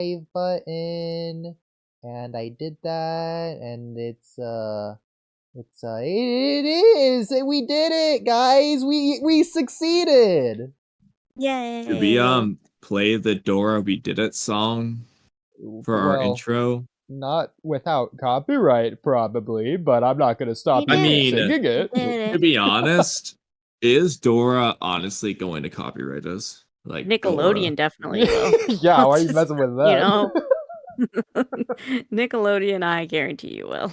save button, and I did that, and it is! We did it, guys! We succeeded! Should we Yay. play the Dora We Did It song for our Well, intro? not without copyright, probably, but I'm not gonna stop We you did from it. singing it. We did To it. be honest, is Dora honestly going to copyright us? Like Nickelodeon Dora? definitely will. Yeah, why are you messing with that? You know, Nickelodeon, I guarantee you will.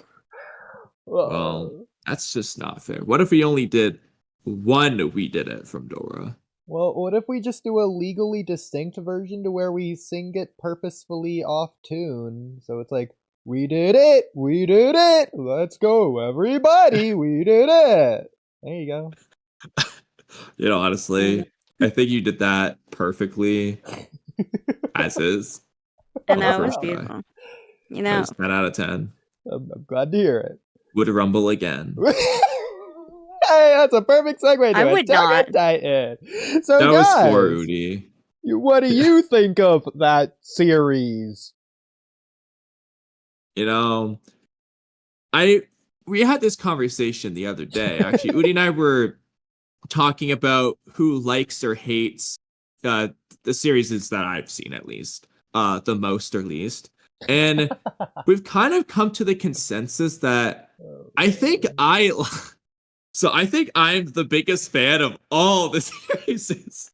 Well, that's just not fair. What if we only did one We Did It from Dora? Well, what if we just do a legally distinct version to where we sing it purposefully off tune? So it's like, we did it, let's go, everybody, we did it. There you go. You know, honestly, I think you did that perfectly, as is. And on the that was first try. beautiful. You It know, was 10 out of 10. I'm glad to hear it. Would rumble again. Hey, that's a perfect segue to I would Attack on not. Titan. So That guys, was for Oodie. what do you think of that series? You know, we had this conversation the other day. Actually, Oodie and I were talking about who likes or hates the series that I've seen, at least the most or least, and we've kind of come to the consensus that I think I'm the biggest fan of all the series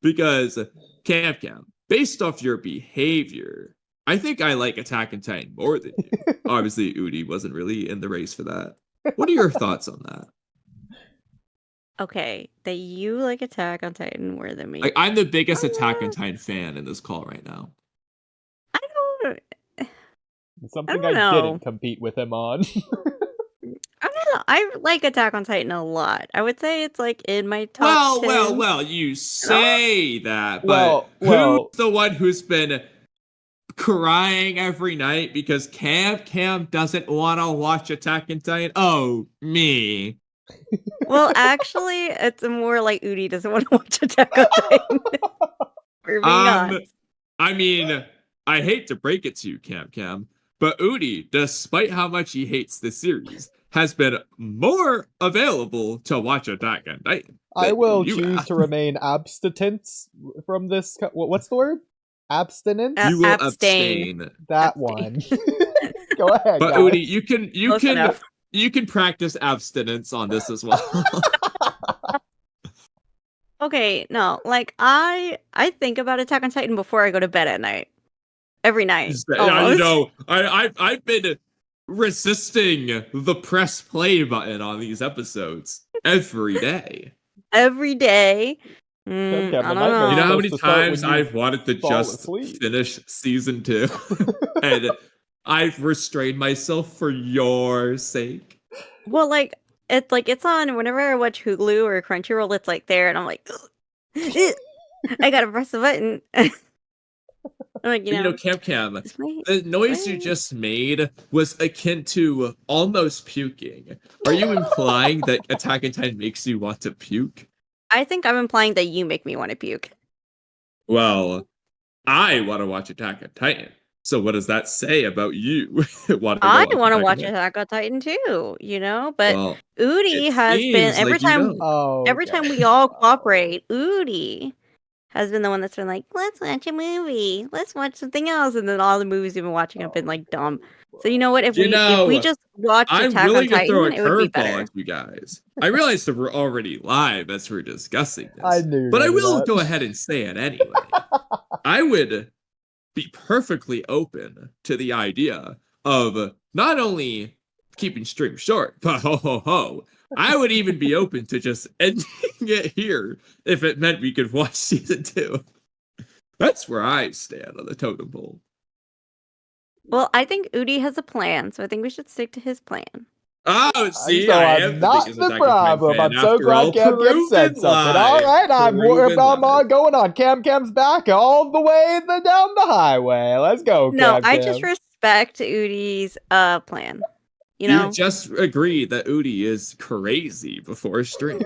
because Camcam, based off your behavior, I think I like Attack on Titan more than you. Obviously, Oodie wasn't really in the race for that. What are your thoughts on that? okay, that you like Attack on Titan more than me. Like, I'm the biggest Attack on Titan fan in this call right now. I don't. Something don't I know. didn't compete with him on. I don't know. I like Attack on Titan a lot. I would say it's like in my top 10. Well, you say that, but well. who's the one who's been crying every night because Cam doesn't want to watch Attack on Titan? Oh, me. Well, actually, it's more like Oodie doesn't want to watch Attack on Titan. We're being honest. I mean, I hate to break it to you, Camcam, but Oodie, despite how much he hates this series, has been more available to watch Attack on Titan. I will choose to remain abstinent from this. What's the word? Abstinence? You will abstain. That one. Go ahead, but guys. Oodie, you can practice abstinence on this as well. Okay, no, like I think about Attack on Titan before I go to bed at night. Every night. You know, I've been resisting the press play button on these episodes every day. Every day. I don't know. You know how many times I've wanted to just finish season 2? And I've restrained myself for your sake. Well, like it's on whenever I watch Hulu or Crunchyroll, it's like there, and I'm like, I gotta press the button. I'm like, you know, Camcam, the noise you just made was akin to almost puking. Are you implying that Attack on Titan makes you want to puke? I think I'm implying that you make me want to puke. Well, I want to watch Attack on Titan. So what does that say about you? I want to watch Attack on Titan too, you know? But well, Oodie has been every time we all cooperate, Oodie has been the one that's been like, let's watch a movie. Let's watch something else. And then all the movies we've been watching have been like dumb. So you know what? If we just watch Attack on Titan, it would be better. At you guys. I realized that we're already live as we're discussing this. I knew but I will go ahead and say it anyway. I would be perfectly open to the idea of not only keeping stream short, but I would even be open to just ending it here if it meant we could watch season 2. That's where I stand on the totem pole. Well, I think Oodie has a plan, so I think we should stick to his plan. Oh, see, so I'm not the problem. I'm so glad Camcam said something. All right, I'm going on Camcam's back all the way down the highway. Let's go, Camcam. No, I just respect Oodie's plan. You know? You just agreed that Oodie is crazy before stream.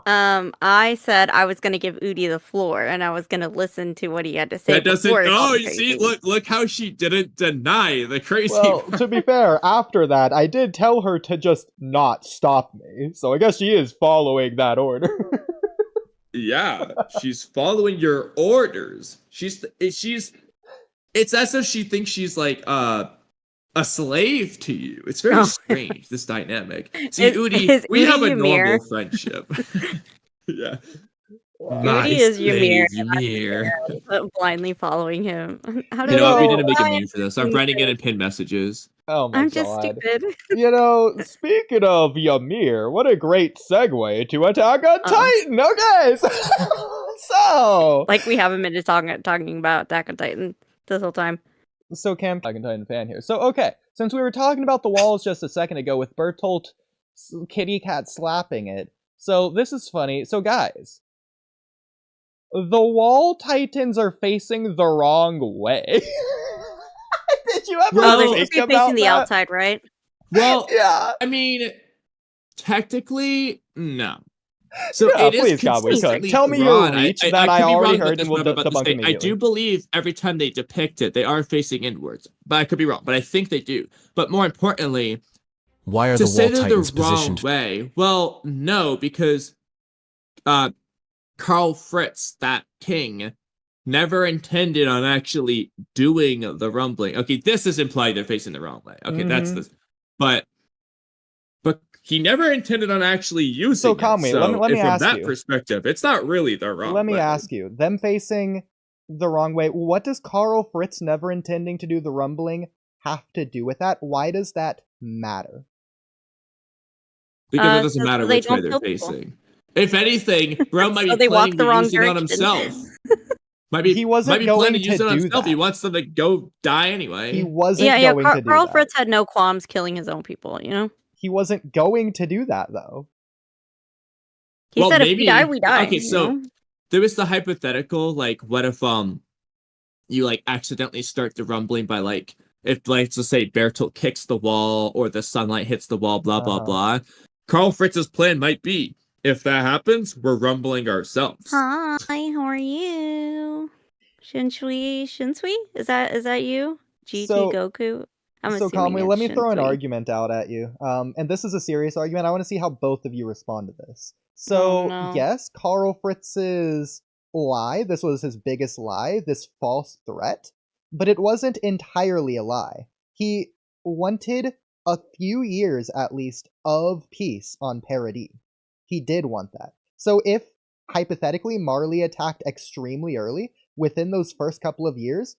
I said I was gonna give Oodie the floor, and I was gonna listen to what he had to say. That doesn't. before he called Oh, him you see, crazy. look how she didn't deny the crazy. Well, part. to be fair, after that, I did tell her to just not stop me. So I guess she is following that order. Yeah, she's following your orders. It's as if she thinks she's like a slave to you. It's very strange, this dynamic. See, Oodie, we have a normal friendship. Yeah. Oodie is Ymir. Blindly following him. How you know what? We didn't make a meme for this. I'm writing it in pinned messages. Oh my I'm god. just stupid. You know, speaking of Ymir, what a great segue to Attack on Titan. Okay, so like we haven't been talking about Attack on Titan this whole time. So Cam, Attack on Titan fan here. So okay, since we were talking about the walls just a second ago with Bertolt kitty cat slapping it, so this is funny. So guys, the wall titans are facing the wrong way. Did you ever they're facing the outside, right? Well, yeah. I mean, technically, no. So yeah, it is Kamui, tell me your reach that I already heard and we'll debunk immediately. I do believe every time they depict it, they are facing inwards. But I could be wrong, but I think they do. But more importantly, why are the wall titans positioned the wrong way? Well, no, because Karl Fritz, that king, never intended on actually doing the rumbling. Okay, this is implied they're facing the wrong way. Okay, that's this. But he never intended on actually using so, Kamui, it. So let me ask you. From that perspective, it's not really the wrong way. Let me ask you. Them facing the wrong way, what does Karl Fritz never intending to do the rumbling have to do with that? Why does that matter? Because it doesn't matter which way they're facing. If anything, Bro might be planning to use it on himself. He wasn't going to use it on himself. He wants them to go die anyway. He wasn't going to do that. Karl Fritz had no qualms killing his own people, you know? He wasn't going to do that, though. He said if we die, we die. Okay, so there was the hypothetical, like, what if you like accidentally start the rumbling by like, if like, let's say Bertolt kicks the wall or the sunlight hits the wall, blah blah blah. Karl Fritz's plan might be, if that happens, we're rumbling ourselves. Hi, how are you? Shinsui? Is that you? GT Goku? So Kamui, let me throw an argument out at you. And this is a serious argument. I want to see how both of you respond to this. So, yes, Karl Fritz's lie, this was his biggest lie, this false threat, but it wasn't entirely a lie. He wanted a few years, at least, of peace on Paradis. He did want that. So if, hypothetically, Marley attacked extremely early, within those first couple of years,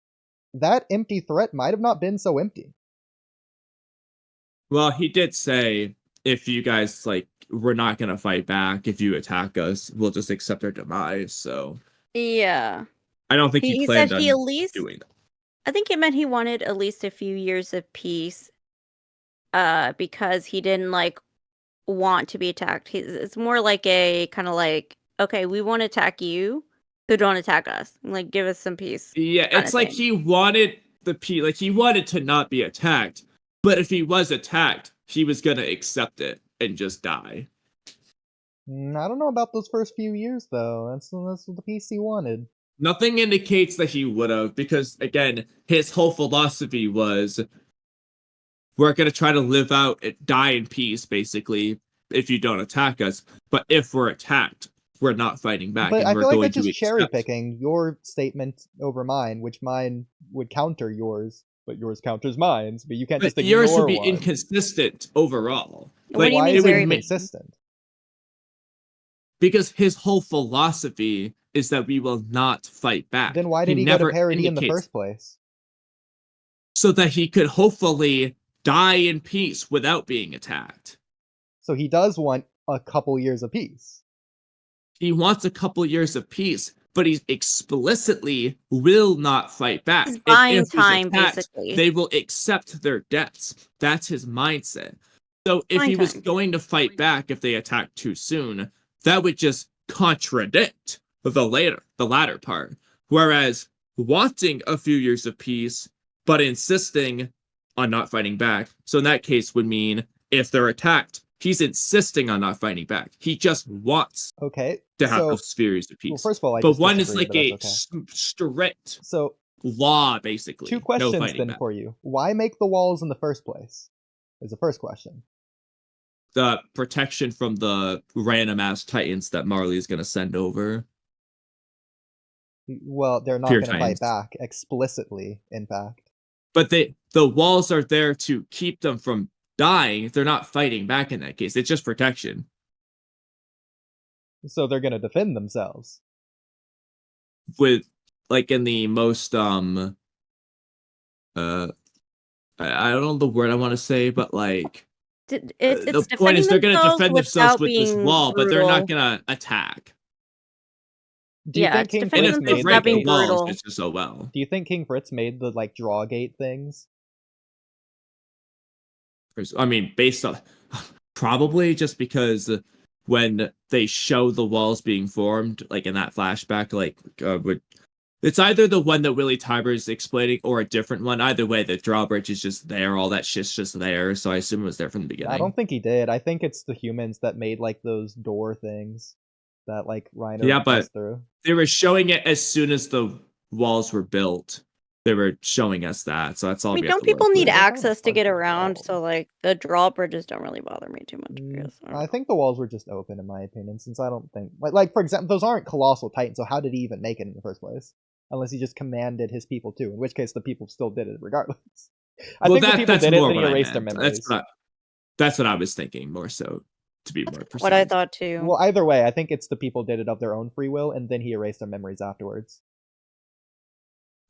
that empty threat might have not been so empty. Well, he did say, if you guys, like, we're not going to fight back. If you attack us, we'll just accept our demise, so... Yeah. I don't think he planned on doing that. I think it meant he wanted at least a few years of peace, because he didn't, like, want to be attacked. It's more like a, kind of like, okay, we won't attack you, so don't attack us. Like, give us some peace. Yeah, it's like he wanted the peace, like, he wanted to not be attacked. But if he was attacked, he was going to accept it and just die. I don't know about those first few years, though. That's what the peace he wanted. Nothing indicates that he would have, because, again, his whole philosophy was, we're going to try to live out and die in peace, basically, if you don't attack us. But if we're attacked, we're not fighting back. But and I we're feel like going that's just cherry-picking your statement over mine, which mine would counter yours. But yours counters mine, but you can't just ignore yours would be one. Inconsistent overall. Like, why is it inconsistent? Because his whole philosophy is that we will not fight back. Then why did he go to Paradis in the first place? So that he could hopefully die in peace without being attacked. So he does want a couple years of peace. He wants a couple years of peace, but he explicitly will not fight back. He's buying time, basically. They will accept their debts. That's his mindset. So if he was going to fight back if they attacked too soon, that would just contradict the latter part. Whereas wanting a few years of peace, but insisting on not fighting back, so in that case would mean if they're attacked, He's insisting on not fighting back. He just wants to have those spheres of peace. Well, first of all, but one is like a strict law, basically. Two questions then for you. Why make the walls in the first place? Is the first question. The protection from the random ass titans that Marley is going to send over. Well, they're not going to fight back explicitly, in fact. But the walls are there to keep them from dying. They're not fighting back in that case. It's just protection. So they're going to defend themselves. With, like, in the most, I don't know the word I want to say, but, like, the point is they're going to defend themselves with this wall, but they're not going to attack. Do you think King Fritz made the walls just so well? Do you think King Fritz made the like draw gate things? I mean, based on probably just because when they show the walls being formed, like in that flashback, like it's either the one that Willie Tiber is explaining or a different one. Either way, the drawbridge is just there. All that shit's just there. So I assume it was there from the beginning. I don't think he did. I think it's the humans that made like those door things that like Rhino passed through. They were showing it as soon as the walls were built. They were showing us that, so that's all. Don't people need access to get around? So like the drawbridges don't really bother me too much. I think the walls were just open, in my opinion, since I don't think like for example, those aren't colossal titans. So how did he even make it in the first place? Unless he just commanded his people to, in which case the people still did it regardless. I think the people did it and he erased their memories. That's what I was thinking more so. To be more precise. What I thought too. Well, either way, I think it's the people did it of their own free will, and then he erased their memories afterwards.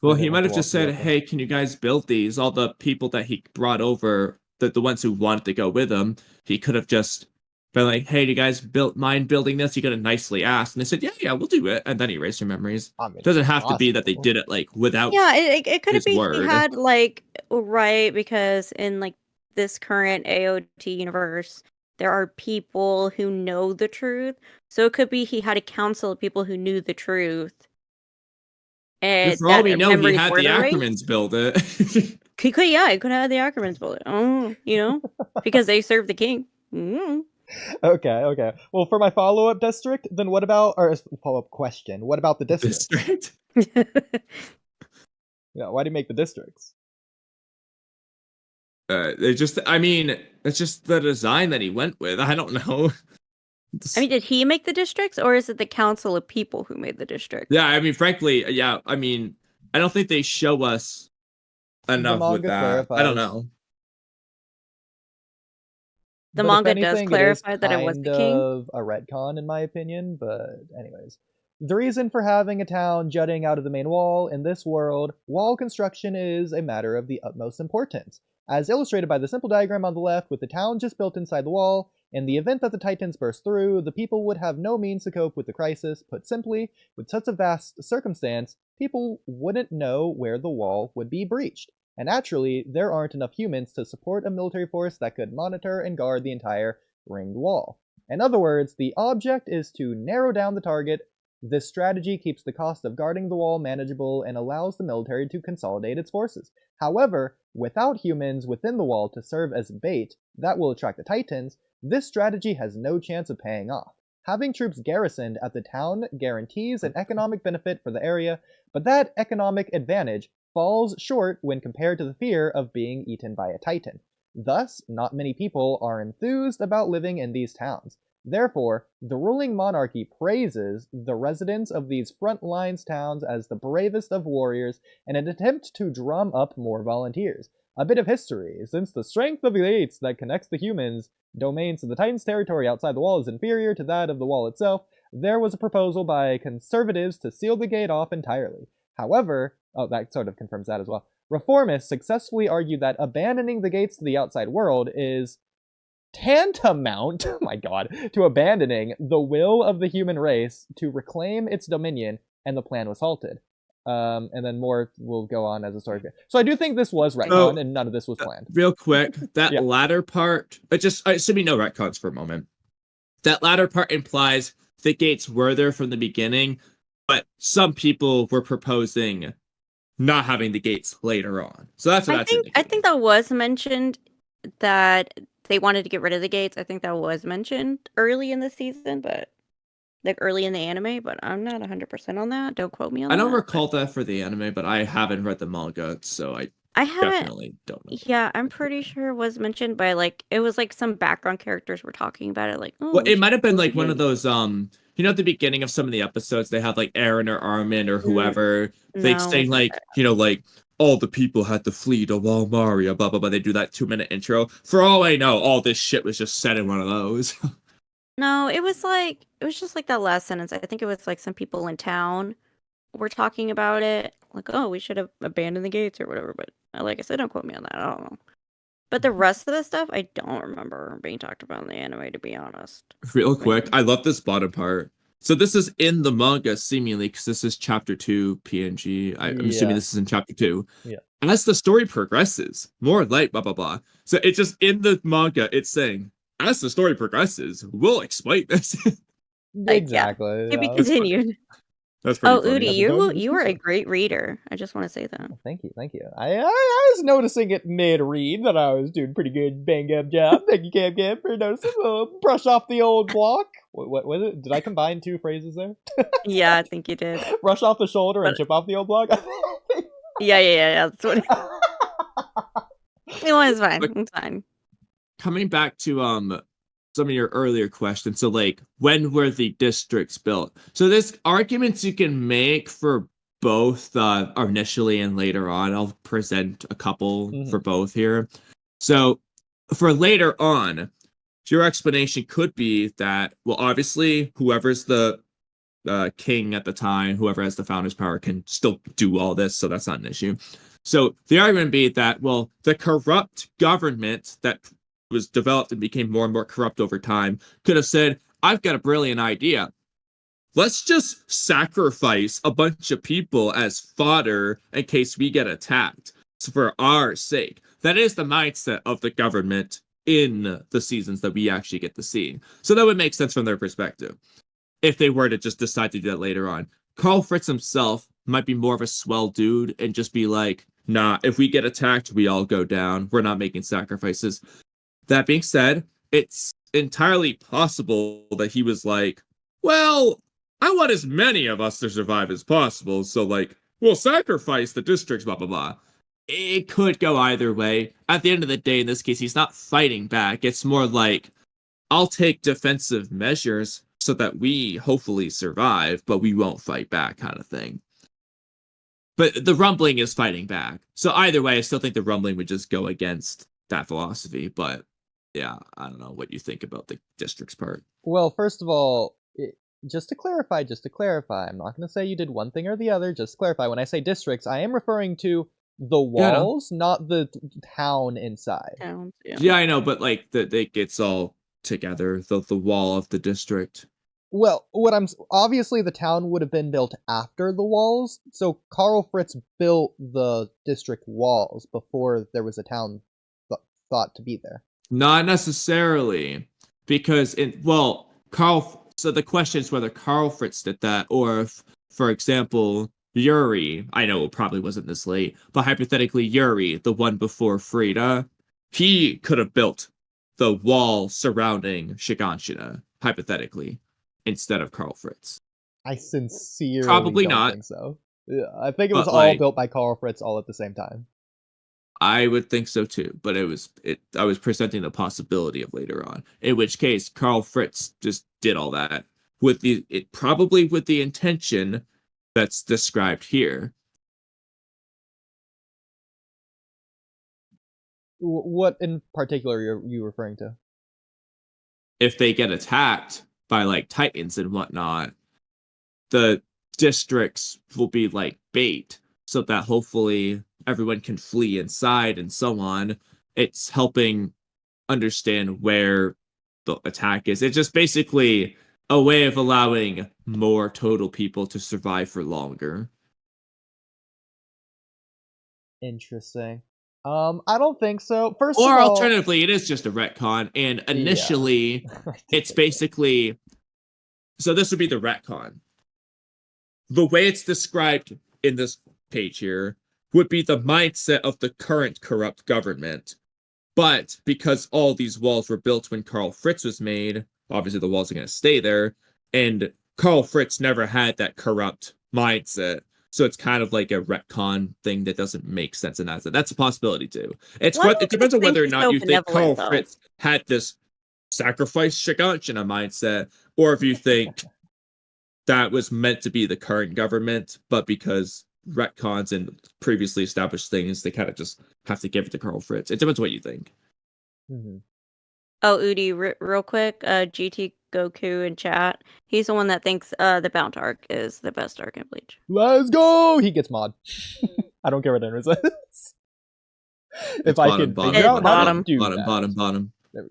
Well, he might have just said, "Hey, can you guys build these?" All the people that he brought over, the ones who wanted to go with him, he could have just been like, "Hey, do you guys mind building this?" He could have nicely asked, and they said, "Yeah, we'll do it." And then he erased their memories. It doesn't have to be that they did it like without. Yeah, it could have been he had like because in like this current AOT universe, there are people who know the truth. So it could be he had a council of people who knew the truth. And for all we know, he had the Ackermans build it. he could have had the Ackermans build it. Oh, because they serve the king. Mm. Okay. Well, for my follow-up district, then what about, or follow-up question, what about the district? Yeah, why do you make the districts? It's just the design that he went with. I don't know. Did he make the districts, or is it the council of people who made the district? Yeah, frankly, yeah. I don't think they show us enough with that. I don't know. The manga does clarify that it was the king. Of a retcon, in my opinion, but anyways. The reason for having a town jutting out of the main wall in this world, wall construction is a matter of the utmost importance. As illustrated by the simple diagram on the left, with the town just built inside the wall, in the event that the Titans burst through, the people would have no means to cope with the crisis. Put simply, with such a vast circumstance, people wouldn't know where the wall would be breached. And naturally, there aren't enough humans to support a military force that could monitor and guard the entire ringed wall. In other words, the object is to narrow down the target. This strategy keeps the cost of guarding the wall manageable and allows the military to consolidate its forces. However, without humans within the wall to serve as bait that will attract the Titans, this strategy has no chance of paying off. Having troops garrisoned at the town guarantees an economic benefit for the area, but that economic advantage falls short when compared to the fear of being eaten by a Titan. Thus, not many people are enthused about living in these towns. Therefore, the ruling monarchy praises the residents of these front lines towns as the bravest of warriors in an attempt to drum up more volunteers. A bit of history. Since the strength of the gates that connects the humans domains to the Titans' territory outside the wall is inferior to that of the wall itself, there was a proposal by conservatives to seal the gate off entirely. However, that sort of confirms that as well. Reformists successfully argued that abandoning the gates to the outside world is tantamount, oh my god, to abandoning the will of the human race to reclaim its dominion, and the plan was halted. And then more will go on as a story. So I do think this was retcon, and none of this was planned. Real quick, that latter part, assuming no retcons for a moment, that latter part implies the gates were there from the beginning, but some people were proposing not having the gates later on. So that's what I think that was mentioned, that they wanted to get rid of the gates. I think that was mentioned early in the season, but like early in the anime, but I'm not 100% on that. Don't quote me on that. I don't recall that for the anime, but I haven't read the manga, so I definitely don't know. Yeah, I'm pretty sure it was mentioned by like it was like some background characters were talking about it. Like, oh, well, it might have been like one of those at the beginning of some of the episodes they have like Aaron or Armin or whoever like saying like like all the people had to flee to Walmaria, blah blah blah. They do that 2-minute intro. For all I know, all this shit was just said in one of those. No, it was just like that last sentence. I think it was like some people in town were talking about it. Like, oh, we should have abandoned the gates or whatever. But like I said, don't quote me on that. I don't know. But the rest of the stuff, I don't remember being talked about in the anime, to be honest. Real quick, I love this bottom part. So this is in the manga, seemingly, because this is chapter 2 PNG. I'm assuming this is in chapter 2. Yeah. And as the story progresses, more light, blah, blah, blah. So it's just in the manga, it's saying, as the story progresses, we'll explain this. Exactly. To be continued. That's pretty funny. Oodie, you were a great reader. I just want to say that. Well, thank you. I was noticing it mid-read that I was doing pretty good bang-up job. Thank you, Camcam, for noticing. Brush off the old block. What was it? Did I combine 2 phrases there? Yeah, I think you did. Brush off the shoulder and chip off the old block? Yeah. That's what it was. Fine. It's fine. Coming back to some of your earlier questions. So like, when were the districts built? So there's arguments you can make for both initially and later on. I'll present a couple for both here. So for later on, your explanation could be that, well, obviously, whoever's the king at the time, whoever has the founder's power can still do all this, so that's not an issue. So the argument would be that, well, the corrupt government that was developed and became more and more corrupt over time could have said, I've got a brilliant idea. Let's just sacrifice a bunch of people as fodder in case we get attacked for our sake. That is the mindset of the government in the seasons that we actually get to see. So that would make sense from their perspective. If they were to just decide to do that later on. Carl Fritz himself might be more of a swell dude and just be like, nah, if we get attacked, we all go down. We're not making sacrifices. That being said, it's entirely possible that he was like, well, I want as many of us to survive as possible, so like, we'll sacrifice the districts, blah, blah, blah. It could go either way. At the end of the day, in this case, he's not fighting back. It's more like, I'll take defensive measures so that we hopefully survive, but we won't fight back kind of thing. But the rumbling is fighting back. So either way, I still think the rumbling would just go against that philosophy, but yeah, I don't know what you think about the districts part. Well, first of all, just to clarify, I'm not going to say you did one thing or the other, just to clarify. When I say districts, I am referring to the walls, not the town inside. Yeah, I know, but like it gets all together, the wall of the district. Well, obviously the town would have been built after the walls, so Carl Fritz built the district walls before there was a town thought to be there. Not necessarily, because so the question is whether Carl Fritz did that, or if, for example, Yuri, I know it probably wasn't this late, but hypothetically Yuri, the one before Frida, he could have built the wall surrounding Shiganshina, hypothetically, instead of Carl Fritz. I sincerely probably don't not think so. Yeah, I think it was all built by Carl Fritz all at the same time. I would think so too, but I was presenting the possibility of later on, in which case Carl Fritz just did all that probably with the intention that's described here. What in particular are you referring to? If they get attacked by like Titans and whatnot, the districts will be like bait, so that hopefully everyone can flee inside and so on. It's helping understand where the attack is. It's just basically a way of allowing more total people to survive for longer. Interesting. I don't think so. Or alternatively, it is just a retcon, and initially it's basically, so this would be the retcon. The way it's described in this page here would be the mindset of the current corrupt government. But because all these walls were built when Karl Fritz was made, obviously the walls are going to stay there. And Karl Fritz never had that corrupt mindset. So it's kind of like a retcon thing that doesn't make sense in that. That's a possibility too. It depends on whether or not you think Karl Fritz had this sacrifice Shiganshina mindset, or if you think that was meant to be the current government, but because retcons and previously established things, they kind of just have to give it to Karl Fritz. It depends what you think. Mm-hmm. Oh, Oodie, real quick, GT Goku in chat. He's the one that thinks the Bound arc is the best arc in Bleach. Let's go! He gets mod. I don't care what anyone says. If I can figure out how to do that. Bottom. There we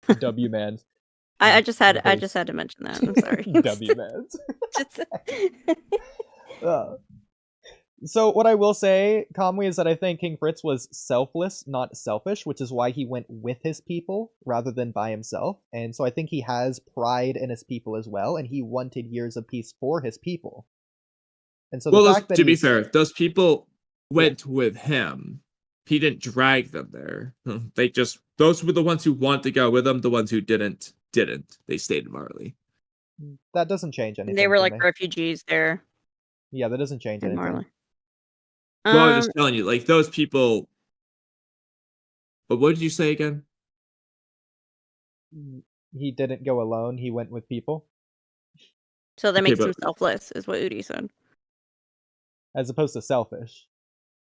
go. W mans. I just had to mention that. I'm sorry. W mans. So what I will say, Kamui, is that I think King Fritz was selfless, not selfish, which is why he went with his people rather than by himself. And so I think he has pride in his people as well, and he wanted years of peace for his people. And so the fact that to be fair, those people went with him. He didn't drag them there. Those were the ones who wanted to go with him. The ones who didn't. They stayed in Marley. That doesn't change anything. They were like refugees there. Yeah, that doesn't change anything. Marley. Well, I was just telling you, like, those people... But what did you say again? He didn't go alone, he went with people. So that makes him selfless, is what Oodie said. As opposed to selfish.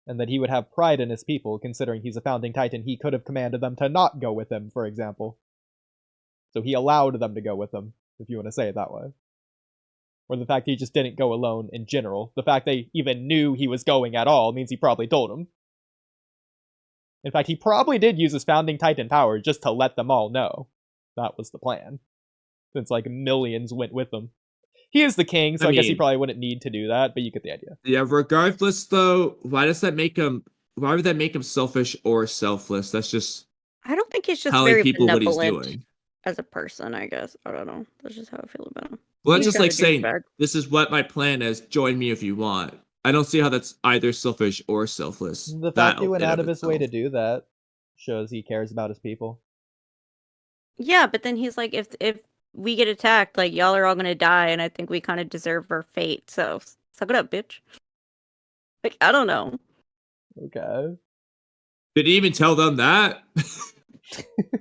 And that he would have pride in his people, considering he's a founding titan. He could have commanded them to not go with him, for example. So he allowed them to go with him, if you want to say it that way. Or the fact he just didn't go alone in general. The fact they even knew he was going at all means he probably told them. In fact, he probably did use his founding titan power just to let them all know. That was the plan. Since like millions went with him. He is the king, so I guess he probably wouldn't need to do that, but you get the idea. Yeah, regardless though, why would that make him selfish or selfless? That's just... I don't think he's just very benevolent as a person, I guess. I don't know. That's just how I feel about him. Well, that's just like saying, this is what my plan is, join me if you want. I don't see how that's either selfish or selfless. The fact he went out of his way to do that shows he cares about his people. Yeah, but then he's like, if we get attacked, like, y'all are all gonna die, and I think we kind of deserve our fate, so suck it up, bitch. Like, I don't know. Okay. Did he even tell them that?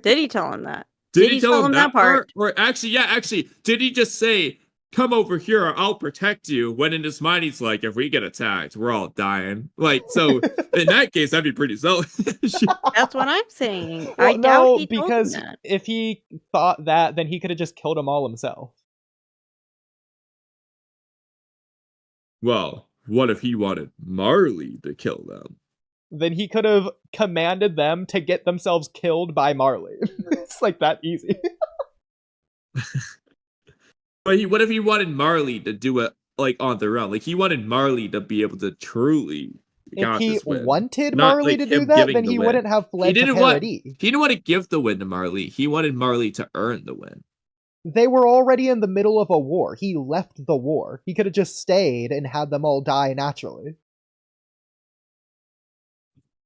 Did he tell him that? Did he tell him that part? Or actually, did he just say, come over here, I'll protect you, when in his mind he's like, if we get attacked, we're all dying. Like, so, in that case, that'd be pretty selfish. That's what I'm saying. Well, I doubt he told because him that. If he thought that, then he could have just killed them all himself. Well, what if he wanted Marley to kill them? Then he could have commanded them to get themselves killed by Marley. It's like that easy. But what if he wanted Marley to do it like on their own? Like he wanted Marley to be able to truly. If he wanted Marley to do that, then he wouldn't have fled to Paradis. He didn't want to give the win to Marley. He wanted Marley to earn the win. They were already in the middle of a war. He left the war. He could have just stayed and had them all die naturally.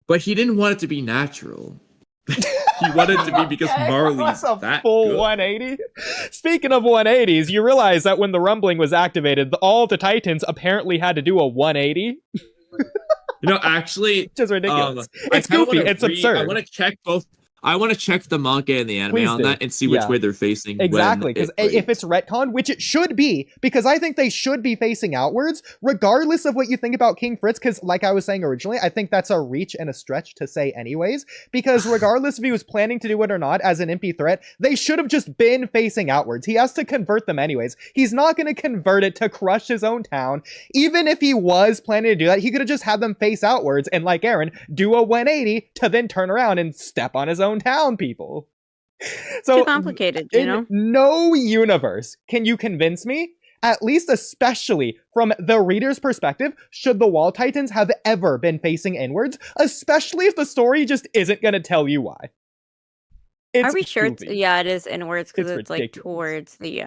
But he didn't want it to be natural. He wanted it to be because Marley's that full good. 180. Speaking of 180s, you realize that when the rumbling was activated, all the Titans apparently had to do a 180. You know, actually, which is ridiculous. It's goofy. It's absurd. I want to check both. I want to check the manga and the anime on that and see which way they're facing. Exactly, because if it's retcon, which it should be, because I think they should be facing outwards, regardless of what you think about King Fritz, because like I was saying originally, I think that's a reach and a stretch to say anyways, because regardless if he was planning to do it or not as an MP threat, they should have just been facing outwards. He has to convert them anyways. He's not going to convert it to crush his own town. Even if he was planning to do that, he could have just had them face outwards and, like Aaron, do a 180 to then turn around and step on his own town, people. So too complicated, you know? No universe can you convince me, at least especially from the reader's perspective, should the Wall Titans have ever been facing inwards, especially if the story just isn't going to tell you why. Are we sure? Yeah, it is inwards because it's like towards the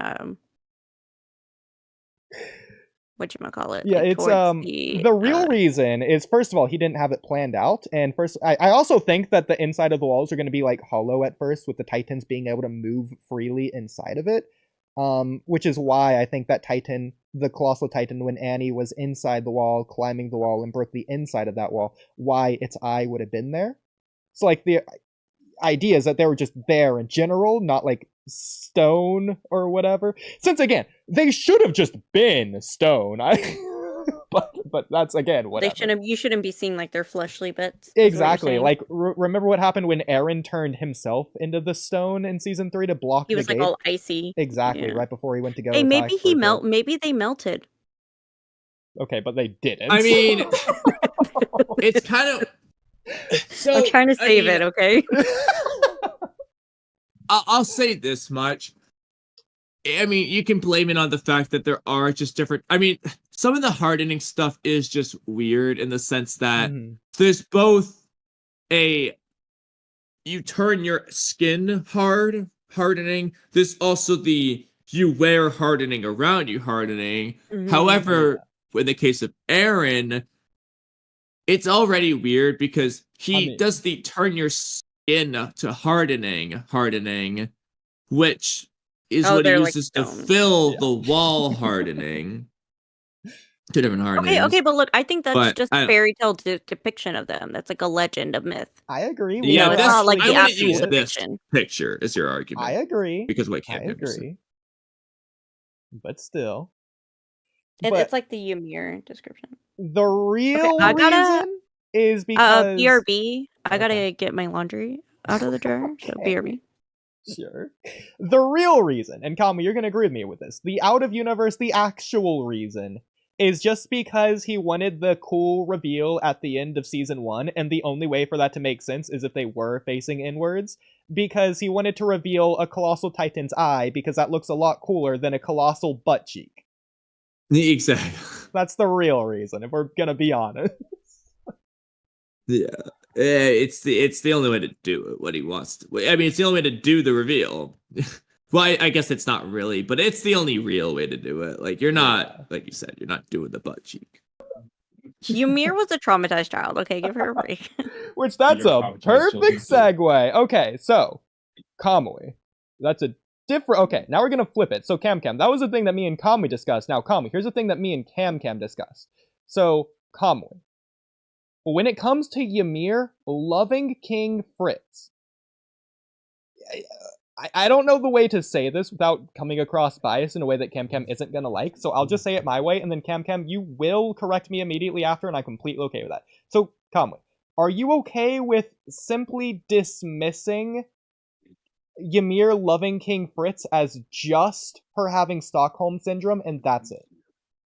whatchamacallit. Yeah, like, it's towards the real reason is, first of all, he didn't have it planned out, and I also think that the inside of the walls are going to be like hollow at first, with the Titans being able to move freely inside of it, which is why I think that Titan, the Colossal Titan, when Annie was inside the wall, climbing the wall, and broke the inside of that wall, why its eye would have been there. So, like, the idea is that they were just there in general, not like stone or whatever. Since again, they should have just been stone. But that's again whatever. You shouldn't be seeing like their fleshly bits. Exactly. Like remember what happened when Eren turned himself into the stone in season 3 to block the gate? He was like all icy. Exactly, yeah. Right before he went to go. Hey, maybe maybe they melted. Okay, but they didn't. I mean, it's kind of. So, I'm trying to save it, okay? I'll say this much. I mean, you can blame it on the fact that there are just different... I mean, some of the hardening stuff is just weird in the sense that there's both you turn your skin hardening. There's also you wear hardening around you hardening. However, in the case of Eren, it's already weird because he does the turn your skin to hardening, which is what he uses to fill the wall hardening. Two different hardenings. Okay, but look, I think that's just a fairy tale depiction of them. That's like a legend, a myth. I agree. Yeah, it's not like the I actual use depiction. This picture is your argument. I agree. Because what I agree. But still. It's like the Ymir description. The real reason is because... BRB. I gotta get my laundry out of the dryer. So BRB. Sure. The real reason, and Kamui, you're going to agree with me with this, the out-of-universe, the actual reason, is just because he wanted the cool reveal at the end of Season 1, and the only way for that to make sense is if they were facing inwards, because he wanted to reveal a Colossal Titan's eye, because that looks a lot cooler than a colossal butt cheek. Exactly. That's the real reason, if we're going to be honest. Yeah. It's the only way to do it, what he wants to. I mean, it's the only way to do the reveal. Well, I guess it's not really, but it's the only real way to do it. Like, you're not, like you said, you're not doing the butt cheek. Ymir was a traumatized child. Okay, give her a break. Which, that's a perfect segue. Okay, so, Kamui. That's a different... Okay, now we're going to flip it. So, Camcam, that was the thing that me and Kamui discussed. Now, Kamui, here's the thing that me and Camcam discussed. So, Kamui. When it comes to Ymir loving King Fritz, I don't know the way to say this without coming across bias in a way that Camcam isn't going to like, so I'll just say it my way, and then Camcam, you will correct me immediately after, and I'm completely okay with that. So, Kamui, are you okay with simply dismissing Ymir loving King Fritz as just her having Stockholm Syndrome, and that's it?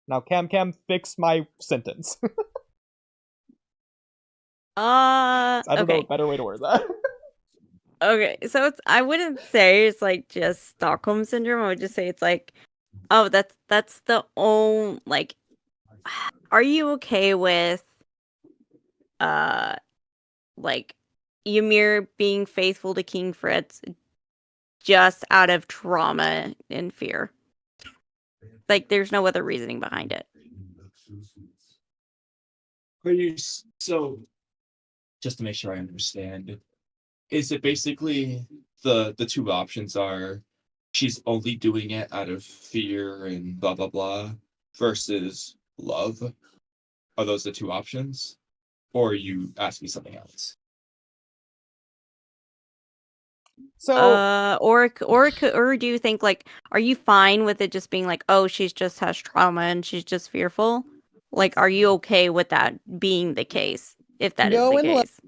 Now, Camcam, fix my sentence. I don't know a better way to word that. Okay, so I wouldn't say it's like just Stockholm Syndrome. I would just say it's like, oh, that's the only, like, are you okay with, like, Ymir being faithful to King Fritz just out of trauma and fear? Like, there's no other reasoning behind it. Are you so? Just to make sure I understand, is it basically the two options are she's only doing it out of fear and blah blah blah versus love? Are those the two options, or are you asking something else? So, or do you think, like, are you fine with it just being like, oh, she's just has trauma and she's just fearful? Like, are you okay with that being the case? If that is the case,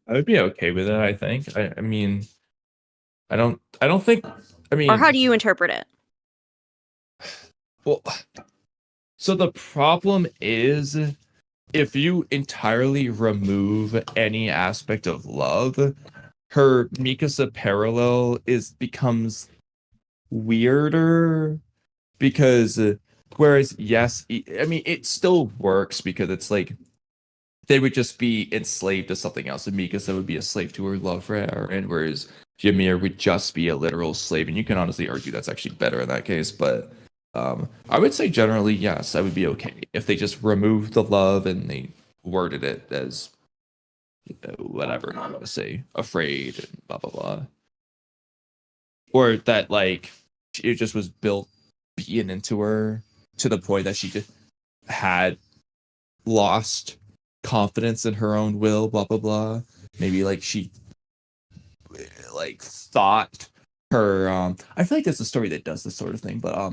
I would be okay with it. I think. I mean, I don't think. I mean, or how do you interpret it? Well, so the problem is, if you entirely remove any aspect of love, her Mikasa parallel becomes weirder, because whereas yes, I mean it still works because it's like they would just be enslaved to something else, and Mikasa would be a slave to her love for Eren, whereas Ymir would just be a literal slave, and you can honestly argue that's actually better in that case, but I would say generally yes, I would be okay if they just removed the love and they worded it as whatever I want to say, afraid and blah blah blah, or that like it just was built being into her to the point that she just had lost confidence in her own will, blah blah blah. Maybe like she like thought her I feel like there's a story that does this sort of thing, but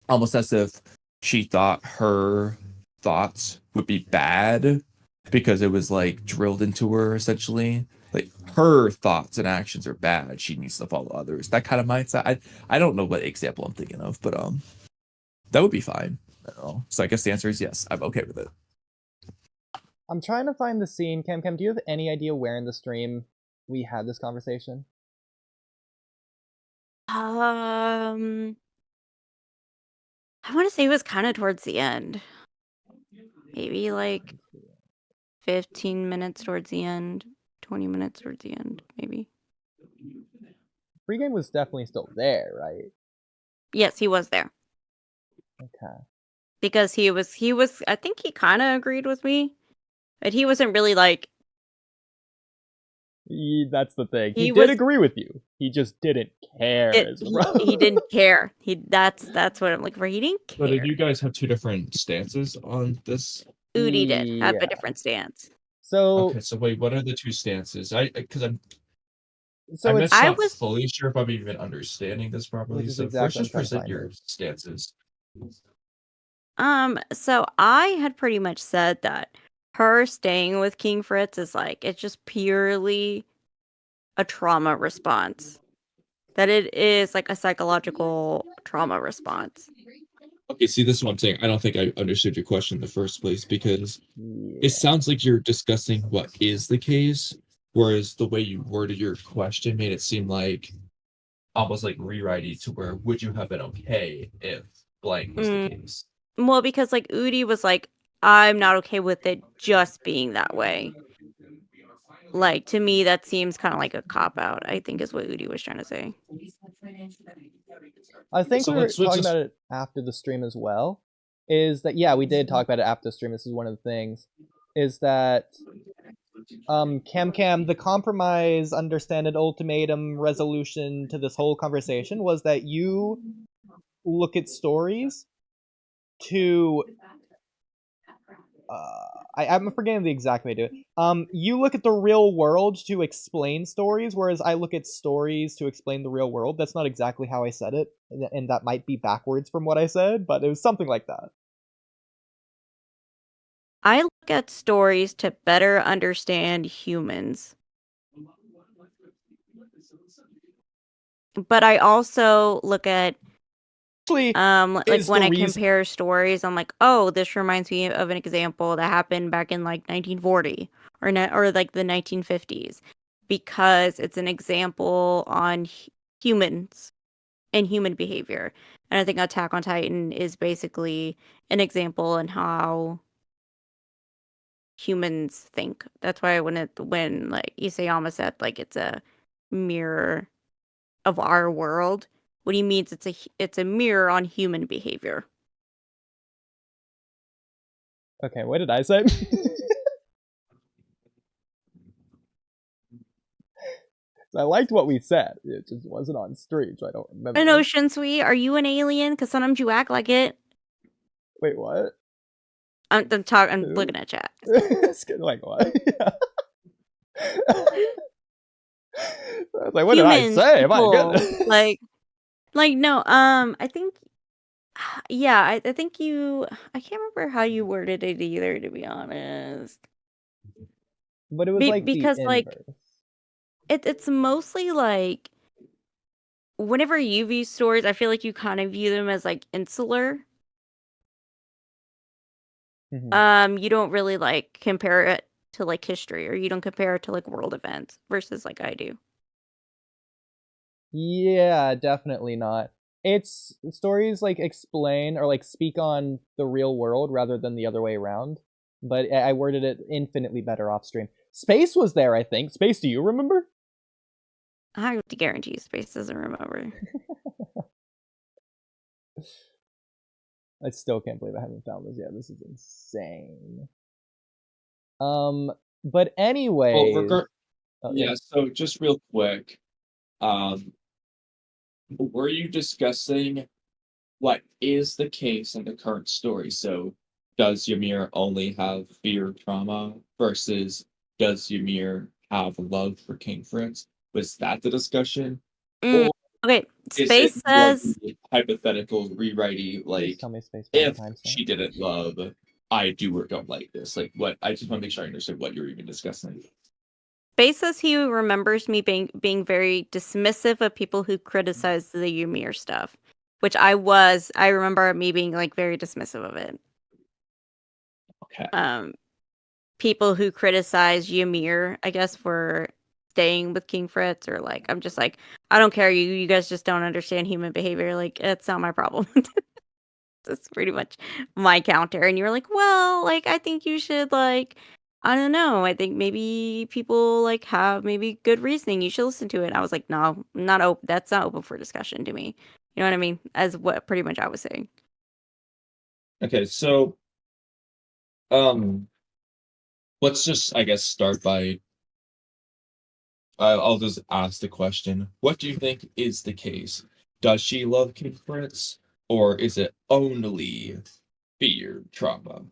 almost as if she thought her thoughts would be bad because it was like drilled into her essentially. Like her thoughts and actions are bad. She needs to follow others. That kind of mindset. I don't know what example I'm thinking of, but that would be fine. I don't know. So I guess the answer is yes. I'm okay with it. I'm trying to find the scene. Camcam, do you have any idea where in the stream we had this conversation? I want to say it was kind of towards the end. Maybe like 15 minutes towards the end, 20 minutes towards the end, maybe. Pregame was definitely still there, right? Yes, he was there. Okay. Because he was, I think he kind of agreed with me, but he wasn't really like... That's the thing. He did agree with you. He just didn't care. He didn't care. That's what I'm looking for. He didn't care. But did you guys have two different stances on this? Oodie did have a different stance. So okay, so wait, what are the two stances? I'm not fully sure if I'm even understanding this properly. So first, just present your stances. So I had pretty much said that her staying with King Fritz is like, it's just purely a trauma response. That it is like a psychological trauma response. Okay, see, this is what I'm saying. I don't think I understood your question in the first place, because it sounds like you're discussing what is the case, whereas the way you worded your question made it seem like almost like rewriting to where would you have been okay if blank was the case? Well, because like Oodie was like, I'm not okay with it just being that way. Like, to me, that seems kind of like a cop-out, I think is what Oodie was trying to say. I think we were talking about it after the stream as well. Is that, yeah, we did talk about it after the stream. This is one of the things. Is that Camcam, the compromise, understand it, ultimatum, resolution to this whole conversation was that you look at stories to... I'm forgetting the exact way to do it. You look at the real world to explain stories, whereas I look at stories to explain the real world. That's not exactly how I said it, and that might be backwards from what I said, but it was something like that. I look at stories to better understand humans. But I also look at like when I compare stories, I'm like, oh, this reminds me of an example that happened back in like 1940 or like the 1950s, because it's an example on humans and human behavior. And I think Attack on Titan is basically an example in how humans think. That's why when like Isayama said like it's a mirror of our world, what he means it's a mirror on human behavior. Okay, what did I say? I liked what we said. It just wasn't on stream, so I don't remember. I know, Shinsui, are you an alien? Because sometimes you act like it. Wait, what? I'm looking at chat. Like what? Yeah. I was like, what humans, did I say? People, My goodness. Like no. I think. Yeah, I think you. I can't remember how you worded it either, to be honest. But it was like because the like it's mostly like whenever you view stories, I feel like you kind of view them as like insular. Mm-hmm. You don't really like compare it to like history, or you don't compare it to like world events versus like I do. Yeah, definitely not. It's stories like explain or like speak on the real world rather than the other way around. But I worded it infinitely better off stream. Space was there, I think. Space, do you remember? I have to guarantee Space doesn't remember. I still can't believe I haven't found this yet. This is insane. But anyway. Yeah, so just real quick, were you discussing what is the case in the current story? So does Ymir only have fear trauma versus does Ymir have love for King Fritz? Was that the discussion? Or okay, Space says hypothetical rewriting, like if she didn't love I do or don't like this. Like what I just want to make sure I understood what you're even discussing. Space says he remembers me being very dismissive of people who criticize the Ymir stuff. Which I remember me being like very dismissive of it. Okay. People who criticize Ymir, I guess, for staying with King Fritz, or like, I'm just like, I don't care. You guys just don't understand human behavior. Like, it's not my problem. That's pretty much my counter. And you're like, well, like, I think you should, like, I don't know. I think maybe people like have maybe good reasoning. You should listen to it. I was like, no, not open. That's not open for discussion to me. You know what I mean? As what pretty much I was saying. Okay, so let's just I guess start by I'll just ask the question. What do you think is the case? Does she love King Fritz, or is it only fear trauma?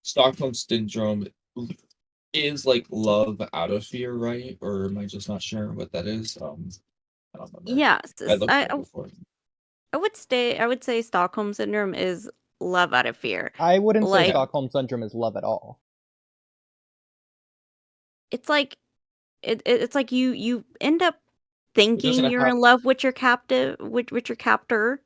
Stockholm syndrome is like love out of fear, right? Or am I just not sure what that is? I don't remember. Yes, I looked at it before. I would say Stockholm syndrome is love out of fear. I wouldn't say Stockholm syndrome is love at all. It's like it's like you end up thinking you're in love with your captive, with your captor.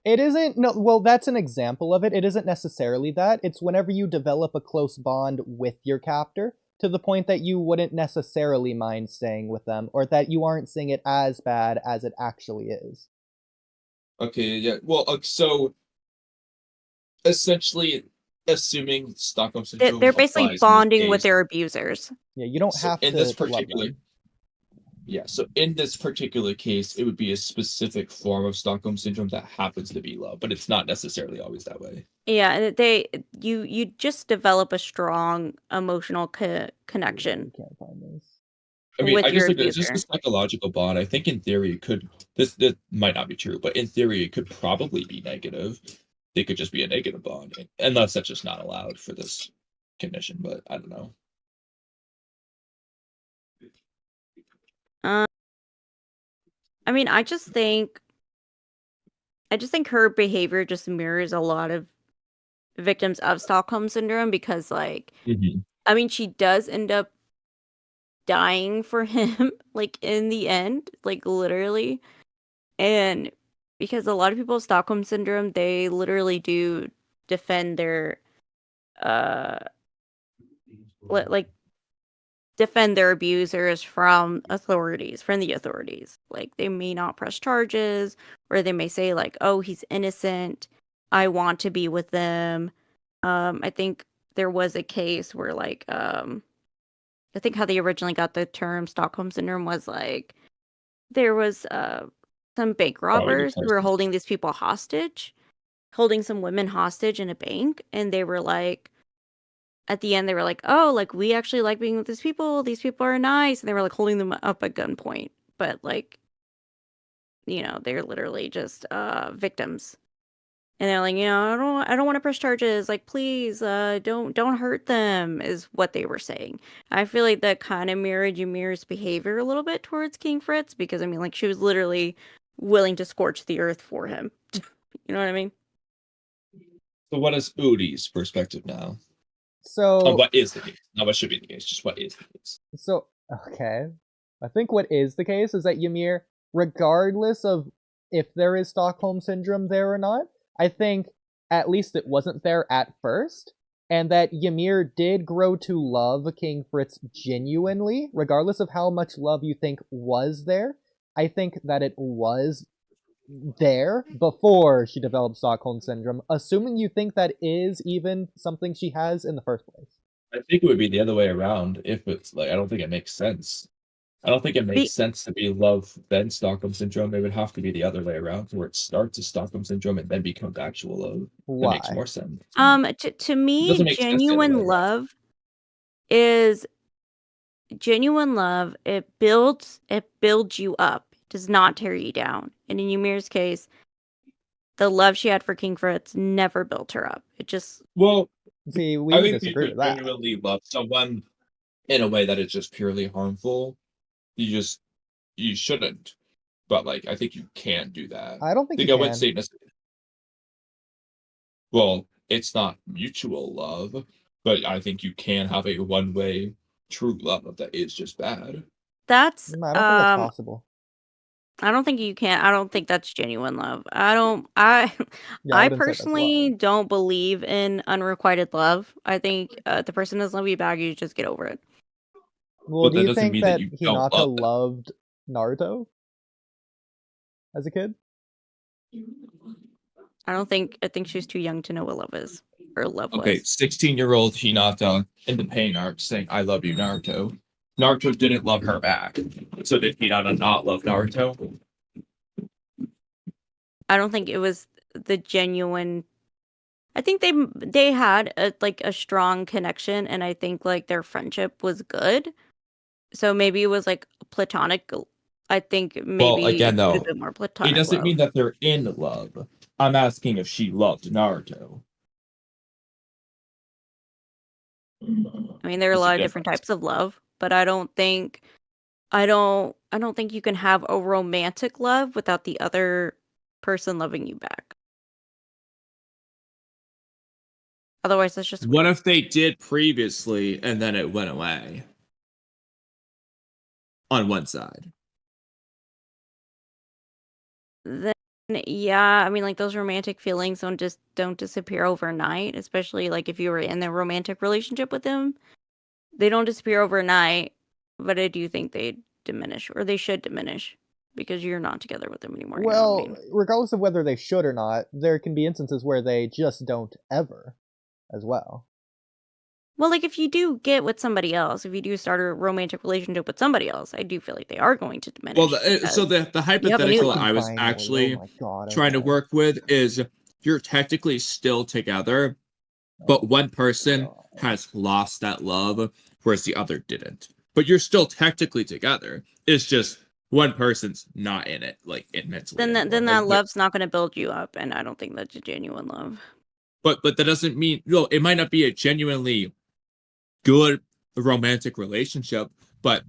It isn't, no, well, that's an example of it. It isn't necessarily that. It's whenever you develop a close bond with your captor to the point that you wouldn't necessarily mind staying with them, or that you aren't seeing it as bad as it actually is. Okay, yeah. Well, so essentially, assuming Stockholm syndrome, they're basically bonding with their abusers. Yeah, you don't have to in this particular love them. Yeah, so in this particular case, it would be a specific form of Stockholm syndrome that happens to be love, but it's not necessarily always that way. Yeah, and you just develop a strong emotional connection. Can't find this. I mean, I just think it's just a psychological bond. I think in theory it could this might not be true, but in theory it could probably be negative. It could just be a negative bond, unless that's just not allowed for this condition. But I don't know. I mean, I just think her behavior just mirrors a lot of victims of Stockholm syndrome, because like, I mean, she does end up dying for him, like in the end, like literally. And because a lot of people with Stockholm syndrome, they literally do defend their like defend their abusers from the authorities. Like, they may not press charges, or they may say like, oh, he's innocent, I want to be with them. I think there was a case where like I think how they originally got the term Stockholm syndrome was like, there was some bank robbers who were holding these people hostage, holding some women hostage in a bank, and they were like, at the end, they were like, oh, like, we actually like being with these people are nice, and they were like holding them up at gunpoint, but like, you know, they're literally just victims, and they're like, you know, I don't want to press charges, like, please, don't hurt them, is what they were saying. I feel like that kind of mirrored Ymir's behavior a little bit towards King Fritz, because I mean, like, she was literally willing to scorch the earth for him. You know what I mean? So what is Oodie's perspective now? So what is the case? Not what should be the case, just what is the case. So, okay. I think what is the case is that Ymir, regardless of if there is Stockholm syndrome there or not, I think at least it wasn't there at first, and that Ymir did grow to love King Fritz genuinely, regardless of how much love you think was there. I think that it was there before she developed Stockholm syndrome, assuming you think that is even something she has in the first place. I think it would be the other way around. If it's like, I don't think it makes sense I don't think it makes sense to be love then Stockholm syndrome. It would have to be the other way around, where it starts as Stockholm syndrome and then becomes actual love. That makes Why? more sense. To me, genuine love is genuine love. It builds you up. It does not tear you down. And in Ymir's case, the love she had for King Fritz never built her up. It just see. We I think disagree you with that. genuinely love someone in a way that is just purely harmful. You shouldn't. But like, I think you can do that. I don't think you I can. wouldn't say well, it's not mutual love, but I think you can have a one-way true love that is just bad. That's I don't think that's possible. I don't think you can. I don't think that's genuine love. I I personally don't believe in unrequited love. I think the person doesn't love you back, you just get over it. Well, do you think that Hinata loved Naruto as a kid? I think she's too young to know what love is or love was. Okay, 16-year-old Hinata in the pain arc saying, "I love you, Naruto." Naruto didn't love her back. So did Hinata not love Naruto? I don't think it was the genuine. I think they had a strong connection, and I think like their friendship was good. So maybe it was like platonic. I think maybe again, though, a bit more platonic. It doesn't mean that they're in love. I'm asking if she loved Naruto. I mean, there are a lot of different types of love, but I don't think you can have a romantic love without the other person loving you back. Otherwise, that's just what if they did previously and then it went away on one side? Then yeah, I mean, like those romantic feelings don't disappear overnight, especially like if you were in a romantic relationship with them. They don't disappear overnight, but I do think they diminish, or they should diminish, because you're not together with them anymore. Well, you know what I mean? Regardless of whether they should or not, there can be instances where they just don't ever, as well. Well, like if you do get with somebody else, if you do start a romantic relationship with somebody else, I do feel like they are going to diminish. Well, so the hypothetical I was actually trying to work with is you're technically still together, but one person has lost that love, whereas the other didn't. But you're still technically together. It's just one person's not in it, like mentally. Then that love's not going to build you up, and I don't think that's a genuine love. But that doesn't mean it might not be a genuinely good romantic relationship, but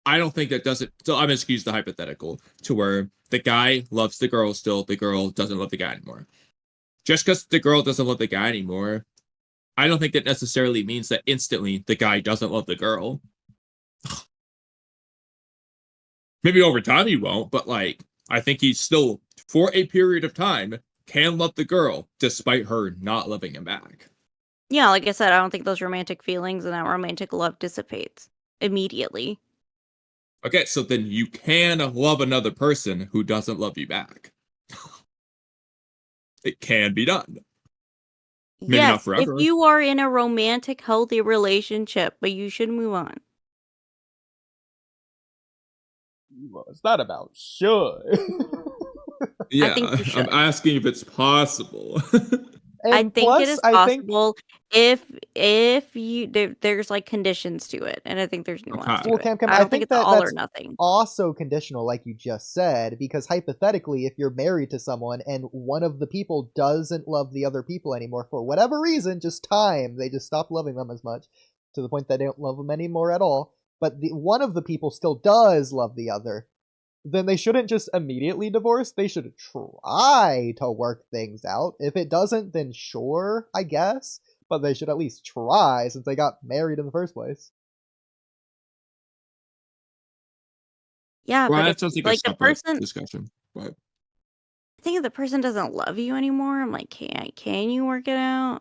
I don't think that doesn't. So I'm gonna excuse the hypothetical to where the guy loves the girl still, the girl doesn't love the guy anymore. Just because the girl doesn't love the guy anymore, I don't think that necessarily means that instantly the guy doesn't love the girl. Maybe over time he won't, but like I think he's still, for a period of time, can love the girl despite her not loving him back. Yeah, like I said, I don't think those romantic feelings and that romantic love dissipates immediately. Okay, so then you can love another person who doesn't love you back. It can be done. Maybe not forever. If you are in a romantic, healthy relationship, but you should move on. Well, it's not about should. Yeah, I'm asking if it's possible. I think it is possible if there's like conditions to it, and I think there's nuance to it. Camcam, I don't think it's all or nothing. Also conditional, like you just said, because hypothetically, if you're married to someone and one of the people doesn't love the other people anymore for whatever reason, just time, they just stop loving them as much to the point that they don't love them anymore at all. But one of the people still does love the other. Then they shouldn't just immediately divorce. They should try to work things out. If it doesn't, then sure, I guess. But they should at least try, since they got married in the first place. Yeah, well, but that sounds like a person discussion. But I think if the person doesn't love you anymore, I'm like, can you work it out?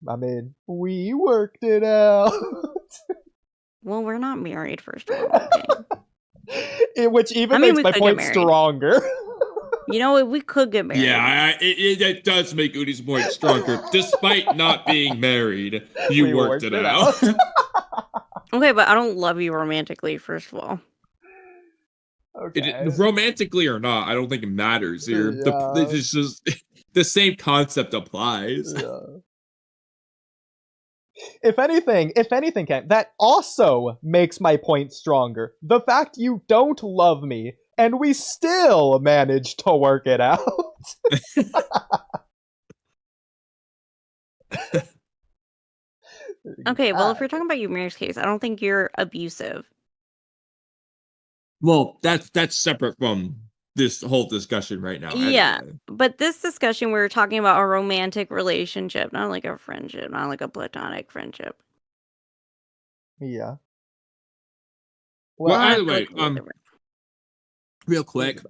I mean, we worked it out. Well, we're not married, first of all. Okay. Which even makes my point stronger. You know what? We could get married. Yeah, it does make Oodie's point stronger. Despite not being married, you worked it out. Okay, but I don't love you romantically, first of all. Okay. Romantically or not, I don't think it matters here. Yeah. It's just the same concept applies. Yeah. If anything, Ken, that also makes my point stronger. The fact you don't love me, and we still managed to work it out. Okay, well, if we're talking about Ymir's case, I don't think you're abusive. Well, that's separate from this whole discussion right now. Yeah, anyway. But this discussion, we're talking about a romantic relationship, not like a friendship, not like a platonic friendship. Yeah. Well, either way, real quick,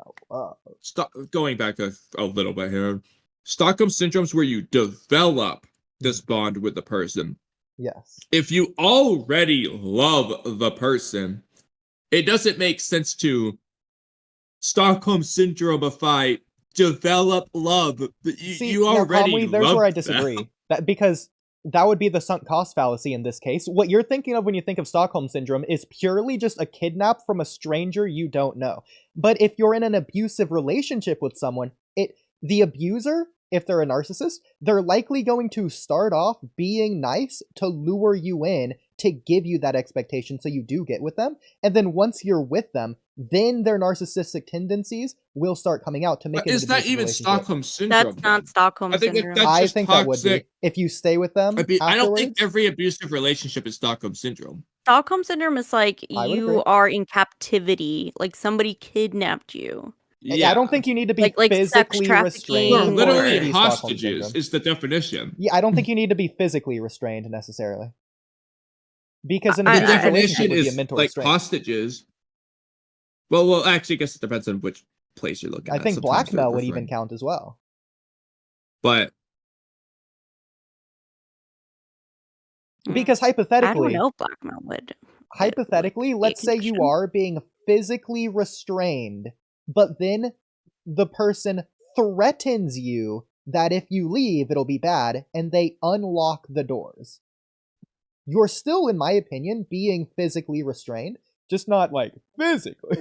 going back a little bit here. Stockholm syndrome's where you develop this bond with the person. Yes. If you already love the person, it doesn't make sense to Stockholm syndromeify, develop love. You already Kamui, there's love where I disagree. Because that would be the sunk cost fallacy in this case. What you're thinking of when you think of Stockholm Syndrome is purely just a kidnap from a stranger you don't know. But if you're in an abusive relationship with someone, the abuser, if they're a narcissist, they're likely going to start off being nice to lure you in to give you that expectation so you do get with them. And then once you're with them, then their narcissistic tendencies will start coming out to make it. Is that even Stockholm Syndrome? That's not Stockholm Syndrome. I think that would be. If you stay with them I don't think every abusive relationship is Stockholm Syndrome. Stockholm Syndrome is like you are in captivity, like somebody kidnapped you. Yeah, I don't think you need to be like physically restrained. Well, literally hostages is the definition. Yeah, I don't think you need to be physically restrained necessarily. Because in the definition is be a mental like restraint. Hostages. Well, actually, I guess it depends on which place you're looking at. I think blackmail would even count as well. But because hypothetically, I don't know if blackmail would. Hypothetically, let's say you are being physically restrained, but then the person threatens you that if you leave, it'll be bad, and they unlock the doors. You're still, in my opinion, being physically restrained, just not like physically.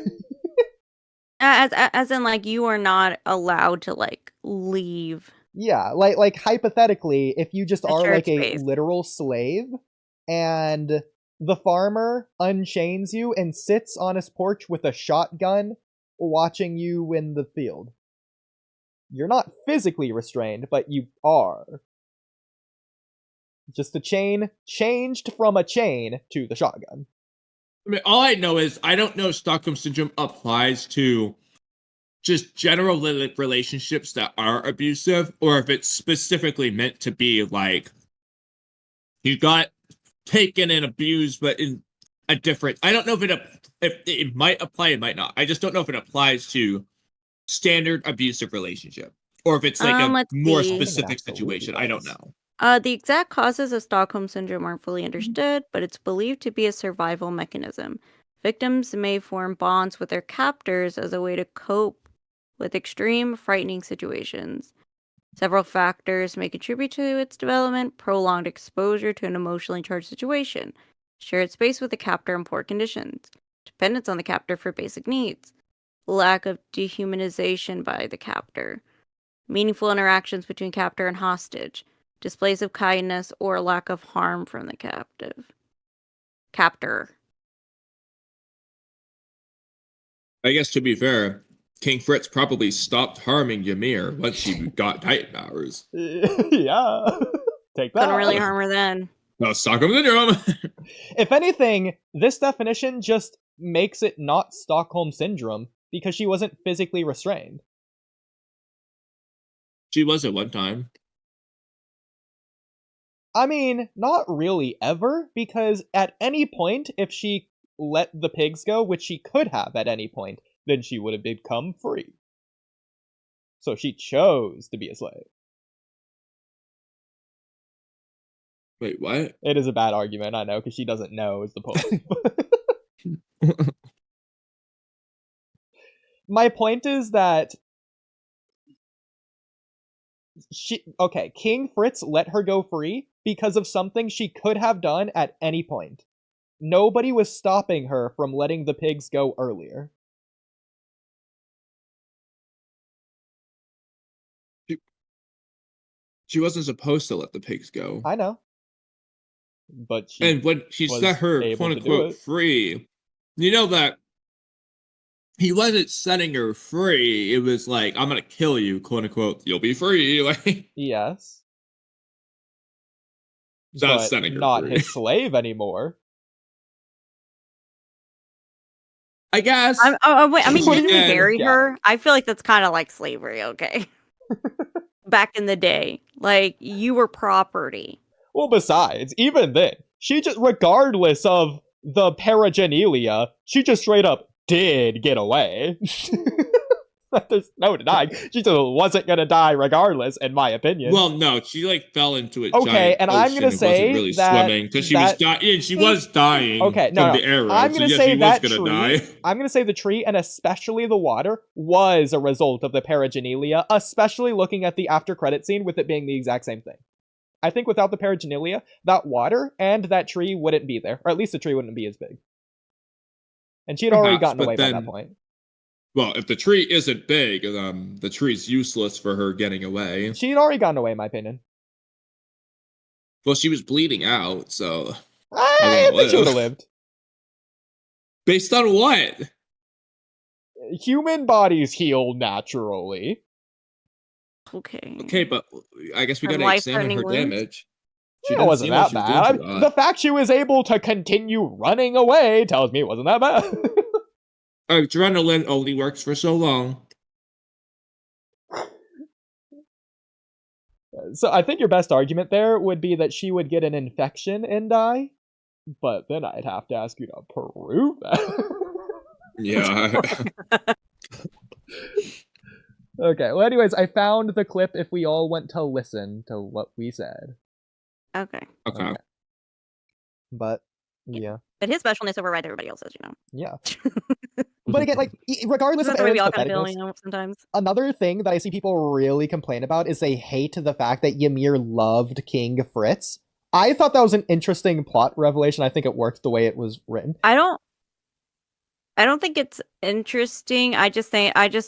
As in, like, you are not allowed to like leave. Yeah, like hypothetically, if you just are like a literal slave, and the farmer unchains you and sits on his porch with a shotgun, watching you in the field. You're not physically restrained, but you are. Just a chain changed from a chain to the shotgun. I mean, all I know is I don't know if Stockholm Syndrome applies to just general relationships that are abusive, or if it's specifically meant to be like you got taken and abused, but in a different. I don't know if it might apply, it might not. I just don't know if it applies to standard abusive relationship, or if it's like a more specific situation. I don't know. The exact causes of Stockholm Syndrome aren't fully understood, but it's believed to be a survival mechanism. Victims may form bonds with their captors as a way to cope with extreme, frightening situations. Several factors may contribute to its development: prolonged exposure to an emotionally charged situation, shared space with the captor in poor conditions, dependence on the captor for basic needs, lack of dehumanization by the captor, meaningful interactions between captor and hostage, displays of kindness or lack of harm from the captor. I guess to be fair, King Fritz probably stopped harming Ymir once she got Titan powers. Yeah. Take that. Couldn't really harm her then. No, Stockholm Syndrome. If anything, this definition just makes it not Stockholm Syndrome because she wasn't physically restrained. She was at one time. I mean, not really ever, because at any point, if she let the pigs go, which she could have at any point, then she would have become free. So she chose to be a slave. Wait, what? It is a bad argument, I know, because she doesn't know is the point. My point is that King Fritz let her go free because of something she could have done at any point. nobody was stopping her from letting the pigs go earlier. She wasn't supposed to let the pigs go. I know. But and when she set her quote-unquote free, you know that he wasn't setting her free. It was like, I'm gonna kill you, quote-unquote. You'll be free. Like, yes. That's setting her not free. His slave anymore. I guess. I mean, didn't he marry her? I feel like that's kind of like slavery, okay? Back in the day. Like, you were property. Well, besides, even then, she just, regardless of the paragenilia, she just straight up did get away. There's no denying. She just wasn't gonna die regardless, in my opinion. Well, no, she like fell into a giant and I'm gonna say really that swimming because she was dying. She was dying. Okay, from the arrow. I'm gonna say she that was gonna die. I'm gonna say the tree and especially the water was a result of the paragenilia, especially looking at the after credit scene with it being the exact same thing. I think without the paragenilia, that water and that tree wouldn't be there, or at least the tree wouldn't be as big. And she had already gotten away by that point. Well, if the tree isn't big, the tree's useless for her getting away. She had already gotten away, in my opinion. Well, she was bleeding out, so... I think she would have lived. Based on what? Human bodies heal naturally. Okay. Okay, but I guess we gotta examine her damage. It wasn't that bad. The fact she was able to continue running away tells me it wasn't that bad. Adrenaline only works for so long. So I think your best argument there would be that she would get an infection and die, but then I'd have to ask you to prove that. Yeah. Okay, well anyways, I found the clip if we all want to listen to what we said. Okay. But, yeah. But his specialness overrides everybody else's, you know? Yeah. But again, like, regardless of Aaron's patheticness, sometimes. Another thing that I see people really complain about is they hate the fact that Ymir loved King Fritz. I thought that was an interesting plot revelation. I think it worked the way it was written. I don't think it's interesting. I just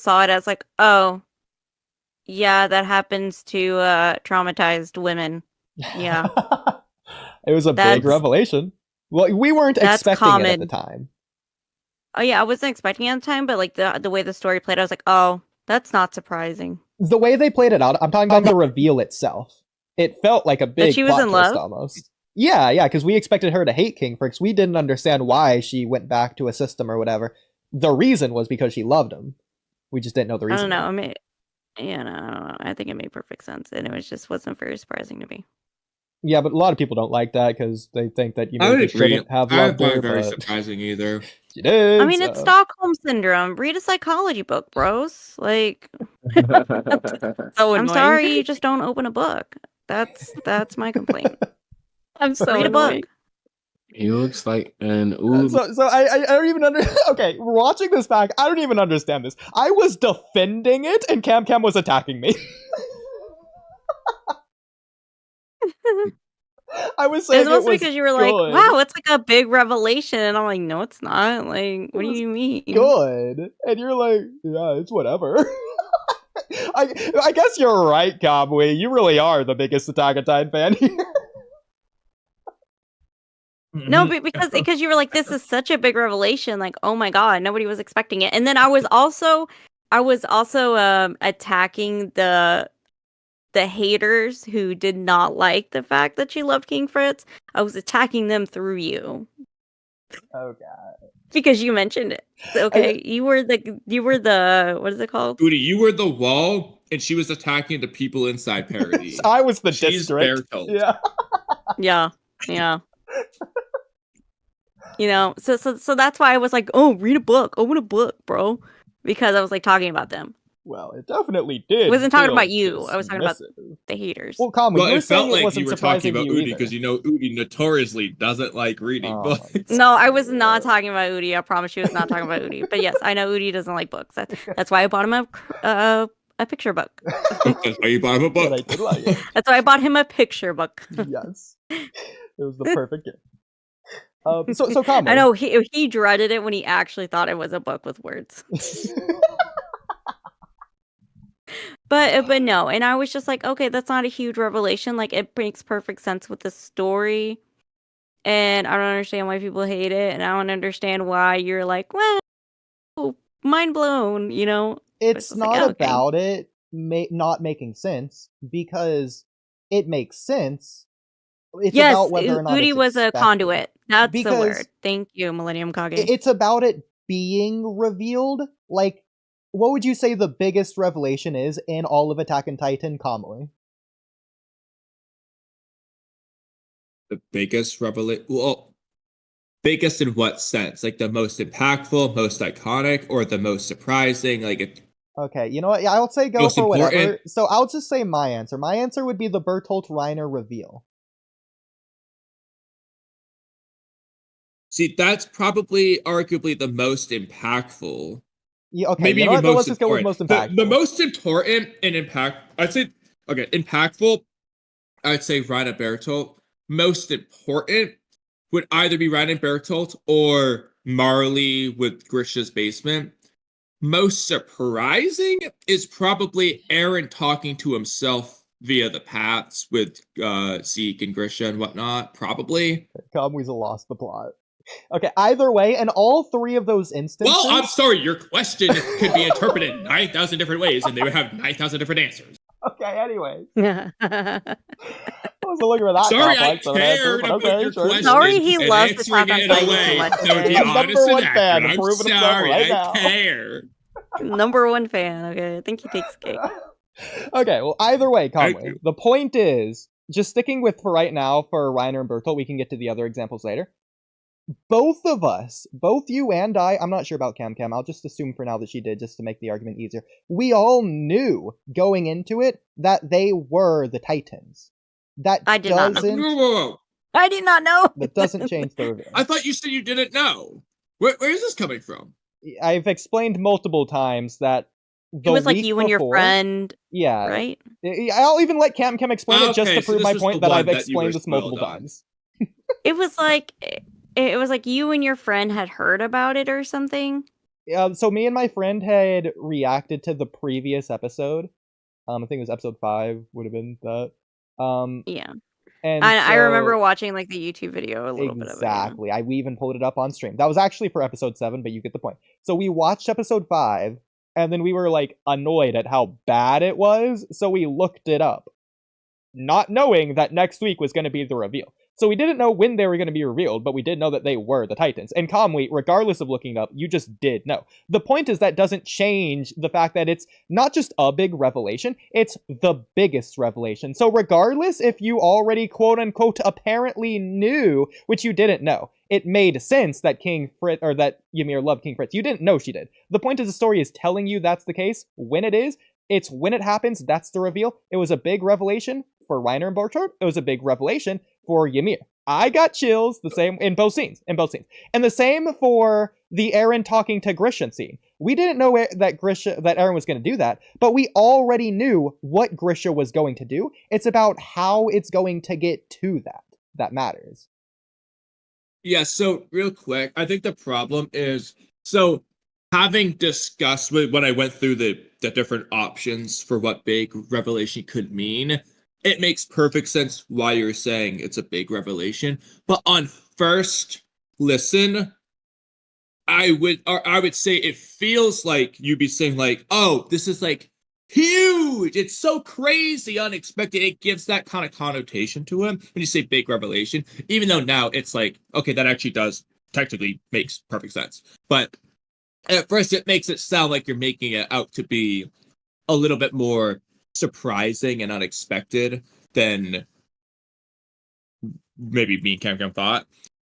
saw it as like, oh, yeah, that happens to traumatized women. Yeah. It was a big revelation. Well, we weren't expecting it at the time. Oh yeah, I wasn't expecting it at the time, but like the way the story played, I was like, oh, that's not surprising. The way they played it out, I'm talking about the reveal itself. It felt like a big she was plot in twist love? Almost. Yeah, because we expected her to hate King Fritz. We didn't understand why she went back to assist him or whatever. The reason was because she loved him. We just didn't know the reason. I don't know. I mean, yeah, no, I don't know. I think it made perfect sense, and it wasn't very surprising to me. Yeah, but a lot of people don't like that because they think that you shouldn't have loved her. I find it very surprising either. She did. I mean, it's Stockholm syndrome. Read a psychology book, bros. Like, so I'm sorry, you just don't open a book. That's my complaint. I'm so read a book. He looks like an Oodie. So I don't even okay, watching this back, I don't even understand this. I was defending it and Camcam was attacking me. I was saying it was because you were like, wow, it's like a big revelation. And I'm like, no, it's not. Like, what do you mean? Good. And you're like, yeah, it's whatever. I guess you're right, Kamui. You really are the biggest Attack on Titan fan here. No, because you were like, this is such a big revelation. Like, oh my god, nobody was expecting it. And then I was also attacking the haters who did not like the fact that she loved King Fritz. I was attacking them through you. Oh god. Because you mentioned it. Okay, you were the what is it called? Oodie, you were the wall, and she was attacking the people inside Parody. So I was the district. Yeah. You know, so that's why I was like, oh, read a book, open a book, bro, because I was like talking about them. Well, it definitely did. I wasn't talking about you. I was talking about the haters. Well, Kamui, it felt like you were talking about Oodie because you know Oodie notoriously doesn't like reading books. No, I was not talking about Oodie. I promise you, I was not talking about Oodie. But yes, I know Oodie doesn't like books. That's why I bought him a picture book. That's why you bought him a book. I did like it. That's why I bought him a picture book. Yes, it was the perfect gift. So Kamui. I know he dreaded it when he actually thought it was a book with words. But no, and I was just like, okay, that's not a huge revelation. Like, it makes perfect sense with the story, and I don't understand why people hate it, and I don't understand why you're like, well, mind blown, you know? It's not about it not making sense, because it makes sense. It's about whether or not Oodie was a conduit. That's the word. Thank you, Millennium Kage. It's about it being revealed. Like, what would you say the biggest revelation is in all of Attack on Titan, Kamui? The biggest revelation? Well, biggest in what sense? Like the most impactful, most iconic, or the most surprising? Like Okay, you know what? Yeah, I'll say go for whatever. So I'll just say my answer. My answer would be the Bertolt Reiner reveal. See, that's probably arguably the most impactful. Yeah, okay, maybe even let's just go with most impactful. The most important and impactful, I'd say Reiner Bertolt. Most important would either be Reiner Bertolt or Marley with Grisha's basement. Most surprising is probably Eren talking to himself via the paths with Zeke and Grisha and whatnot, probably. Kamui's lost the plot. Okay, either way, in all three of those instances... Well, I'm sorry, your question could be interpreted 9,000 different ways, and they would have 9,000 different answers. Okay, anyways. I wasn't looking for that. Sorry, I cared about your question. Sorry, he loves to talk on Titan so much. Number one fan, proving himself right now. I care. Number one fan, okay. I think he takes cake. Okay, well, either way, Kamui. The point is, just sticking with for right now, for Reiner and Bertolt, we can get to the other examples later. Both of us, both you and I'm not sure about Camcam, I'll just assume for now that she did, just to make the argument easier. We all knew going into it that they were the Titans. That I did not know. Whoa. I did not know. That doesn't change the reveal. I thought you said you didn't know. Where is this coming from? I've explained multiple times that it was like you and your friend. Yeah. Right? I'll even let Camcam explain it just to prove my point that I've explained this multiple times. It was like you and your friend had heard about it or something. So me and my friend had reacted to the previous episode. I think it was episode 5 would have been that. Yeah. And I remember watching like the YouTube video a little bit of it. Exactly. We even pulled it up on stream. That was actually for episode 7, but you get the point. So we watched episode 5, and then we were like annoyed at how bad it was, so we looked it up, not knowing that next week was going to be the reveal. So we didn't know when they were going to be revealed, but we did know that they were the Titans. And Kamui, regardless of looking up, you just did know. The point is that doesn't change the fact that it's not just a big revelation, it's the biggest revelation. So regardless if you already quote-unquote apparently knew, which you didn't know, it made sense that that Ymir loved King Fritz. You didn't know she did. The point is the story is telling you that's the case. When it is, it's when it happens, that's the reveal. It was a big revelation for Reiner and Bertolt. It was a big revelation for Ymir. I got chills the same in both scenes. And the same for the Eren talking to Grisha scene. We didn't know that Eren was going to do that, but we already knew what Grisha was going to do. It's about how it's going to get to that matters. Yeah, so real quick, I think the problem is, so having discussed when I went through the different options for what big revelation could mean, it makes perfect sense why you're saying it's a big revelation. But on first listen, I would say it feels like you'd be saying like, oh, this is like huge. It's so crazy, unexpected. It gives that kind of connotation to him when you say big revelation, even though now it's like, okay, that actually does technically makes perfect sense. But at first it makes it sound like you're making it out to be a little bit more surprising and unexpected than maybe me and Camcam thought.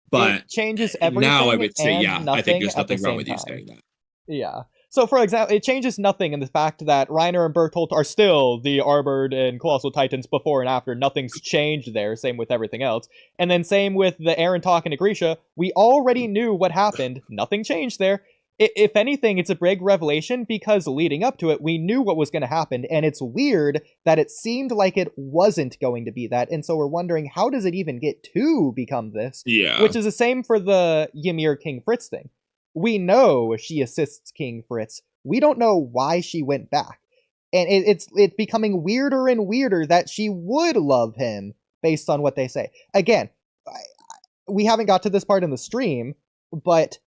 But it changes everything. Now I would say, yeah, I think there's nothing wrong with you saying that. Yeah. So, for example, it changes nothing in the fact that Reiner and Bertolt are still the Armored and Colossal Titans before and after. Nothing's changed there. Same with everything else. And then same with the Eren talking to Grisha. We already knew what happened. Nothing changed there. if anything, it's a big revelation because leading up to it, we knew what was going to happen, and it's weird that it seemed like it wasn't going to be that, and so we're wondering, how does it even get to become this? Yeah. Which is the same for the Ymir King Fritz thing. We know she assists King Fritz. We don't know why she went back. And it's becoming weirder and weirder that she would love him based on what they say. Again, we haven't got to this part in the stream, but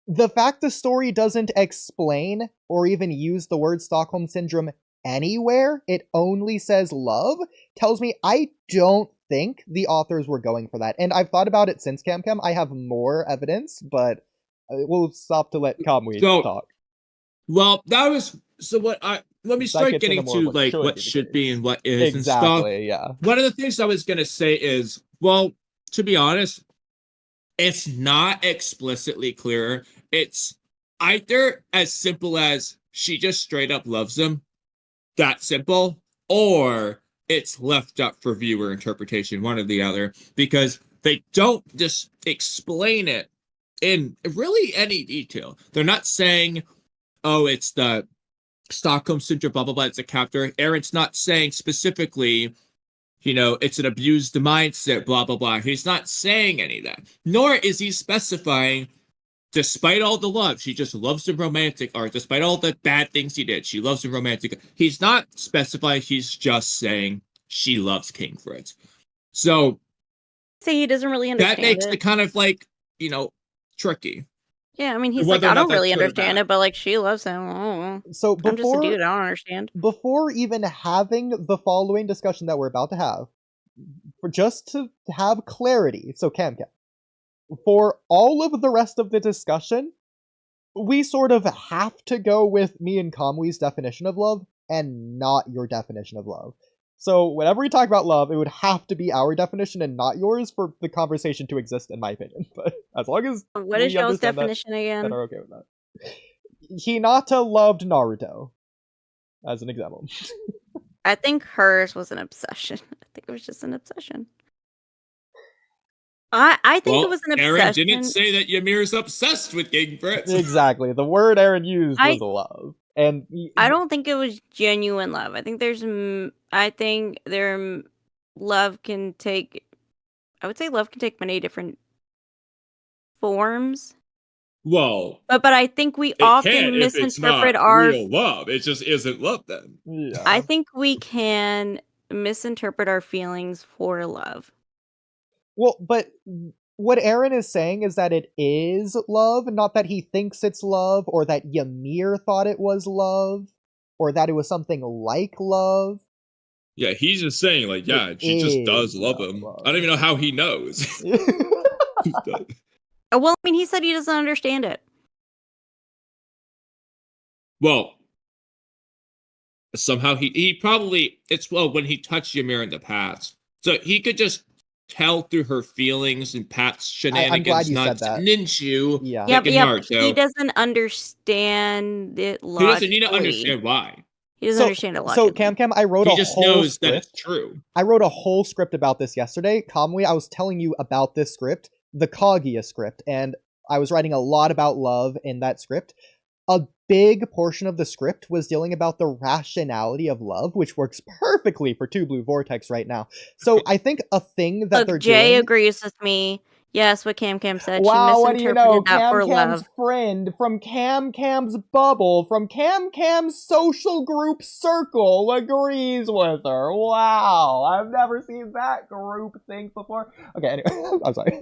the fact the story doesn't explain or even use the word Stockholm Syndrome anywhere, it only says love, tells me I don't think the authors were going for that. And I've thought about it since Camcam. I have more evidence, but we'll stop to let Kamui talk. Well, that was... So let me start getting to, like, what should be and what is and stuff. Exactly, yeah. One of the things I was going to say is, well, to be honest, it's not explicitly clear. It's either as simple as she just straight up loves him, that simple, or it's left up for viewer interpretation, one or the other, because they don't just explain it in really any detail. They're not saying, oh, it's the Stockholm Syndrome, blah, blah, blah, it's a captor. Aaron's not saying specifically, you know, it's an abused mindset, blah, blah, blah. He's not saying any of that. Nor is he specifying, despite all the love, she just loves him romantic, or despite all the bad things he did, she loves him romantic. He's not specifying, he's just saying she loves King Fritz. So, he doesn't really understand that makes it kind of like, you know, tricky. Yeah, I mean, he's like, I don't really understand it, but like, she loves him. Oh, so before, I'm just a dude, I don't understand. Before even having the following discussion that we're about to have, just to have clarity, so Camcam, for all of the rest of the discussion, we sort of have to go with me and Kamui's definition of love, and not your definition of love. So whenever we talk about love, it would have to be our definition and not yours for the conversation to exist, in my opinion. But as long as what is y'all's definition again? That are okay with that. Hinata loved Naruto, as an example. I think hers was an obsession. I think it was just an obsession. I think it was an obsession. Aaron didn't say that Ymir's obsessed with King Fritz. Exactly. The word Aaron used was love. And I don't think it was genuine love. I think love can take, I would say love can take many different forms. Well, but I think we often misinterpret our real love. It just isn't love then. Yeah. I think we can misinterpret our feelings for love. Well, but what Aaron is saying is that it is love, not that he thinks it's love, or that Ymir thought it was love, or that it was something like love. Yeah, he's just saying, like, yeah, she just does love him. Love. I don't even know how he knows. Well, I mean, he said he doesn't understand it. Well, somehow he probably, when he touched Ymir in the past. So he could just tell through her feelings and Pat's shenanigans. I'm glad you said that. Ninju. Yeah. He doesn't understand it logically. He doesn't need to understand why. He doesn't understand it logically. So Camcam, I wrote he just whole knows script. that it's true. I wrote a whole script about this yesterday. Kamui, I was telling you about this script, the Kaguya script, and I was writing a lot about love in that script. A big portion of the script was dealing about the rationality of love, which works perfectly for Two Blue Vortex right now. So I think a thing that they're doing... Jay agrees with me. Yes, what Camcam said. Wow, she what do you know? That for Camcam's love. friend from Camcam's bubble, from Camcam's social group circle agrees with her. Wow, I've never seen that group think before. Okay, anyway, I'm sorry.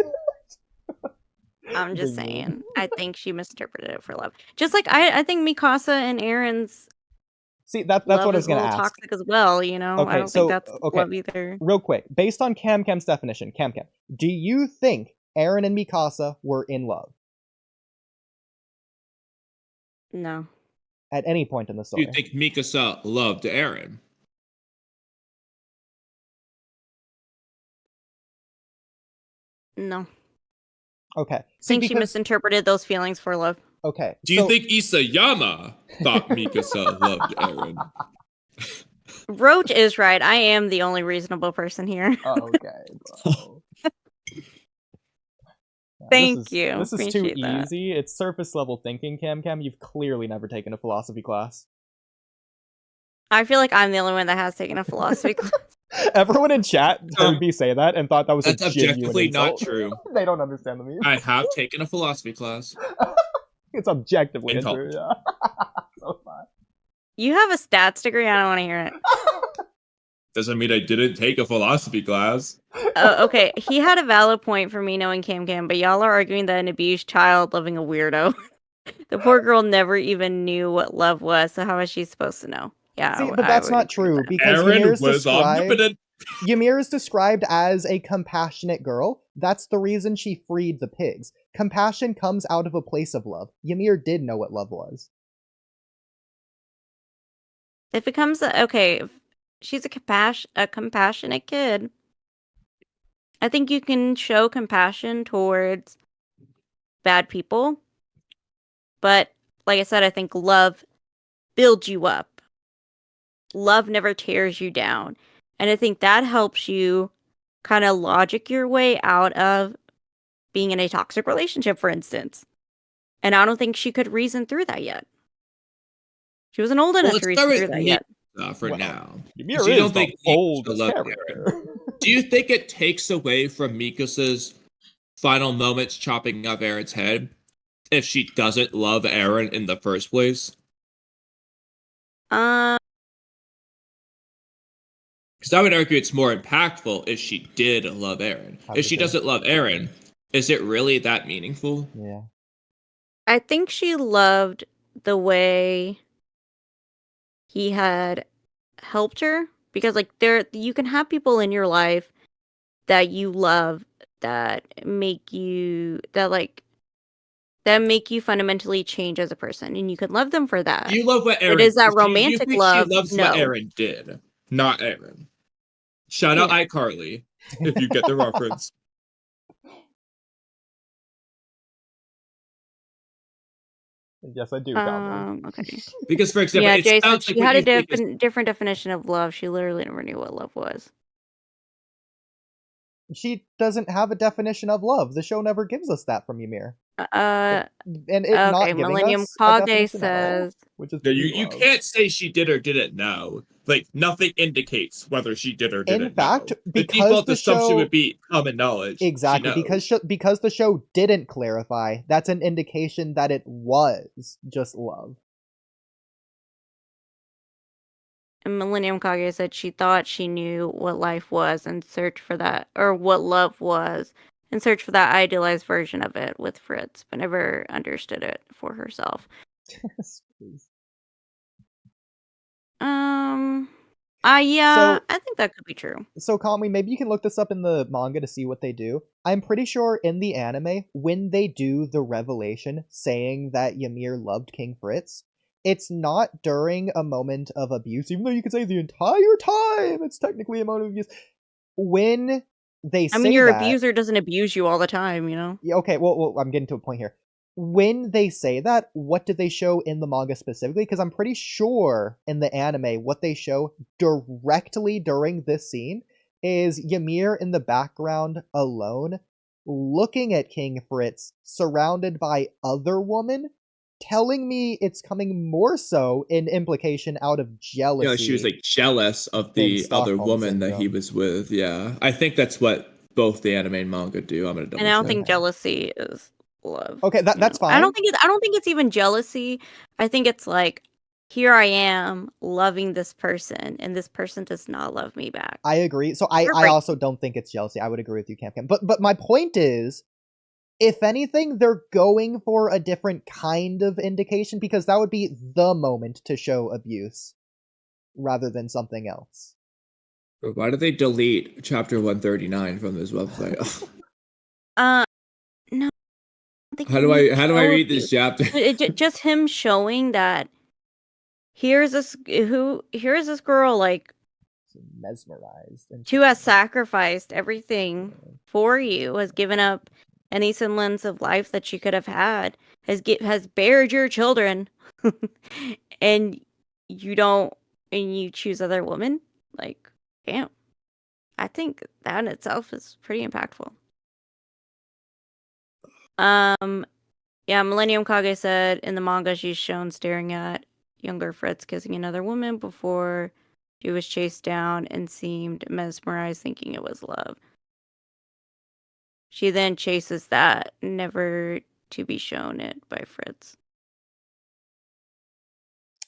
I'm just saying. I think she misinterpreted it for love. Just like I think Mikasa and Aaron's. See, that's what I was going to ask. Toxic as well, you know. Okay, I don't think that's love either. Real quick, based on Camcam's definition, Camcam, do you think Aaron and Mikasa were in love? No. At any point in the story. Do you think Mikasa loved Aaron? No. Okay. I think she misinterpreted those feelings for love. Okay. Do you think Isayama thought Mikasa loved Aaron? Roach is right. I am the only reasonable person here. Okay, bro. Thank you. This is too Appreciate that. easy. It's surface level thinking, Camcam. You've clearly never taken a philosophy class. I feel like I'm the only one that has taken a philosophy class. Everyone in chat heard me say that and thought that was That's a genuine objectively not insult. true. They don't understand the meme. I have taken a philosophy class. It's objectively In untrue, college. yeah. So fun. You have a stats degree? I don't want to hear it. Doesn't mean I didn't take a philosophy class. Okay, he had a valid point for me knowing Camcam, but y'all are arguing that an abused child loving a weirdo. The poor girl never even knew what love was, so how is she supposed to know? Yeah, See, but that's not true because Aaron Ymir's was omnipotent. Ymir is described as a compassionate girl. That's the reason she freed the pigs. Compassion comes out of a place of love. Ymir did know what love was. If it comes, okay, if she's a compassionate kid. I think you can show compassion towards bad people, but like I said, I think love builds you up. Love never tears you down. And I think that helps you kind of logic your way out of being in a toxic relationship, for instance. And I don't think she could reason through that yet. She wasn't old enough to reason through that yet. For now. Ymir So you is don't think the oldest love character. Do you think it takes away from Mikas's final moments chopping off Aaron's head if she doesn't love Aaron in the first place? Because I would argue it's more impactful if she did love Aaron. If she doesn't love Aaron, is it really that meaningful? Yeah. I think she loved the way he had helped her, because like you can have people in your life that you love that make you fundamentally change as a person, and you can love them for that. You love what Aaron. It is that romantic love. She loves what Aaron did, not Aaron. Shout out iCarly if you get the reference. Yes, I do. Okay. Because, for example, yeah, it Jason, sounds she like had a different definition of love. She literally never knew what love was. She doesn't have a definition of love. The show never gives us that from Ymir. And it not giving Millennium us Kage says, which is you can't say she did or didn't know. Like, nothing indicates whether she did or didn't. In fact, know. Because the default the assumption show would be common knowledge. Exactly, because the show didn't clarify. That's an indication that it was just love. And Millennium Kage said she thought she knew what life was and searched for that, or what love was, and searched for that idealized version of it with Fritz, but never understood it for herself. Yeah, I think that could be true. So, Kamui, maybe you can look this up in the manga to see what they do. I'm pretty sure in the anime, when they do the revelation saying that Ymir loved King Fritz, it's not during a moment of abuse, even though you could say the entire time it's technically a moment of abuse. When they say your abuser doesn't abuse you all the time, you know? Yeah, okay, well, I'm getting to a point here. When they say that, what did they show in the manga specifically? Because I'm pretty sure in the anime, what they show directly during this scene is Ymir in the background alone, looking at King Fritz, surrounded by other women, telling me it's coming more so in implication out of jealousy. Yeah, she was like jealous of the other woman that he was with. Yeah, I think that's what both the anime and manga do. I'm gonna double check. And I don't think jealousy is love. Okay, that's fine. I don't think it's even jealousy. I think it's like, here I am loving this person, and this person does not love me back. I agree. So I also don't think it's jealousy. I would agree with you, Camcam. But my point is, if anything, they're going for a different kind of indication, because that would be the moment to show abuse rather than something else. But why did they delete chapter 139 from this website? No. How do I read this chapter? Just him showing that here's this girl, like, mesmerized, who has sacrificed everything for you, has given up any semblance of life that she could have had, has bared your children, and you choose other women. Like, damn. I think that in itself is pretty impactful. Yeah, Millennium Kage said in the manga she's shown staring at younger Fritz kissing another woman before she was chased down and seemed mesmerized, thinking it was love. She then chases that, never to be shown it by Fritz.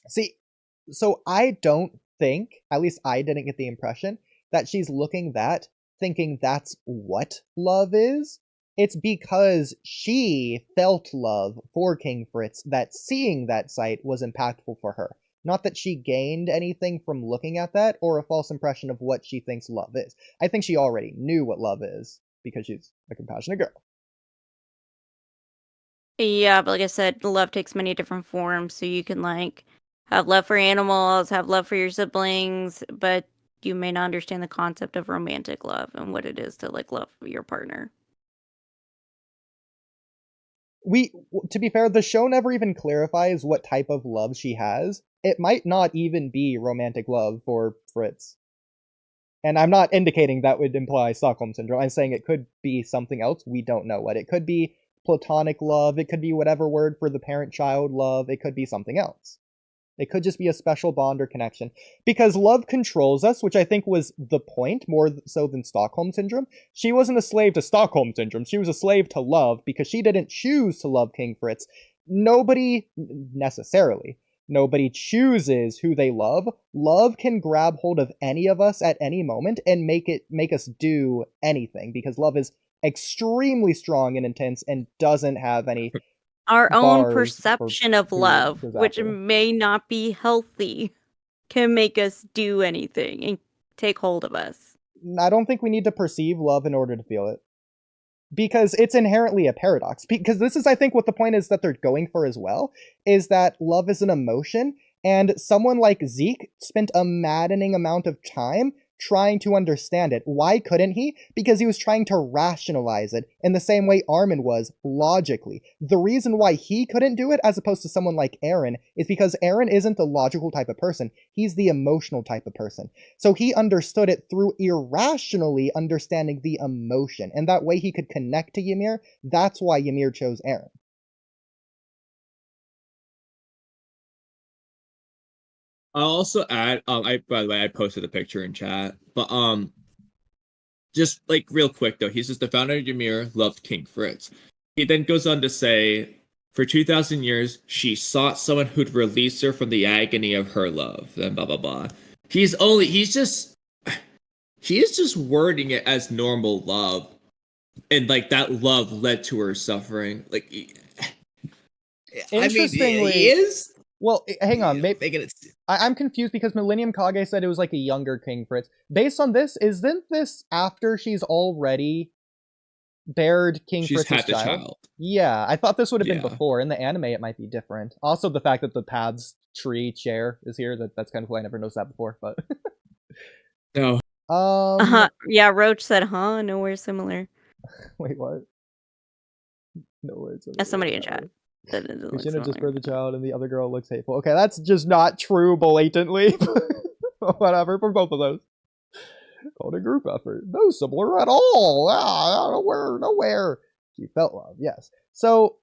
See, so I don't think, at least I didn't get the impression, that she's looking that, thinking that's what love is. It's because she felt love for King Fritz that seeing that sight was impactful for her. Not that she gained anything from looking at that or a false impression of what she thinks love is. I think she already knew what love is because she's a compassionate girl. Yeah, but like I said, love takes many different forms. So you can like have love for animals, have love for your siblings, but you may not understand the concept of romantic love and what it is to like love your partner. To be fair, the show never even clarifies what type of love she has. It might not even be romantic love for Fritz. And I'm not indicating that would imply Stockholm Syndrome. I'm saying it could be something else. We don't know what. It could be platonic love. It could be whatever word for the parent-child love. It could be something else. It could just be a special bond or connection. Because love controls us, which I think was the point, more so than Stockholm Syndrome. She wasn't a slave to Stockholm Syndrome. She was a slave to love because she didn't choose to love King Fritz. Nobody chooses who they love. Love can grab hold of any of us at any moment and make us do anything because love is extremely strong and intense and doesn't have any our own perception of love, which may not be healthy, can make us do anything and take hold of us. I don't think we need to perceive love in order to feel it. Because it's inherently a paradox. Because this is, I think, what the point is that they're going for as well, is that love is an emotion, and someone like Zeke spent a maddening amount of time trying to understand it. Why couldn't he? Because he was trying to rationalize it in the same way Armin was, logically. The reason why he couldn't do it, as opposed to someone like Eren, is because Eren isn't the logical type of person. He's the emotional type of person. So he understood it through irrationally understanding the emotion, and that way he could connect to Ymir. That's why Ymir chose Eren. I'll also add, by the way, I posted a picture in chat, but just like real quick though, he says the founder of Ymir loved King Fritz. He then goes on to say, for 2,000 years, she sought someone who'd release her from the agony of her love, and blah blah blah. He is just wording it as normal love, and like that love led to her suffering. Like, interestingly, I mean, he is. Well, hang on. I'm confused because Millennium Kage said it was like a younger King Fritz. Based on this, isn't this after she's already bared King Fritz's child? Yeah, I thought this would have been before. In the anime, it might be different. Also, the fact that the paths tree chair is here, that's kind of cool. I never noticed that before, but... No. Yeah, Roach said, nowhere similar. Wait, what? Nowhere similar. As somebody in chat. We shouldn't have just birthed the child and the other girl looks hateful. Okay, that's just not true blatantly. Whatever, for both of those. Called a group effort. No similar at all. Nowhere. She felt love, yes. So,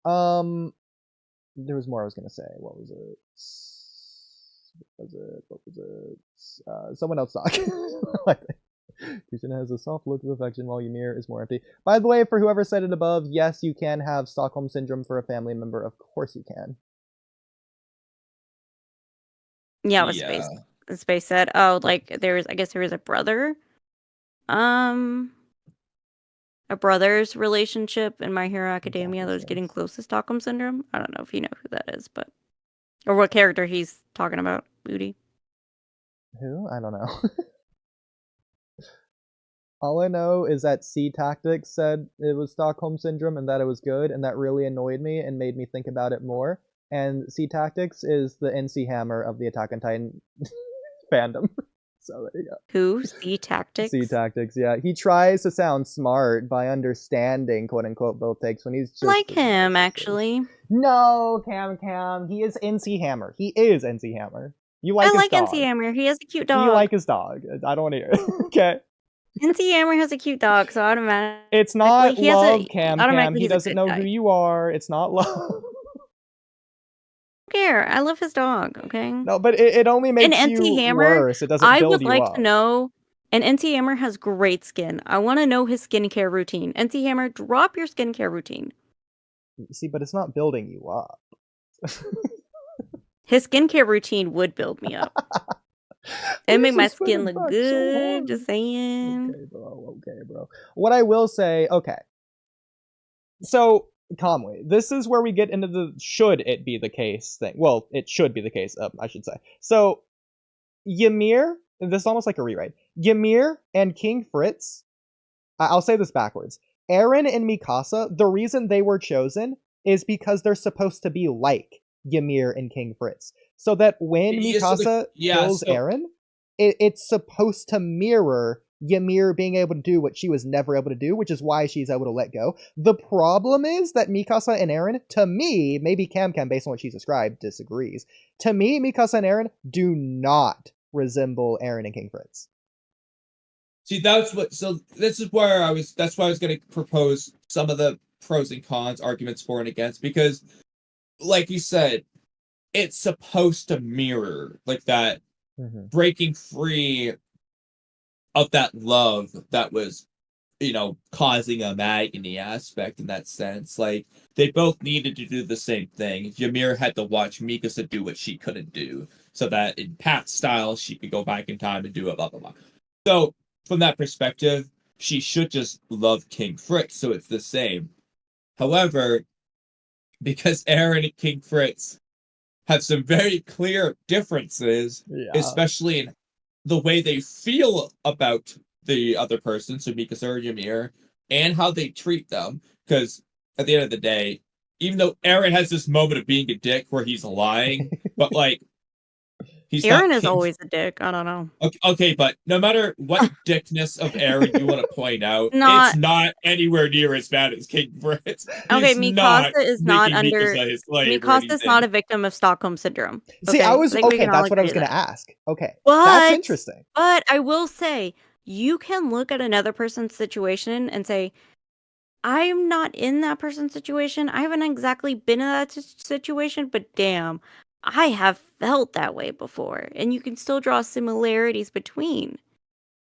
there was more I was going to say. What was it? Someone else talk. Christian has a soft look of affection while Ymir is more empty. By the way, for whoever said it above, yes, you can have Stockholm Syndrome for a family member. Of course you can. Yeah, with Space. Space said, I guess there was a brother. A brother's relationship in My Hero Academia that was getting close to Stockholm Syndrome. I don't know if you know who that is, but... Or what character he's talking about, Oodie. Who? I don't know. All I know is that C Tactics said it was Stockholm Syndrome and that it was good, and that really annoyed me and made me think about it more. And C Tactics is the NC Hammer of the Attack on Titan fandom. So there you go. Who? C Tactics? C Tactics, yeah. He tries to sound smart by understanding, quote-unquote, both takes when he's just... like him, actually. No, Camcam. He is NC Hammer. He is NC Hammer. You like his dog. I like NC Hammer. He has a cute dog. You like his dog. I don't want to hear it. Okay. NC Hammer has a cute dog, so automatically It's not he has love, a Cam. automatically He he's a doesn't good know guy. who you are. It's not love. Care. I love his dog, okay? No, but it only makes And you NC Hammer, worse. It doesn't I build would you like up. to know. And NC Hammer has great skin. I want to know his skincare routine. NC Hammer, drop your skincare routine. See, but it's not building you up. His skincare routine would build me up. And make my skin look good. Just saying. Okay, bro. What I will say, okay. So, Kamui, this is where we get into the should it be the case thing. Well, it should be the case, I should say. So, Ymir, this is almost like a rewrite. Ymir and King Fritz, I'll say this backwards. Eren and Mikasa, the reason they were chosen is because they're supposed to be like Ymir and King Fritz. So that when Mikasa kills Eren, it's supposed to mirror Ymir being able to do what she was never able to do, which is why she's able to let go. The problem is that Mikasa and Eren, to me, maybe Camcam, based on what she's described, disagrees. To me, Mikasa and Eren do not resemble Eren and King Fritz. See, that's what. So this is where I was. That's why I was going to propose some of the pros and cons, arguments for and against, because, like you said, it's supposed to mirror like that, breaking free of that love that was, causing a agony aspect in that sense. Like they both needed to do the same thing. Ymir had to watch Mikasa do what she couldn't do, so that in Pat's style she could go back in time and do it. Blah blah blah. So from that perspective, she should just love King Fritz, so it's the same. However, because Eren and King Fritz have some very clear differences, especially in the way they feel about the other person, so Mikasa or Ymir, and how they treat them. Because at the end of the day, even though Eren has this moment of being a dick where he's lying, but like, Eren is always a dick. I don't know. Okay, but no matter what dickness of Eren you want to point out, it's not anywhere near as bad as King Fritz. Okay, Mikasa is not under. Mikasa is not a victim of Stockholm syndrome. See, okay? I was that's what I was going to ask. Okay, but, that's interesting. But I will say, you can look at another person's situation and say, I'm not in that person's situation. I haven't exactly been in that situation, but damn, I have felt that way before. And you can still draw similarities between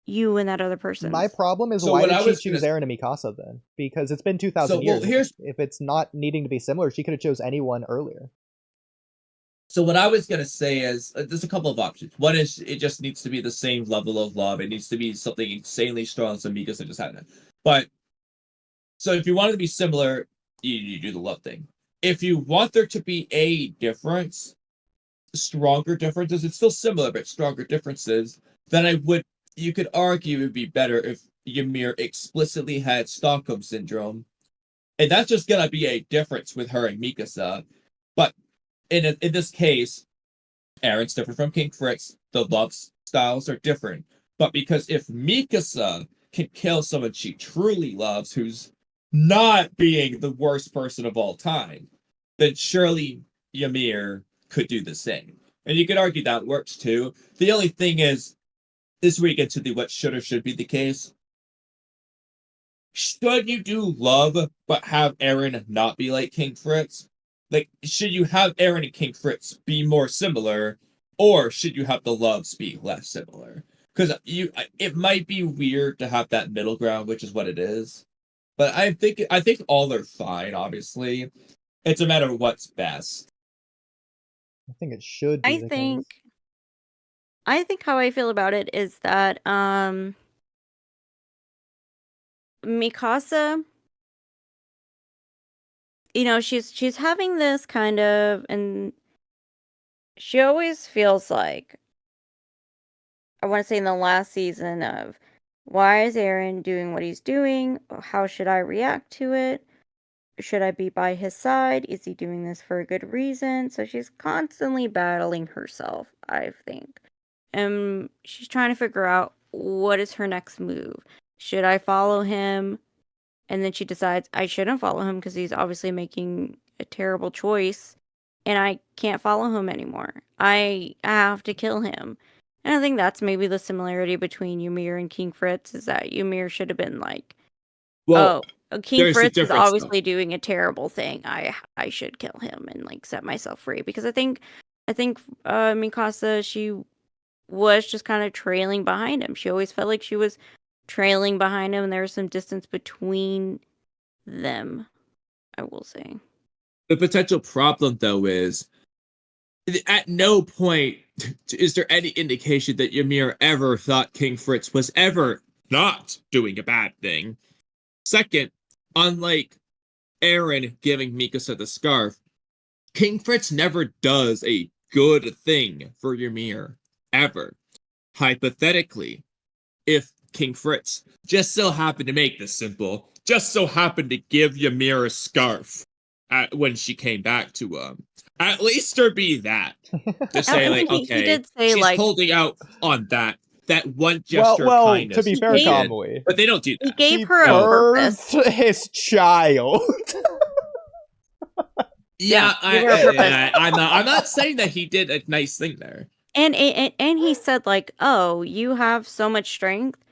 you and that other person. My problem is, why did she choose Eren and Mikasa then? Because it's been 2,000 years. If it's not needing to be similar, she could have chose anyone earlier. So what I was going to say is, there's a couple of options. One is, it just needs to be the same level of love. It needs to be something insanely strong, so Mikasa just had it. But, so if you want it to be similar, you do the love thing. If you want there to be a difference, stronger differences, it's still similar, but stronger differences, then you could argue it would be better if Ymir explicitly had Stockholm syndrome. And that's just going to be a difference with her and Mikasa. But in this case, Eren's different from King Fritz. The love styles are different. But because if Mikasa can kill someone she truly loves, who's not being the worst person of all time, then surely Ymir could do the same. And you could argue that works too. The only thing is, this is where you get to the what should or should be the case. Should you do love, but have Eren not be like King Fritz? Like, should you have Eren and King Fritz be more similar, or should you have the loves be less similar? Because it might be weird to have that middle ground, which is what it is. But I think all are fine. Obviously, it's a matter of what's best. I think it should be. I think how I feel about it is that Mikasa, she's having this kind of, and she always feels like, I want to say in the last season of, why is Eren doing what he's doing? How should I react to it? Should I be by his side? Is he doing this for a good reason? So she's constantly battling herself, I think. And she's trying to figure out, what is her next move? Should I follow him? And then she decides I shouldn't follow him because he's obviously making a terrible choice and I can't follow him anymore. I have to kill him. And I think that's maybe the similarity between Ymir and King Fritz is that Ymir should have been like, Well, King Fritz is obviously doing a terrible thing. I should kill him and like set myself free because I think Mikasa, she was just kind of trailing behind him. She always felt like she was trailing behind him and there was some distance between them, I will say. The potential problem though is at no point is there any indication that Ymir ever thought King Fritz was ever not doing a bad thing. Second, unlike Eren giving Mikasa the scarf, King Fritz never does a good thing for Ymir, ever. Hypothetically, if King Fritz just so happened to make this simple, just so happened to give Ymir a scarf when she came back to at least there be that. To say, like, okay, he did say, she's like, holding out on that one gesture of kindness. To be fair, Kamui. But they don't do that. He gave her a purpose. His child. Yeah, I'm not saying that he did a nice thing there. And he said, like, oh, you have so much strength.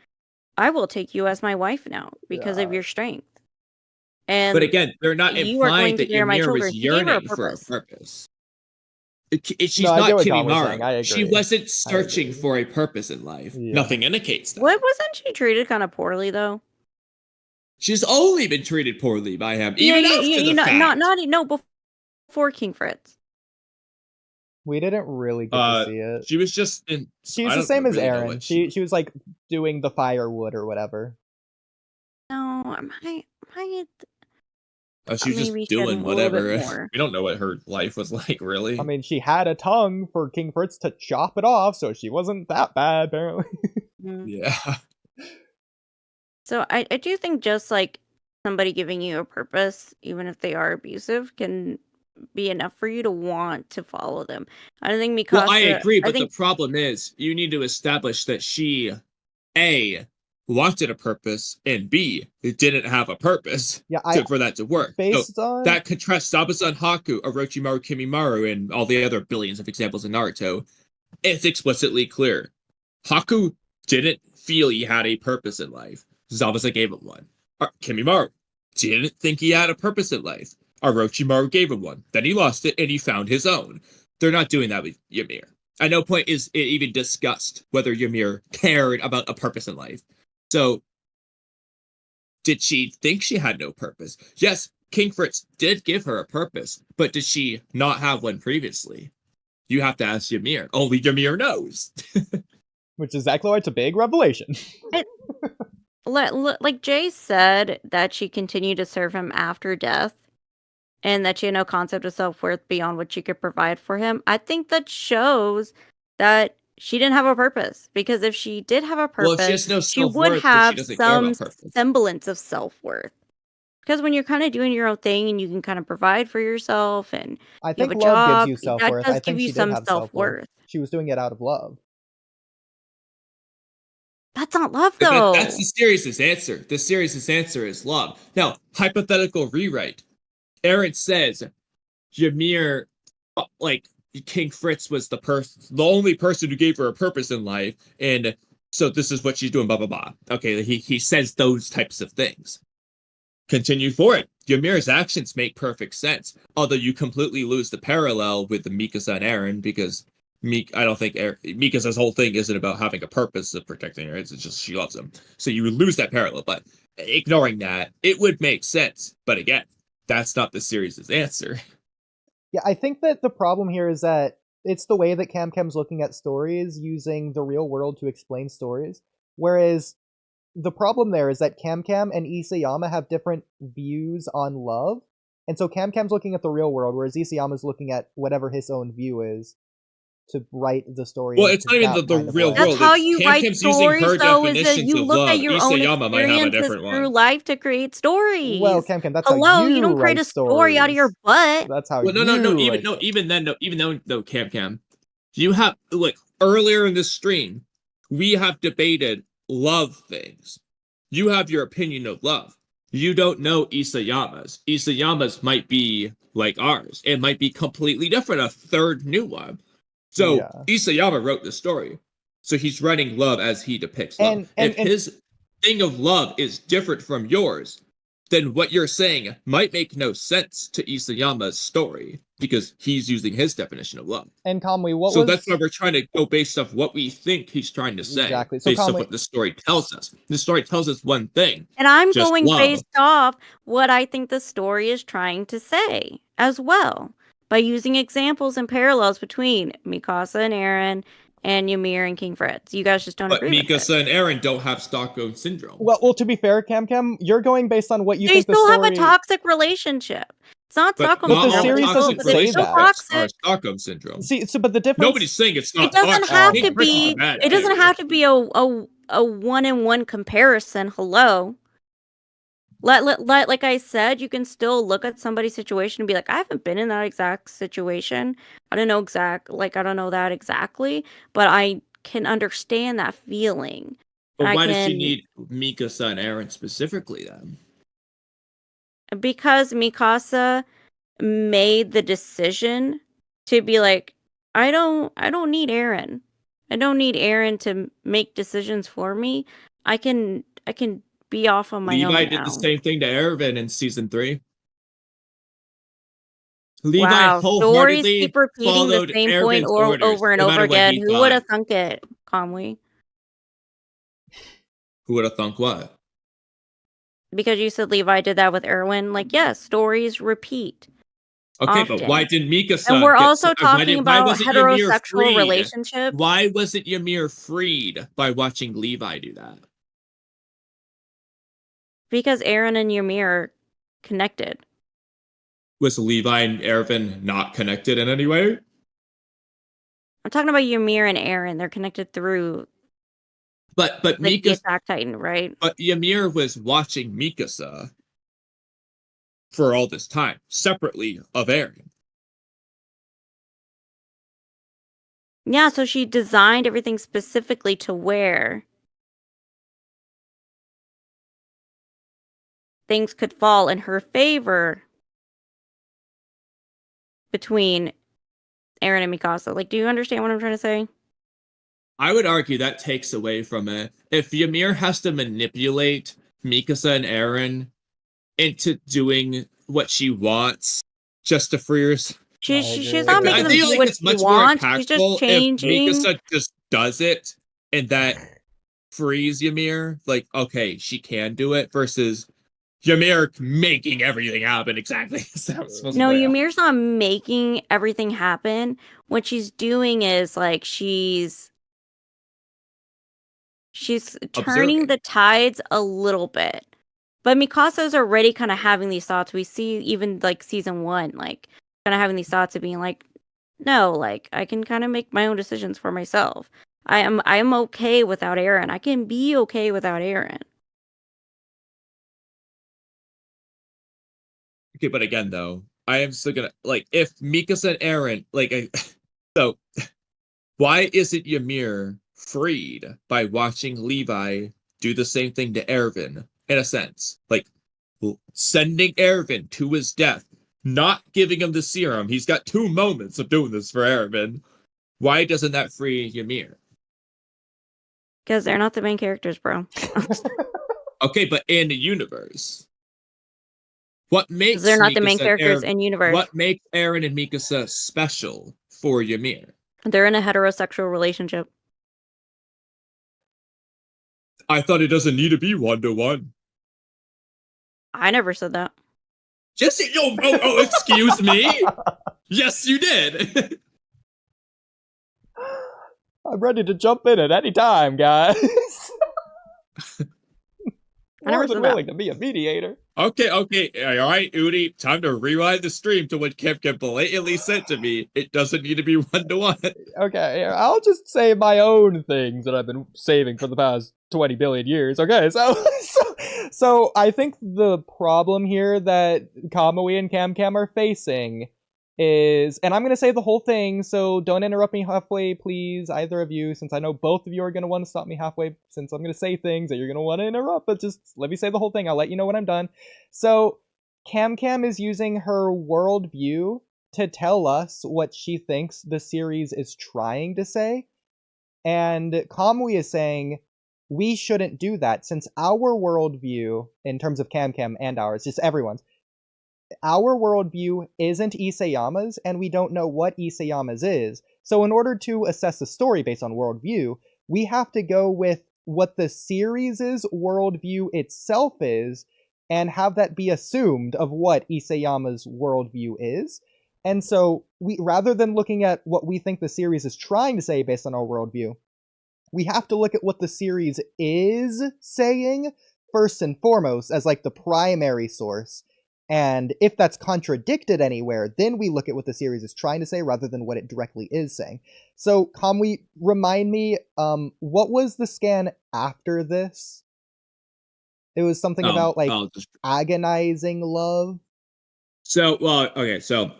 I will take you as my wife now because of your strength. But again, they're not implying that Ymir was yearning for a purpose. She's not Kimimaro. She wasn't searching for a purpose in life. Yeah. Nothing indicates that. What, wasn't she treated kind of poorly though? She's only been treated poorly by him, even after the fact. Before King Fritz. We didn't really get to see it. She was just in. She's the same as Eren. She was like doing the firewood or whatever. No, I she was just doing whatever. We don't know what her life was like, really. I mean, she had a tongue for King Fritz to chop it off, so she wasn't that bad, apparently. Yeah. So I do think just like somebody giving you a purpose, even if they are abusive, can be enough for you to want to follow them. I don't think Mikasa... Well, I agree, but the problem is you need to establish that she, A, wanted a purpose, and B, didn't have a purpose for that to work. That contrasts Zabuza and Haku, Orochimaru, Kimimaro, and all the other billions of examples in Naruto. It's explicitly clear. Haku didn't feel he had a purpose in life. Zabuza gave him one. Kimimaro didn't think he had a purpose in life. Orochimaru gave him one. Then he lost it, and he found his own. They're not doing that with Ymir. At no point is it even discussed whether Ymir cared about a purpose in life. So, did she think she had no purpose? Yes, King Fritz did give her a purpose, but did she not have one previously? You have to ask Ymir. Only Ymir knows. Which is exactly why it's a big revelation. Like Jay said, that she continued to serve him after death, and that she had no concept of self-worth beyond what she could provide for him. I think that shows that she didn't have a purpose, because if she did have a purpose, she would have some semblance of self-worth. Because when you're kind of doing your own thing and you can kind of provide for yourself and I think you have a love job, gives you self-worth. that does give you some self-worth. She was doing it out of love. That's not love, though. That's the serious answer. The serious answer is love. Now, hypothetical rewrite. Eren says Ymir, like, King Fritz was the only person who gave her a purpose in life, and so this is what she's doing, blah, blah, blah. Okay, he says those types of things. Continue for it. Ymir's actions make perfect sense, although you completely lose the parallel with the Mikasa and Eren, because I don't think Mikasa's whole thing isn't about having a purpose of protecting her, it's just she loves him. So you would lose that parallel, but ignoring that, it would make sense. But again, that's not the series' answer. Yeah, I think that the problem here is that it's the way that Camcam's looking at stories, using the real world to explain stories. Whereas the problem there is that Camcam and Isayama have different views on love. And so Camcam's looking at the real world, whereas Isayama's looking at whatever his own view is to write the story. Well, it's not even the real world. That's how you write stories, though, is that you look at your own experiences through life to create stories. Well, Camcam, that's how you don't create a story out of your butt. That's how even then, Camcam, you have, like, earlier in this stream, we have debated love things. You have your opinion of love. You don't know Isayama's. Isayama's might be like ours. It might be completely different, a third new one. So Isayama wrote the story. So he's writing love as he depicts love. If his thing of love is different from yours, then what you're saying might make no sense to Isayama's story because he's using his definition of love. And Kamui, so that's why we're trying to go based off what we think he's trying to say, exactly. So based off what the story tells us. The story tells us one thing, and I'm going based off what I think the story is trying to say as well, by using examples and parallels between Mikasa and Eren and Ymir and King Fritz. You guys just don't agree with it. But Mikasa and Eren don't have Stockholm Syndrome. Well, to be fair, Camcam, you're going based on what you think the story... They still have a toxic relationship. It's not Stockholm Syndrome. But the series doesn't say that. Stockholm Syndrome. See, but the difference... Nobody's saying it's not. It doesn't have to be... It doesn't have to be a one-in-one comparison. Hello. Like I said, you can still look at somebody's situation and be like, I haven't been in that exact situation. I don't know that exactly, but I can understand that feeling. But why does she need Mikasa and Eren specifically then? Because Mikasa made the decision to be like, I don't need Eren. I don't need Eren to make decisions for me. I can be off on my own. Levi did the same thing to Erwin in season 3. Levi stories keep repeating the same point over and over again. Who would have thunk it, Kamui? Who would have thunk what? Because you said Levi did that with Erwin. Like, yes, stories repeat. Okay, often. But why did Mikasa? And we're also talking about heterosexual relationships. Why wasn't Ymir freed by watching Levi do that? Because Eren and Ymir are connected. Was Levi and Erwin not connected in any way? I'm talking about Ymir and Eren. They're connected through. But the Attack Titan, right? But Ymir was watching Mikasa for all this time, separately of Eren. Yeah, so she designed everything specifically to where things could fall in her favor between Eren and Mikasa. Like, do you understand what I'm trying to say? I would argue that takes away from it. If Ymir has to manipulate Mikasa and Eren into doing what she wants just to free herself. She's not making them do what she wants. She's just changing. If Mikasa just does it and that frees Ymir, like, okay, she can do it, versus Ymir making everything happen exactly as that was supposed to. No, Ymir's not making everything happen. What she's doing is like she's turning the tides a little bit. But Mikasa's already kind of having these thoughts. We see even like season 1, like kind of having these thoughts of being like, no, like I can kind of make my own decisions for myself. I am okay without Eren. I can be okay without Eren. Okay, but again, though, I am still gonna like if Mikasa and Eren so why isn't Ymir freed by watching Levi do the same thing to Erwin? In a sense, like sending Erwin to his death, not giving him the serum. He's got 2 moments of doing this for Erwin. Why doesn't that free Ymir? Because they're not the main characters, bro. Okay, but in the universe, what makes they're not the main characters in universe? What makes Eren and Mikasa special for Ymir? They're in a heterosexual relationship. I thought it doesn't need to be 1-to-1. I never said that. Yes, excuse me? Yes, you did. I'm ready to jump in at any time, guys. More than willing to be a mediator. Okay. All right, Oodie. Time to rewind the stream to what Camcam blatantly said to me. It doesn't need to be 1-to-1. Okay, I'll just say my own things that I've been saving for the past 20 billion years. Okay, so I think the problem here that Kamui and Camcam are facing is, and I'm going to say the whole thing, so don't interrupt me halfway, please, either of you, since I know both of you are going to want to stop me halfway, since I'm going to say things that you're going to want to interrupt, but just let me say the whole thing. I'll let you know when I'm done. So, Camcam is using her worldview to tell us what she thinks the series is trying to say, And Kamui is saying, we shouldn't do that, since our worldview, in terms of Camcam and ours, just everyone's, our worldview isn't Isayama's, and we don't know what Isayama's is. So in order to assess the story based on worldview, we have to go with what the series' worldview itself is, and have that be assumed of what Isayama's worldview is. And so, rather than looking at what we think the series is trying to say based on our worldview, we have to look at what the series is saying first and foremost as like the primary source. And if that's contradicted anywhere, then we look at what the series is trying to say rather than what it directly is saying. So, Kamui, remind me, what was the scan after this? It was something about, like, agonizing love? So, well, okay, so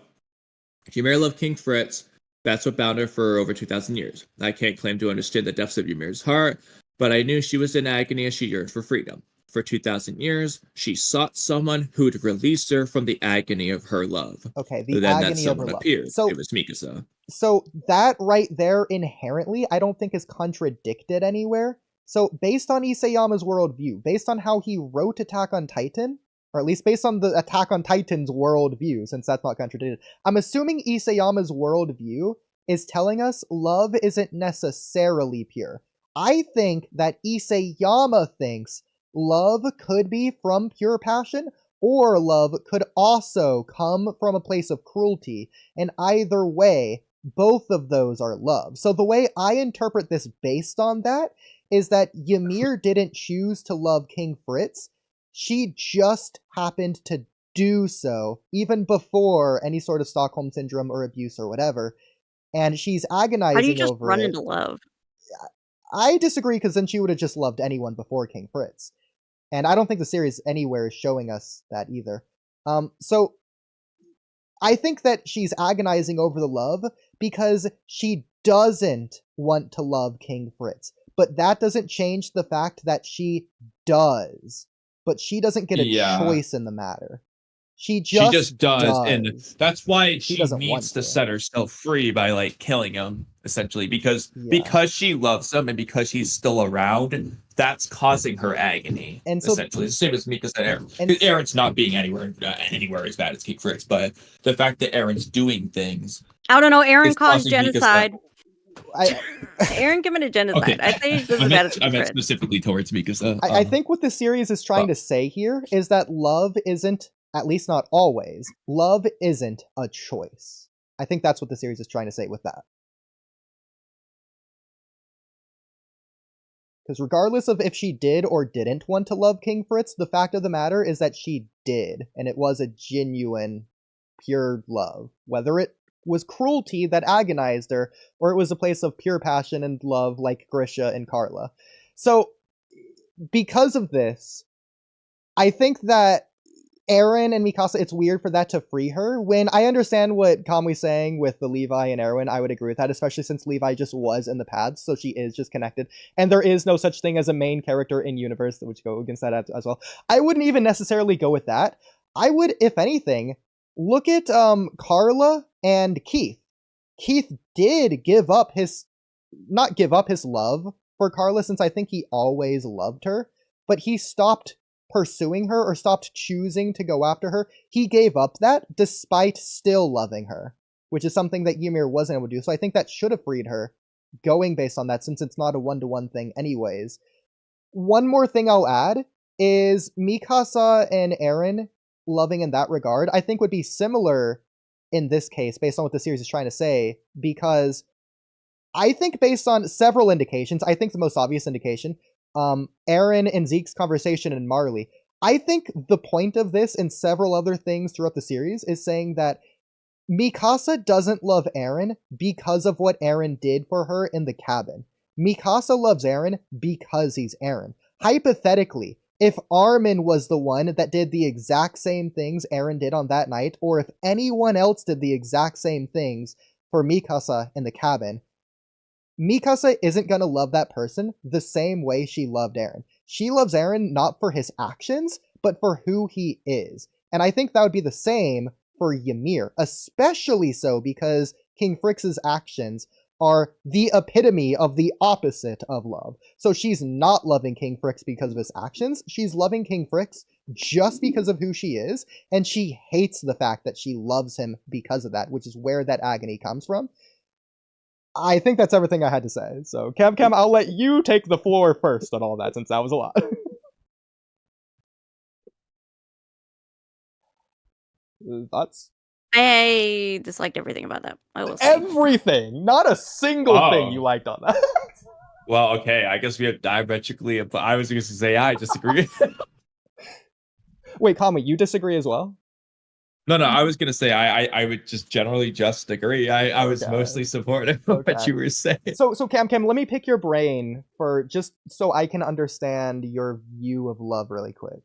Ymir loved King Fritz. That's what bound her for over 2,000 years. I can't claim to understand the depths of Ymir's heart, but I knew she was in agony as she yearned for freedom. For 2,000 years, she sought someone who'd release her from the agony of her love. Okay, the agony of her love. Appeared. So, it was Mikasa. So that right there inherently, I don't think is contradicted anywhere. So based on Isayama's worldview, based on how he wrote Attack on Titan, or at least based on the Attack on Titan's worldview, since that's not contradicted, I'm assuming Isayama's worldview is telling us love isn't necessarily pure. I think that Isayama thinks love could be from pure passion, or love could also come from a place of cruelty, and either way, both of those are love. So the way I interpret this based on that is that Ymir didn't choose to love King Fritz. She just happened to do so, even before any sort of Stockholm Syndrome or abuse or whatever. And she's agonizing over it. How do you just run into love? I disagree, because then she would have just loved anyone before King Fritz. And I don't think the series anywhere is showing us that either. So I think that she's agonizing over the love because she doesn't want to love King Fritz. But that doesn't change the fact that she does. But she doesn't get a choice in the matter. She just does. And that's why she needs to set herself free by, like, killing him, essentially. Because she loves him and because he's still around, that's causing her agony, and so, essentially. The same as Mika said, Eren. Eren's not being anywhere as bad as King Fritz, but the fact that Eren's doing things... I don't know, Eren caused genocide. Eren committed genocide. Okay. I think he's as bad as I meant specifically towards Mikasa. I think what the series is trying to say here is that love isn't, at least not always, love isn't a choice. I think that's what the series is trying to say with that. Because regardless of if she did or didn't want to love King Fritz, the fact of the matter is that she did, and it was a genuine, pure love. Whether it was cruelty that agonized her, or it was a place of pure passion and love like Grisha and Carla. So, because of this, I think that Eren and Mikasa, it's weird for that to free her. When I understand what Kamui's saying with the Levi and Erwin, I would agree with that, especially since Levi just was in the paths, so she is just connected. And there is no such thing as a main character in universe, which go against that as well. I wouldn't even necessarily go with that. I would, if anything, look at Carla and Keith. Keith did not give up his love for Carla, since I think he always loved her, but he stopped pursuing her or stopped choosing to go after her. He gave up that despite still loving her, which is something that Ymir wasn't able to do. So I think that should have freed her, going based on that, since it's not a one-to-one thing anyways. One more thing I'll add is Mikasa and Eren loving in that regard, I think would be similar in this case, based on what the series is trying to say, because I think based on several indications, I think the most obvious indication, Eren and Zeke's conversation in Marley, I think the point of this and several other things throughout the series is saying that Mikasa doesn't love Eren because of what Eren did for her in the cabin. Mikasa loves Eren because he's Eren. Hypothetically, if Armin was the one that did the exact same things Eren did on that night, or if anyone else did the exact same things for Mikasa in the cabin, Mikasa isn't going to love that person the same way she loved Eren. She loves Eren not for his actions, but for who he is. And I think that would be the same for Ymir, especially so because King Fritz's actions are the epitome of the opposite of love. So she's not loving King Fricks because of his actions. She's loving King Fricks just because of who she is, and she hates the fact that she loves him because of that, which is where that agony comes from. I think that's everything I had to say. So, Camcam, I'll let you take the floor first on all that, since that was a lot. Thoughts? I disliked everything about that. I will say. Everything! Not a single thing you liked on that. Well, okay, I guess we have diametrically. I was going to say I disagree. Wait, Kamui, you disagree as well? No, I was gonna say I would just generally just agree. I was mostly supportive of what you were saying. So Camcam, let me pick your brain for just so I can understand your view of love really quick.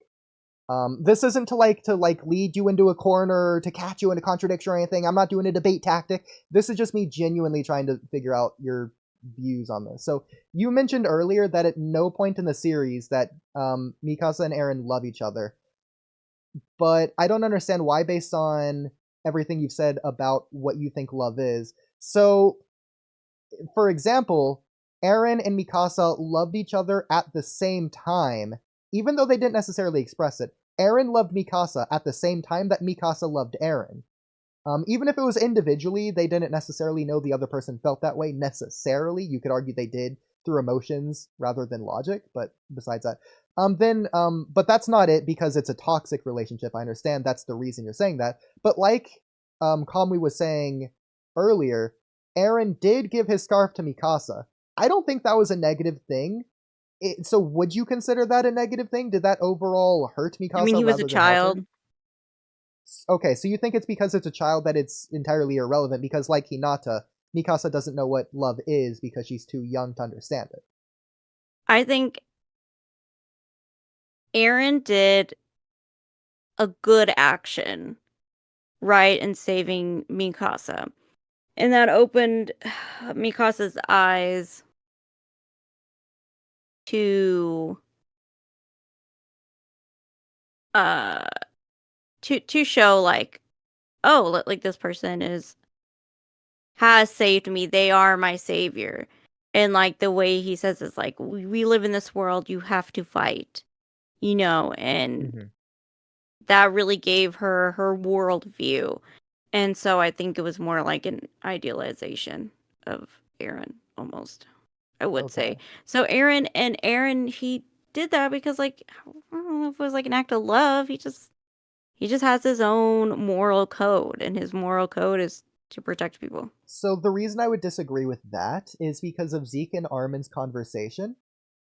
This isn't to lead you into a corner, to catch you in a contradiction or anything. I'm not doing a debate tactic. This is just me genuinely trying to figure out your views on this. So you mentioned earlier that at no point in the series that Mikasa and Eren love each other. But I don't understand why, based on everything you've said about what you think love is. So, for example, Eren and Mikasa loved each other at the same time, even though they didn't necessarily express it. Eren loved Mikasa at the same time that Mikasa loved Eren. Even if it was individually, they didn't necessarily know the other person felt that way necessarily. You could argue they did through emotions rather than logic, but besides that. But that's not it, because it's a toxic relationship. I understand that's the reason you're saying that. But like Kamui was saying earlier, Eren did give his scarf to Mikasa. I don't think that was a negative thing. So would you consider that a negative thing? Did that overall hurt Mikasa? I mean, he was a child. Okay, so you think it's because it's a child that it's entirely irrelevant, because like Hinata, Mikasa doesn't know what love is because she's too young to understand it. I think Eren did a good action, right, in saving Mikasa. And that opened Mikasa's eyes to show like, oh, like this person has saved me. They are my savior. And like the way he says is like, we live in this world, you have to fight. And that really gave her worldview. And so I think it was more like an idealization of Eren, almost, I would say. So Eren, he did that because, like, I don't know if it was like an act of love. He just has his own moral code, and his moral code is to protect people. So the reason I would disagree with that is because of Zeke and Armin's conversation.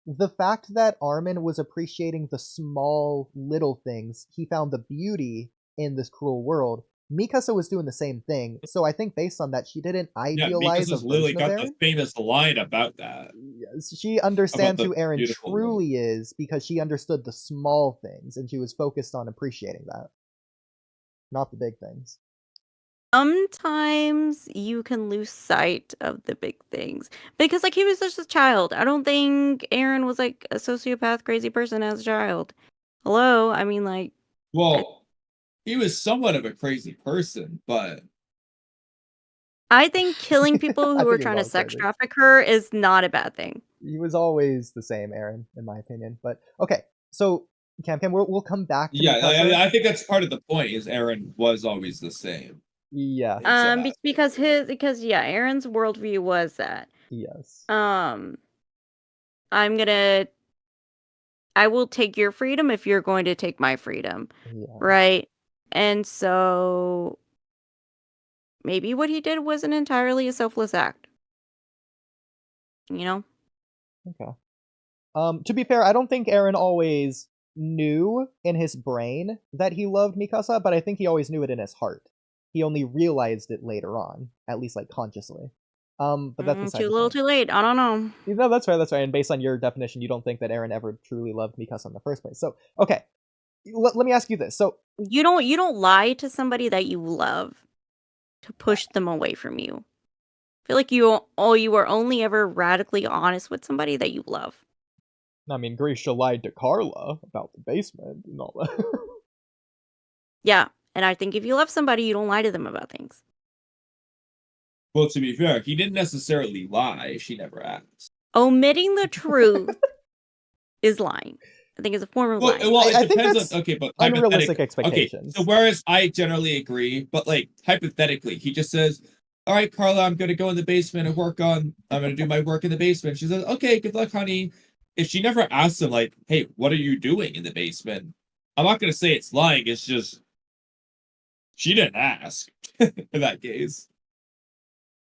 The fact that Armin was appreciating the small, little things, he found the beauty in this cruel world. Mikasa was doing the same thing, so I think based on that, she didn't idealize Mikasa's literally got the famous line about that. Yes, she understands who Eren truly is because she understood the small things, and she was focused on appreciating that, not the big things. Sometimes you can lose sight of the big things because, like, he was just a child. I don't think Eren was like a sociopath, crazy person as a child. Hello, I mean, like. Well, he was somewhat of a crazy person, but I think killing people who were trying to sex traffic her is not a bad thing. He was always the same, Eren, in my opinion. But okay, so Camcam, we'll come back to I think that's part of the point. Is Eren was always the same. Yeah. Because Eren's worldview was that. Yes. I will take your freedom if you're going to take my freedom. Yeah. Right? And so maybe what he did wasn't entirely a selfless act. Okay. To be fair, I don't think Eren always knew in his brain that he loved Mikasa, but I think he always knew it in his heart. He only realized it later on, at least like consciously. But that's too little, too late. I don't know. No, that's fair. That's right. And based on your definition, you don't think that Eren ever truly loved Mikasa in the first place. So, okay, let me ask you this. So you don't lie to somebody that you love to push them away from you. I feel like you are only ever radically honest with somebody that you love. I mean, Grisha lied to Carla about the basement and all that. Yeah. And I think if you love somebody, you don't lie to them about things. Well, to be fair, he didn't necessarily lie. She never asked. Omitting the truth is lying. I think it's a form of lying. Well, I it depends think that's on but unrealistic expectations. Okay, so whereas I generally agree, but like hypothetically, he just says, "All right, Carla, I'm gonna go in the basement and I'm gonna do my work in the basement." She says, "Okay, good luck, honey." If she never asks him, like, "Hey, what are you doing in the basement?" I'm not gonna say it's lying. It's just she didn't ask in that case.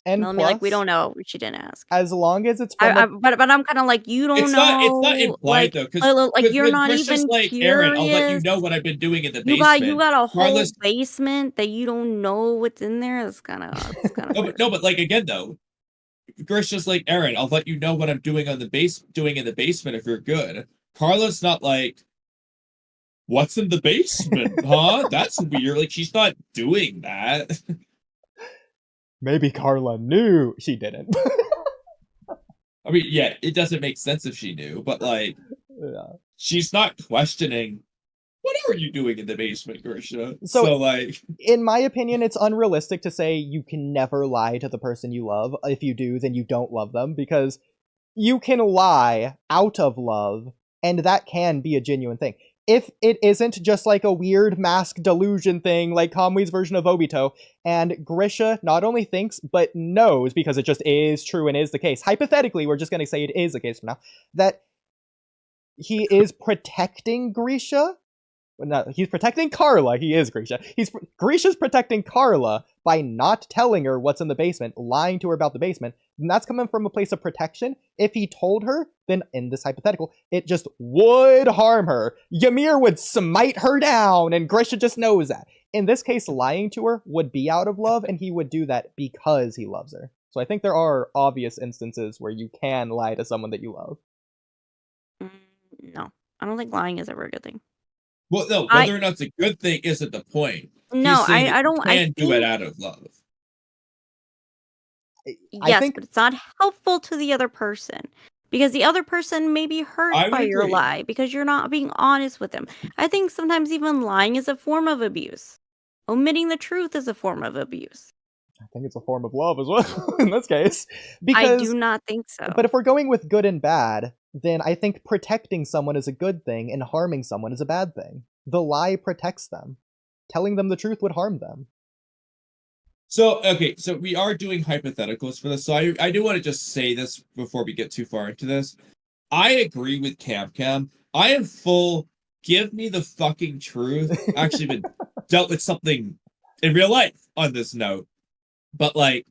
And I mean, plus, like, we don't know. She didn't ask. As long as it's but I'm kind of like, you don't know. It's not implied like, though, because like you're not Chris even just like curious. Aaron, I'll let you know what I've been doing in the basement. You got a whole Carlos... basement that you don't know what's in there. It's kind of no, but like again though, Chris just like Aaron, I'll let you know what I'm doing in the basement if you're good. Carla's not like, what's in the basement, huh? That's weird. Like she's not doing that. Maybe Carla knew. She didn't. I mean, yeah, it doesn't make sense if she knew, but like, she's not questioning, what are you doing in the basement, Grisha? So like, in my opinion, it's unrealistic to say you can never lie to the person you love. If you do, then you don't love them, because you can lie out of love, and that can be a genuine thing. If it isn't just like a weird mask delusion thing, like Kamui's version of Obito, and Grisha not only thinks, but knows, because it just is true and is the case. Hypothetically, we're just going to say it is the case for now, that he is protecting Grisha. No, he's protecting Carla. He is Grisha. Grisha's protecting Carla by not telling her what's in the basement, lying to her about the basement. And that's coming from a place of protection. If he told her, then in this hypothetical, it just would harm her. Ymir would smite her down, and Grisha just knows that. In this case, lying to her would be out of love, and he would do that because he loves her. So I think there are obvious instances where you can lie to someone that you love. No, I don't think lying is ever a good thing. Well, no, whether or not it's a good thing isn't the point. No, I don't. You can do it out of love. Yes, but it's not helpful to the other person, because the other person may be hurt by your lie because you're not being honest with them. I think sometimes even lying is a form of abuse. Omitting the truth is a form of abuse. I think it's a form of love as well in this case. Because, I do not think so. But if we're going with good and bad, then I think protecting someone is a good thing and harming someone is a bad thing. The lie protects them. Telling them the truth would harm them. So, okay, so we are doing hypotheticals for this. So I do want to just say this before we get too far into this. I agree with Camcam. I am full, give me the fucking truth. Actually been dealt with something in real life on this note. But like,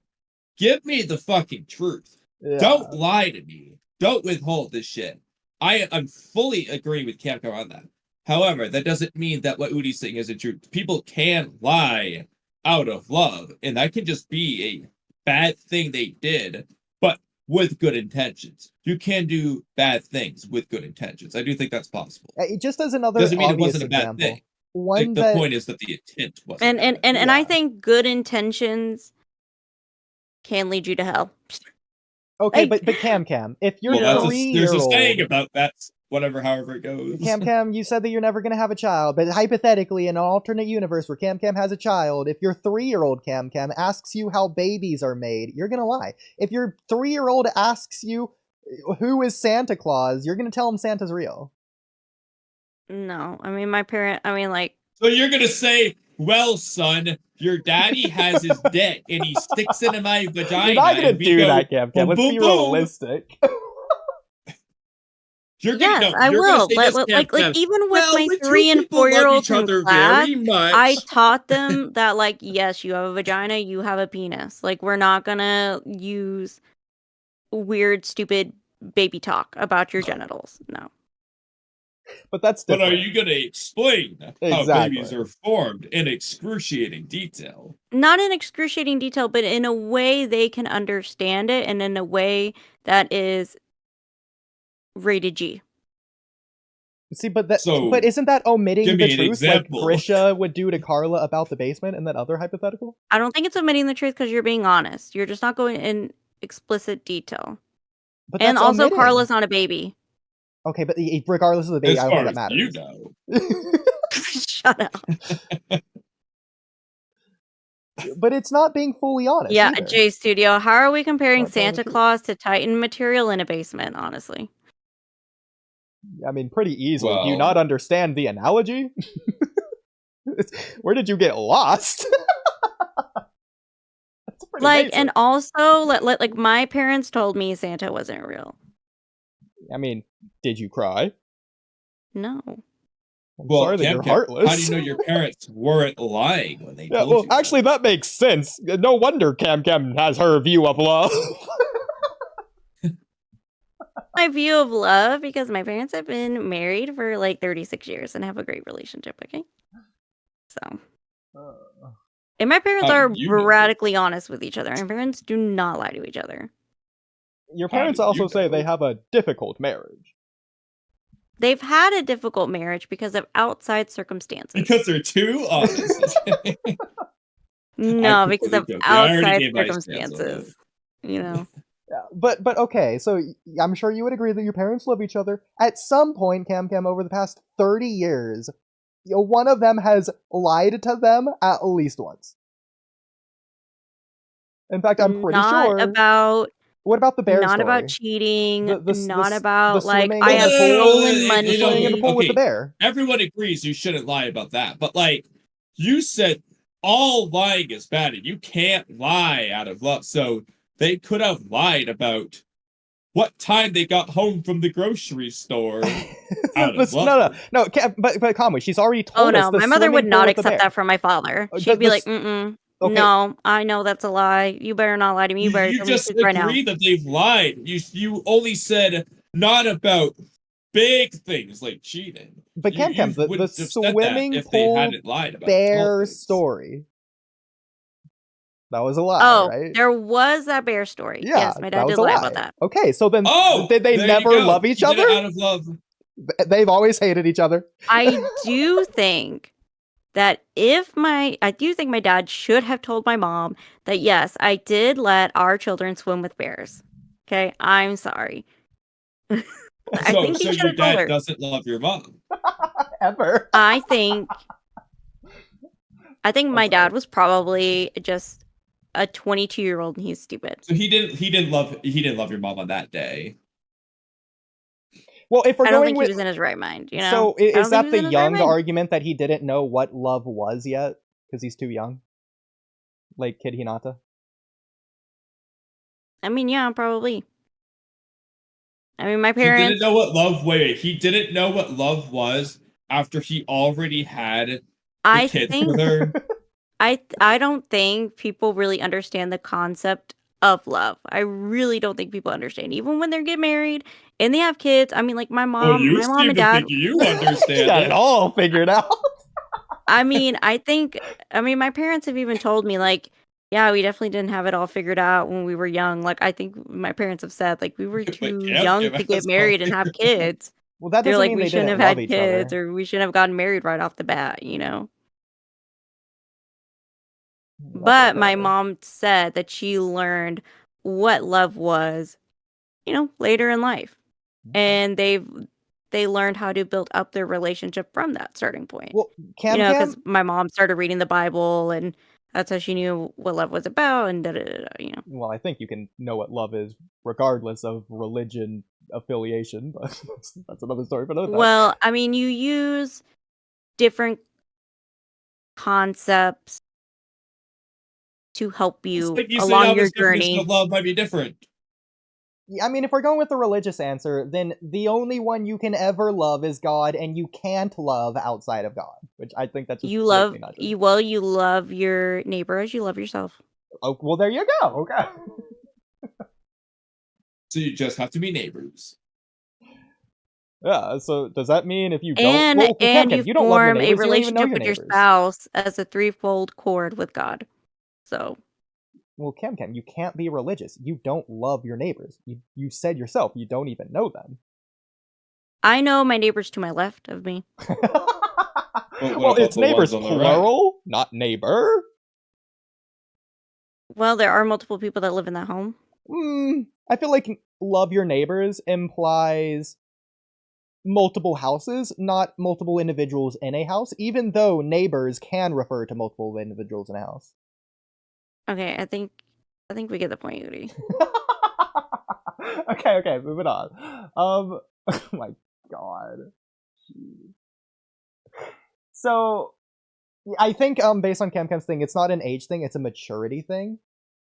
give me the fucking truth. Yeah. Don't lie to me. Don't withhold this shit. I'm fully agree with Camcam on that. However, that doesn't mean that what Oodie's saying isn't true. People can lie out of love, and that can just be a bad thing they did, but with good intentions. You can do bad things with good intentions. I do think that's possible. Just as another doesn't mean it wasn't example, a bad thing. Like, the point is that the intent wasn't. And I think good intentions can lead you to hell. Okay, but Camcam, if you're 3-year-old... There's a saying about that, however it goes. Camcam, you said that you're never going to have a child, but hypothetically, in an alternate universe where Camcam has a child, if your 3-year-old Camcam asks you how babies are made, you're going to lie. If your 3-year-old asks you who is Santa Claus, you're going to tell him Santa's real. No, I mean, like... So you're going to say, well, son, your daddy has his dick, and he sticks it in my vagina. You're not going to do that, Camcam. Let's be realistic. I will. Like even with my 3 and 4-year-olds in class, I taught them that, like, yes, you have a vagina, you have a penis. Like, we're not gonna use weird, stupid baby talk about your genitals. No. But that's different. But are you gonna explain how babies are formed in excruciating detail? Not in excruciating detail, but in a way they can understand it, and in a way that is rated G. See, but isn't that omitting the truth like Grisha would do to Carla about the basement in that other hypothetical? I don't think it's omitting the truth because you're being honest. You're just not going in explicit detail. But and also, omitting. Carla's not a baby. Okay, but regardless of the baby, I don't think that matters. You know. Shut up. But it's not being fully honest. Yeah, either. J Studio. How are we comparing Not telling the Santa truth. Claus to Titan material in a basement? Honestly, I mean, pretty easily. Do you Well- not understand the analogy? Where did you get lost? That's pretty like, basic. and also, like my parents told me Santa wasn't real. I mean, did you cry? No. I'm Well, sorry that you're Camcam, heartless. how do you know your parents weren't lying when they Yeah, told well, you? actually, that makes sense. No wonder Camcam has her view of love. My view of love, because my parents have been married for like 36 years and have a great relationship, okay? So. And my parents How are do you know? radically honest with each other. My parents do not lie to each other. Your How parents do also you say they know? have a difficult marriage. They've had a difficult marriage because of outside circumstances. Because they're too honest. No, because of joking. I already outside gave my stance on circumstances. You know. Yeah, but okay, so I'm sure you would agree that your parents love each other. At some point, Camcam, over the past 30 years, one of them has lied to them at least once. In fact, I'm pretty sure. What about the bear not story? about cheating, The about like swimming I in have the pool, stolen money. swimming in the pool with the bear. Everyone agrees you shouldn't lie about that, but like you said, all lying is bad, and you can't lie out of love. So they could have lied about what time they got home from the grocery store. Out of love. No. But Kamui, she's already told us. Oh no, my mother would not accept that from my father. She'd be like, "Mm-mm, okay. No, I know that's a lie. You better not lie to me. You better tell me the truth right now." You just agree that they've lied. You only said not about big things like cheating. But Camcam, the swimming pool bear story. That was a lie, right? There was that bear story. Yeah, yes, my dad did lie about that. Okay, so then did they never love each other? Out of love. They've always hated each other. I do think that I do think my dad should have told my mom that yes, I did let our children swim with bears. Okay, I'm sorry. I think he should your have told her. dad doesn't love your mom ever. I think my dad was probably just a 22-year-old and he's stupid. So he didn't love your mom on that day. Well, if we're I don't going think with, he was in his right mind, you know. So is that the young argument that he didn't know what love was yet because he's too young, like Kid Hinata? I mean, yeah, probably. I mean, my parents. He didn't know what love. Wait, he didn't know what love was after he already had the kids with her. I don't think people really understand the concept of love. I really don't think people understand. Even when they get married and they have kids. I mean, like my mom and dad. You understand. Got it all figured out. I mean, my parents have even told me like, yeah, we definitely didn't have it all figured out when we were young. Like I think my parents have said like we were too young to get married and have kids. Well, that they're doesn't like mean we they shouldn't didn't have love had each kids other. or we shouldn't have gotten married right off the bat, you know. But my mom said that she learned what love was, you know, later in life. And they learned how to build up their relationship from that starting point. Well, you know, because my mom started reading the Bible and that's how she knew what love was about and you know. Well, I think you can know what love is regardless of religion affiliation, but that's another story for another time. Well, I mean, you use different concepts to help you along your journey. Of love might be different. I mean, if we're going with the religious answer, then the only one you can ever love is God, and you can't love outside of God. Which I think that's just you love your neighbor as you love yourself. Oh, well, there you go. Okay. So you just have to be neighbors. Yeah. So does that mean if you don't you don't love your form neighbors, a relationship with your spouse as a threefold cord with God? So. Well, Camcam, you can't be religious. You don't love your neighbors. You said yourself you don't even know them. I know my neighbors to my left of me. Well, it's neighbors plural, not neighbor. Well, there are multiple people that live in that home. I feel like love your neighbors implies multiple houses, not multiple individuals in a house, even though neighbors can refer to multiple individuals in a house. Okay, I think we get the point, Oodie. Okay, moving on. Oh my god. So I think based on Camcam's thing, it's not an age thing, it's a maturity thing.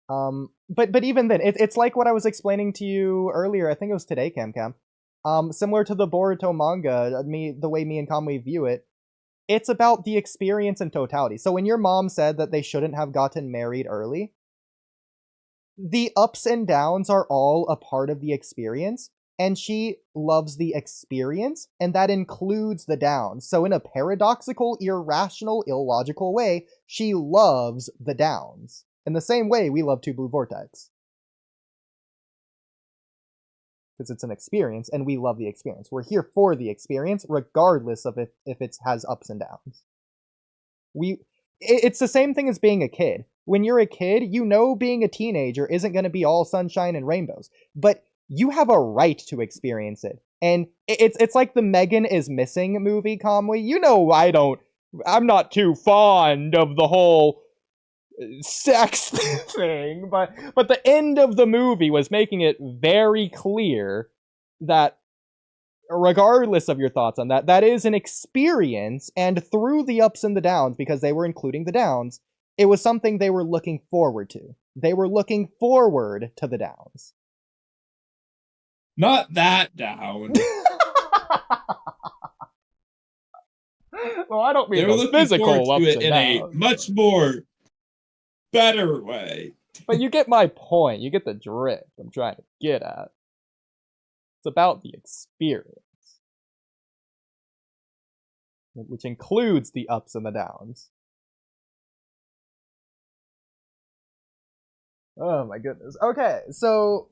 But even then, it's like what I was explaining to you earlier. I think it was today, Camcam. Similar to the Boruto manga, the way me and Kamui view it, it's about the experience in totality. So when your mom said that they shouldn't have gotten married early, the ups and downs are all a part of the experience, and she loves the experience, and that includes the downs. So in a paradoxical, irrational, illogical way, she loves the downs. In the same way we love Two Blue Vortex. Because it's an experience, and we love the experience. We're here for the experience, regardless of if it has ups and downs. It's the same thing as being a kid. When you're a kid, you know being a teenager isn't going to be all sunshine and rainbows. But you have a right to experience it. And it's like the Megan is Missing movie, Kamui. You know I'm not too fond of the whole sex thing, but the end of the movie was making it very clear that regardless of your thoughts on that, that is an experience, and through the ups and the downs, because they were including the downs, it was something they were looking forward to. They were looking forward to the downs. Not that down. Well, I don't mean they were looking physical forward to ups it and in downs, a much more better way. But you get my point. You get the drift I'm trying to get at. It's about the experience, which includes the ups and the downs. Oh my goodness. Okay, so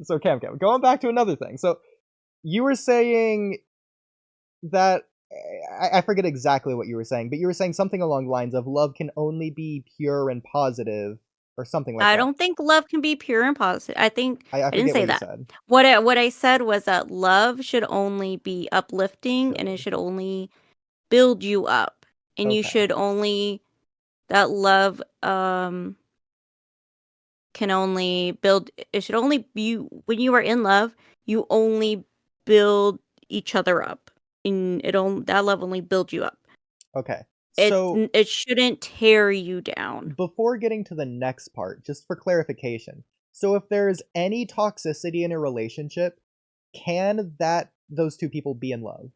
Camcam, going back to another thing. So you were saying that I forget exactly what you were saying, but you were saying something along the lines of love can only be pure and positive, or something like that. I don't think love can be pure and positive. I think I didn't say that. Said. What I said was that love should only be uplifting, and it should only build you up, and you should only that love can only build. It should only be when you are in love, you only build each other up. That love only builds you up. Okay. So it shouldn't tear you down. Before getting to the next part, just for clarification. So if there's any toxicity in a relationship, can those two people be in love?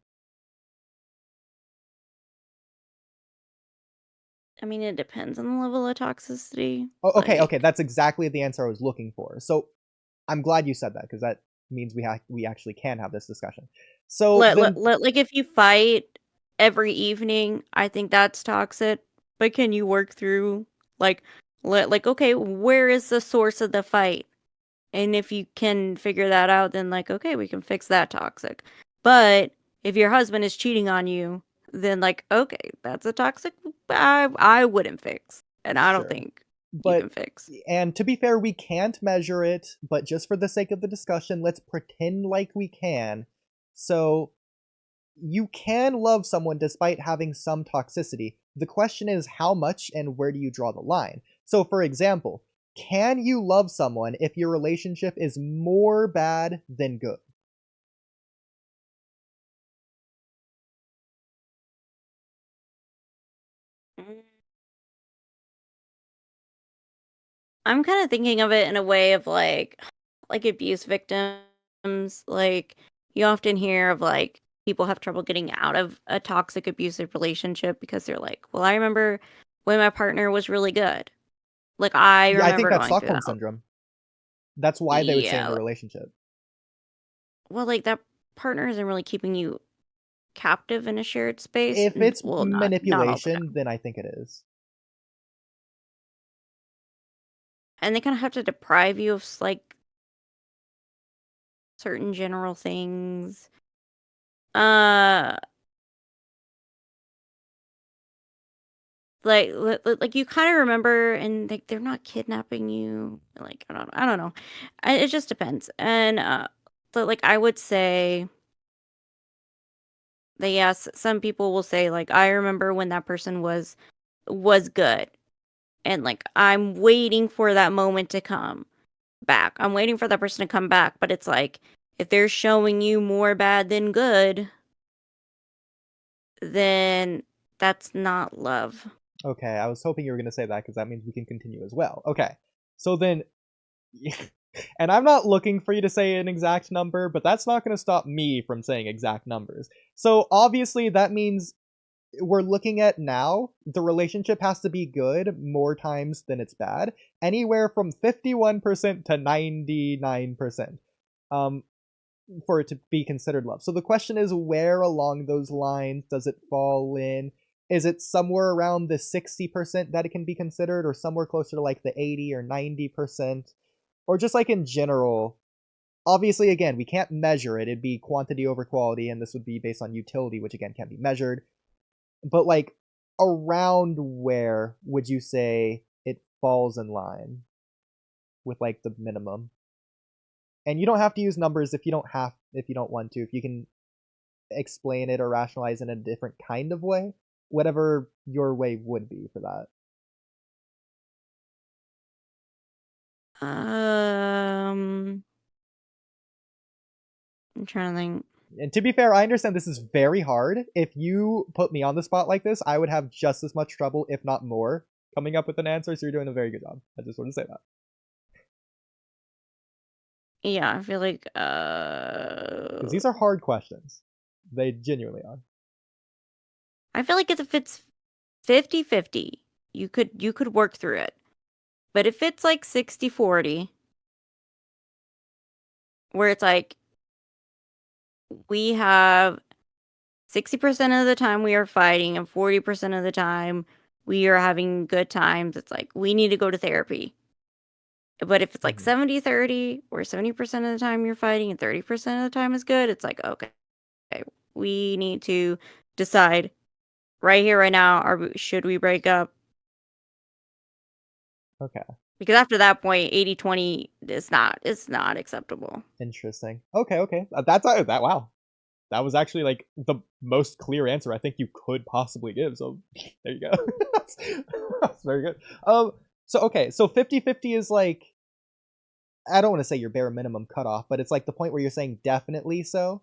I mean, it depends on the level of toxicity. Oh, okay, that's exactly the answer I was looking for. So I'm glad you said that, because that means we actually can have this discussion. So like if you fight every evening, I think that's toxic. But can you work through like okay, where is the source of the fight? And if you can figure that out, then like okay, we can fix that toxic. But if your husband is cheating on you, then like okay, that's a toxic I wouldn't fix, and I don't think you can fix. And to be fair, we can't measure it, but just for the sake of the discussion, let's pretend like we can. So you can love someone despite having some toxicity. The question is how much and where do you draw the line? So for example, can you love someone if your relationship is more bad than good? I'm kind of thinking of it in a way of like abuse victims. Like you often hear of like people have trouble getting out of a toxic abusive relationship because they're like, well, I remember when my partner was really good. Like I remember I think that's going Stockholm syndrome. That's why they would stay in the relationship. Well, like that partner isn't really keeping you captive in a shared space. If it's manipulation, then I think it is. And they kind of have to deprive you of like certain general things. Like you kind of remember, and like they're not kidnapping you. Like I don't know. It just depends. And but like I would say that yes, some people will say like I remember when that person was good, and like I'm waiting for that moment to come back. I'm waiting for that person to come back, but it's like if they're showing you more bad than good, then that's not love. Okay, I was hoping you were going to say that because that means we can continue as well. Okay, so then, and I'm not looking for you to say an exact number, but that's not going to stop me from saying exact numbers. So obviously that means we're looking at now, the relationship has to be good more times than it's bad, anywhere from 51% to 99%, for it to be considered love. So the question is, where along those lines does it fall in? Is it somewhere around the 60% that it can be considered, or somewhere closer to like the 80 or 90%? Or just like in general, obviously, again, we can't measure it. It'd be quantity over quality, and this would be based on utility, which again can't be measured. But like, around where would you say it falls in line with like the minimum? And you don't have to use numbers if you don't want to. If you can explain it or rationalize in a different kind of way, whatever your way would be for that. I'm trying to think. And to be fair, I understand this is very hard. If you put me on the spot like this, I would have just as much trouble, if not more, coming up with an answer. So you're doing a very good job. I just want to say that. Yeah, I feel like because these are hard questions. They genuinely are. I feel like if it's 50-50, you could work through it. But if it's like 60-40, where it's like we have 60% of the time we are fighting and 40% of the time we are having good times, it's like we need to go to therapy. But if it's like 70-30, where 70% of the time you're fighting and 30% of the time is good, it's like, okay, we need to decide right here, right now, should we break up? Okay. Because after that point, 80-20 is not acceptable. Interesting. Okay. That's that. Wow. That was actually like the most clear answer I think you could possibly give. So there you go. That's very good. So 50-50 is like, I don't want to say your bare minimum cutoff, but it's like the point where you're saying definitely so.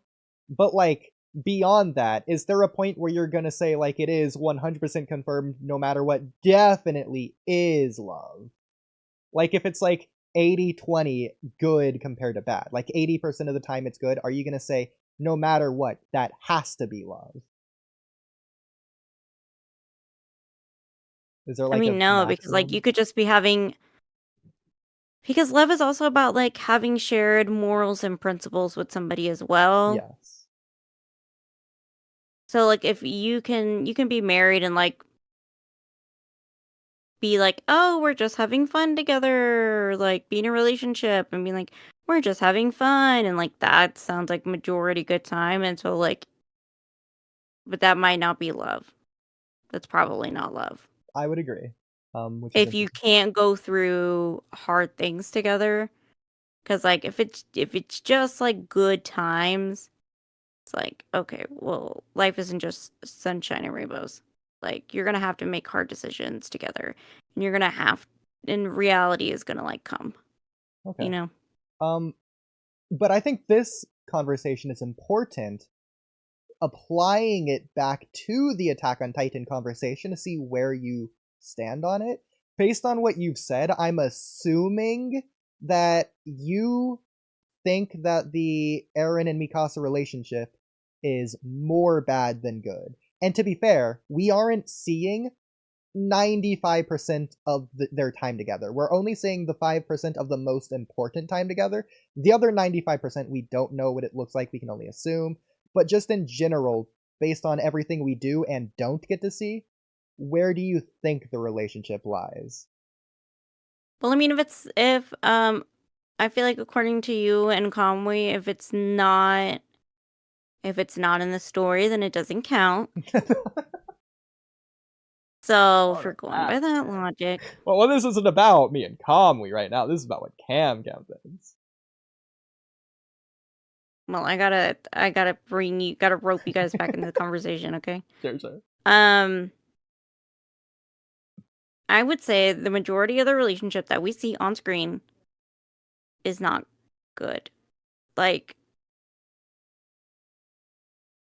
But like beyond that, is there a point where you're gonna say like it is 100% confirmed no matter what, definitely is love? Like if it's like 80-20 good compared to bad, like 80% of the time it's good, are you gonna say no matter what, that has to be love? Is there like I mean, no, because like you could just be having, because love is also about like having shared morals and principles with somebody as well. Yes. So like if you can be married and like be like, oh, we're just having fun together, like be in a relationship and be like, we're just having fun, and like that sounds like majority good time, and so like, but that might not be love. That's probably not love. I would agree. If you can't go through hard things together, because like if it's just like good times, it's like, okay, well, life isn't just sunshine and rainbows. Like you're gonna have to make hard decisions together, and you're gonna have, and reality is gonna like come. Okay. You know. But I think this conversation is important, applying it back to the Attack on Titan conversation to see where you stand on it. Based on what you've said, I'm assuming that you think that the Eren and Mikasa relationship is more bad than good. And to be fair, we aren't seeing 95% of their time together. We're only seeing the 5% of the most important time together. The other 95%, we don't know what it looks like. We can only assume. But just in general, based on everything we do and don't get to see, where do you think the relationship lies? Well, I mean, if I feel like according to you and Kamui, if it's not in the story, then it doesn't count. So if we're going by that logic. Well, this isn't about me and Kamui right now. This is about what Camcam thinks. Well, I gotta rope you guys back into the conversation, okay? Sure. I would say the majority of the relationship that we see on screen is not good. Like,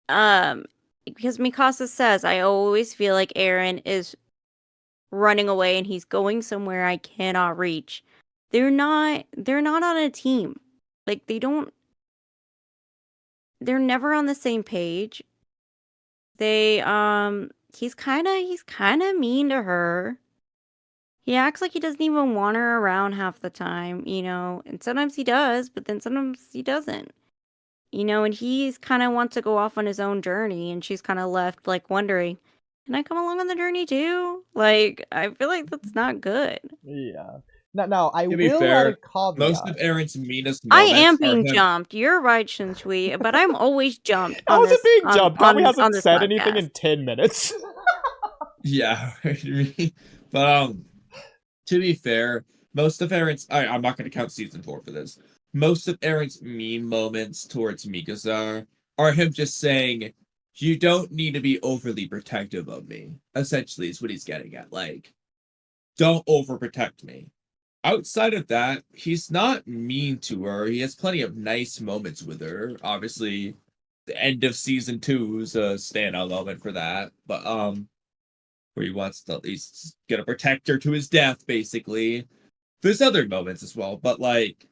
because Mikasa says, I always feel like Eren is running away and he's going somewhere I cannot reach. They're not on a team. Like, they're never on the same page. He's kind of mean to her. He acts like he doesn't even want her around half the time, and sometimes he does, but then sometimes he doesn't. And he's kind of wants to go off on his own journey, and she's kind of left, like, wondering, can I come along on the journey too? Like, I feel like that's not good. Yeah. Now, I To be will fair, add a caveat. most of Eren's meanest I moments am are being him. jumped. You're right, Shinsui, but I'm always jumped How on is this. it being jumped? Kamui hasn't on this said anything podcast. in 10 minutes. Yeah, but to be fair, most of Eren's I'm not going to count season 4 for this. Most of Eren's mean moments towards Mikasa are him just saying, "You don't need to be overly protective of me." Essentially, is what he's getting at. Like, don't overprotect me. Outside of that, he's not mean to her. He has plenty of nice moments with her. Obviously, the end of season 2 is a standout moment for that. But where he wants to at least get a protector to his death, basically. There's other moments as well, but like,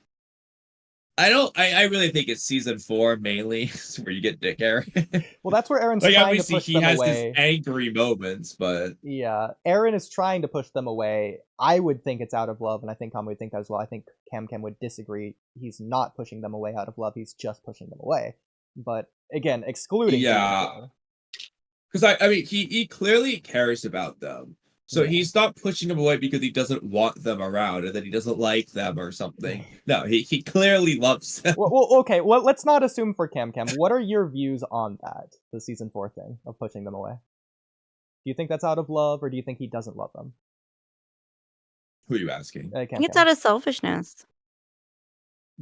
I really think it's season 4 mainly where you get Dick Eren. Well, that's where Eren's like, trying to obviously push he them has away. his angry moments, but yeah, Eren is trying to push them away. I would think it's out of love, and I think Kamui would think that as well. I think Camcam would disagree. He's not pushing them away out of love. He's just pushing them away. But again, excluding because I mean he clearly cares about them. So he's not pushing them away because he doesn't want them around or that he doesn't like them or something. No, he clearly loves them. Well, okay. Well, let's not assume for Camcam. What are your views on that, the season 4 thing of pushing them away? Do you think that's out of love, or do you think he doesn't love them? Who are you asking? I think it's out of selfishness.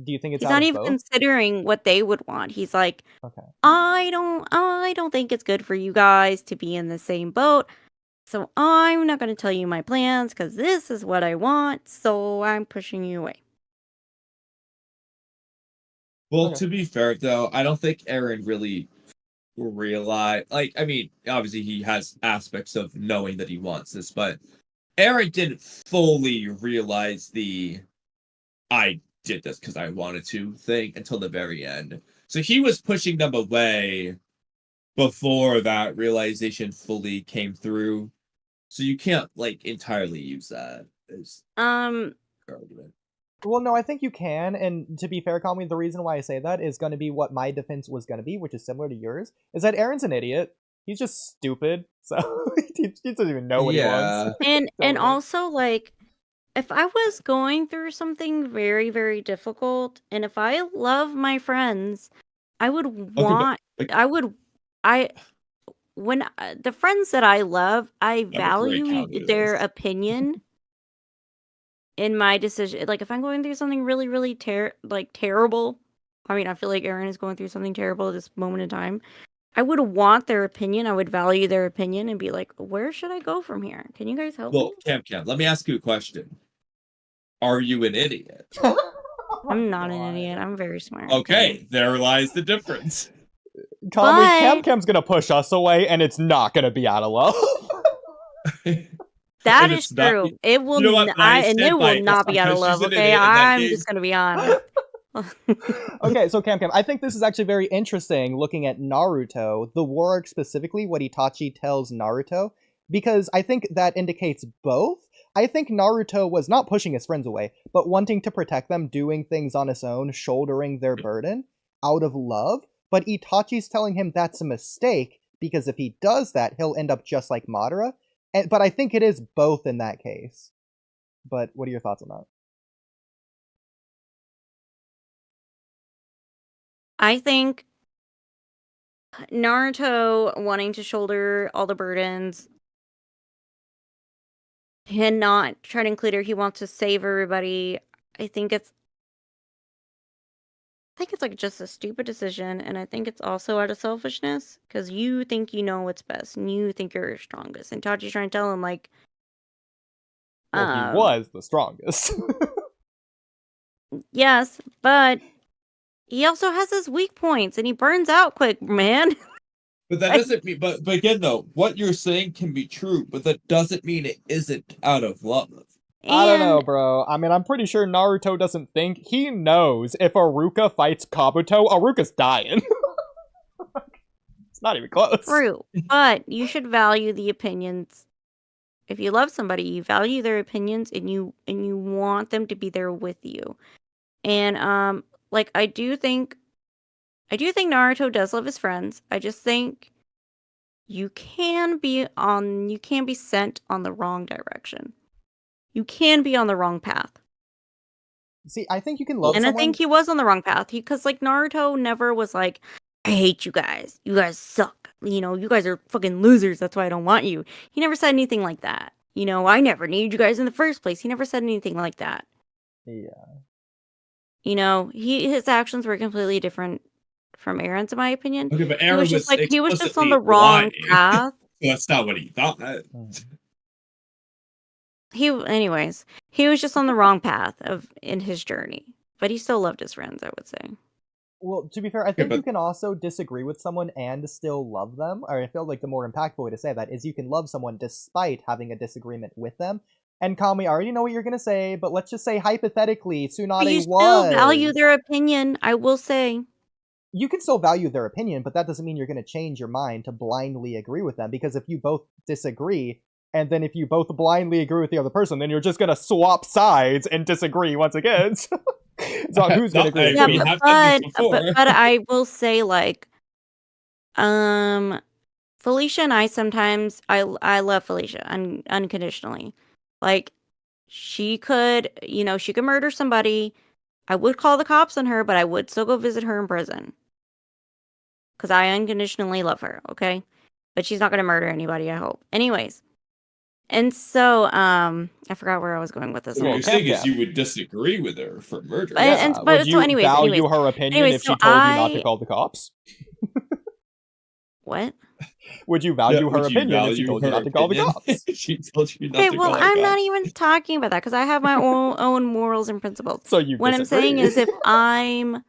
Do you think it's He's out not of even both? considering what they would want. He's like, okay. I don't think it's good for you guys to be in the same boat. So I'm not going to tell you my plans because this is what I want. So I'm pushing you away. Well, to be fair though, I don't think Eren really realized. Like, I mean, obviously he has aspects of knowing that he wants this, but Eren didn't fully realize the "I did this because I wanted to" thing until the very end. So he was pushing them away before that realization fully came through. So you can't like entirely use that as argument. Well, no, I think you can, and to be fair, Kamui, the reason why I say that is going to be what my defense was going to be, which is similar to yours, is that Eren's an idiot. He's just stupid, so he doesn't even know what he wants. And also, like, if I was going through something very, very difficult, and if I love my friends, I would want, when the friends that I love, I value their opinion in my decision. Like, if I'm going through something really, really terrible, I mean, I feel like Eren is going through something terrible at this moment in time. I would want their opinion. I would value their opinion and be like, where should I go from here? Can you guys help me? Well, Camcam, let me ask you a question. Are you an idiot? I'm not an idiot. I'm very smart. Okay, there lies the difference. Kamui, Camcam's gonna push us away, and it's not gonna be out of love. That is true. It will not be out of love, okay? I'm just gonna be honest. Okay, so Camcam, I think this is actually very interesting looking at Naruto, the war arc specifically, what Itachi tells Naruto, because I think that indicates both. I think Naruto was not pushing his friends away, but wanting to protect them, doing things on his own, shouldering their burden out of love, but Itachi's telling him that's a mistake, because if he does that, he'll end up just like Madara, but I think it is both in that case. But what are your thoughts on that? I think Naruto wanting to shoulder all the burdens and not trying to include her, he wants to save everybody. I think it's like just a stupid decision, and I think it's also out of selfishness because you think you know what's best and you think you're strongest. And Tachi's trying to tell him, like, Well, he was the strongest. Yes, but he also has his weak points, and he burns out quick, man. But that doesn't mean. But again, though, what you're saying can be true, but that doesn't mean it isn't out of love. I don't know, bro. I mean, I'm pretty sure Naruto doesn't think. He knows if Aruka fights Kabuto, Aruka's dying. It's not even close. True, but you should value the opinions. If you love somebody, you value their opinions, and you want them to be there with you. And like I do think Naruto does love his friends. I just think you can be sent on the wrong direction. You can be on the wrong path. See, I think you can love and someone. I think he was on the wrong path because like Naruto never was like, I hate you guys. You guys suck. You know, you guys are fucking losers. That's why I don't want you. He never said anything like that. You know, I never needed you guys in the first place. He never said anything like that. Yeah. You know, his actions were completely different from Aaron's, in my opinion. Okay, but Aaron he was just on the wrong path. That's not what he thought. He was just on the wrong path in his journey, but he still loved his friends, I would say. Well, to be fair, I think you can also disagree with someone and still love them. Or I feel like the more impactful way to say that is you can love someone despite having a disagreement with them. And Kamui, I already know what you're gonna say, but let's just say hypothetically, Tsunade but you still value their opinion, I will say. You can still value their opinion, but that doesn't mean you're gonna change your mind to blindly agree with them. Because if you both disagree, and then if you both blindly agree with the other person, then you're just gonna swap sides and disagree once again. It's not who's gonna agree. Yeah, but I will say, like, Felicia and I sometimes I love Felicia unconditionally. Like, she could murder somebody. I would call the cops on her, but I would still go visit her in prison. Because I unconditionally love her, okay? But she's not gonna murder anybody, I hope. Anyways. And so, I forgot where I was going with this. What you're saying is you would disagree with her for murder. Would you value her opinion if she told you not to call the cops? What? Would you value her opinion if she told you not to call the cops? She told you not to call the I'm cops. not even talking about that because I have my own morals and principles. So you what disagree. I'm saying is if I'm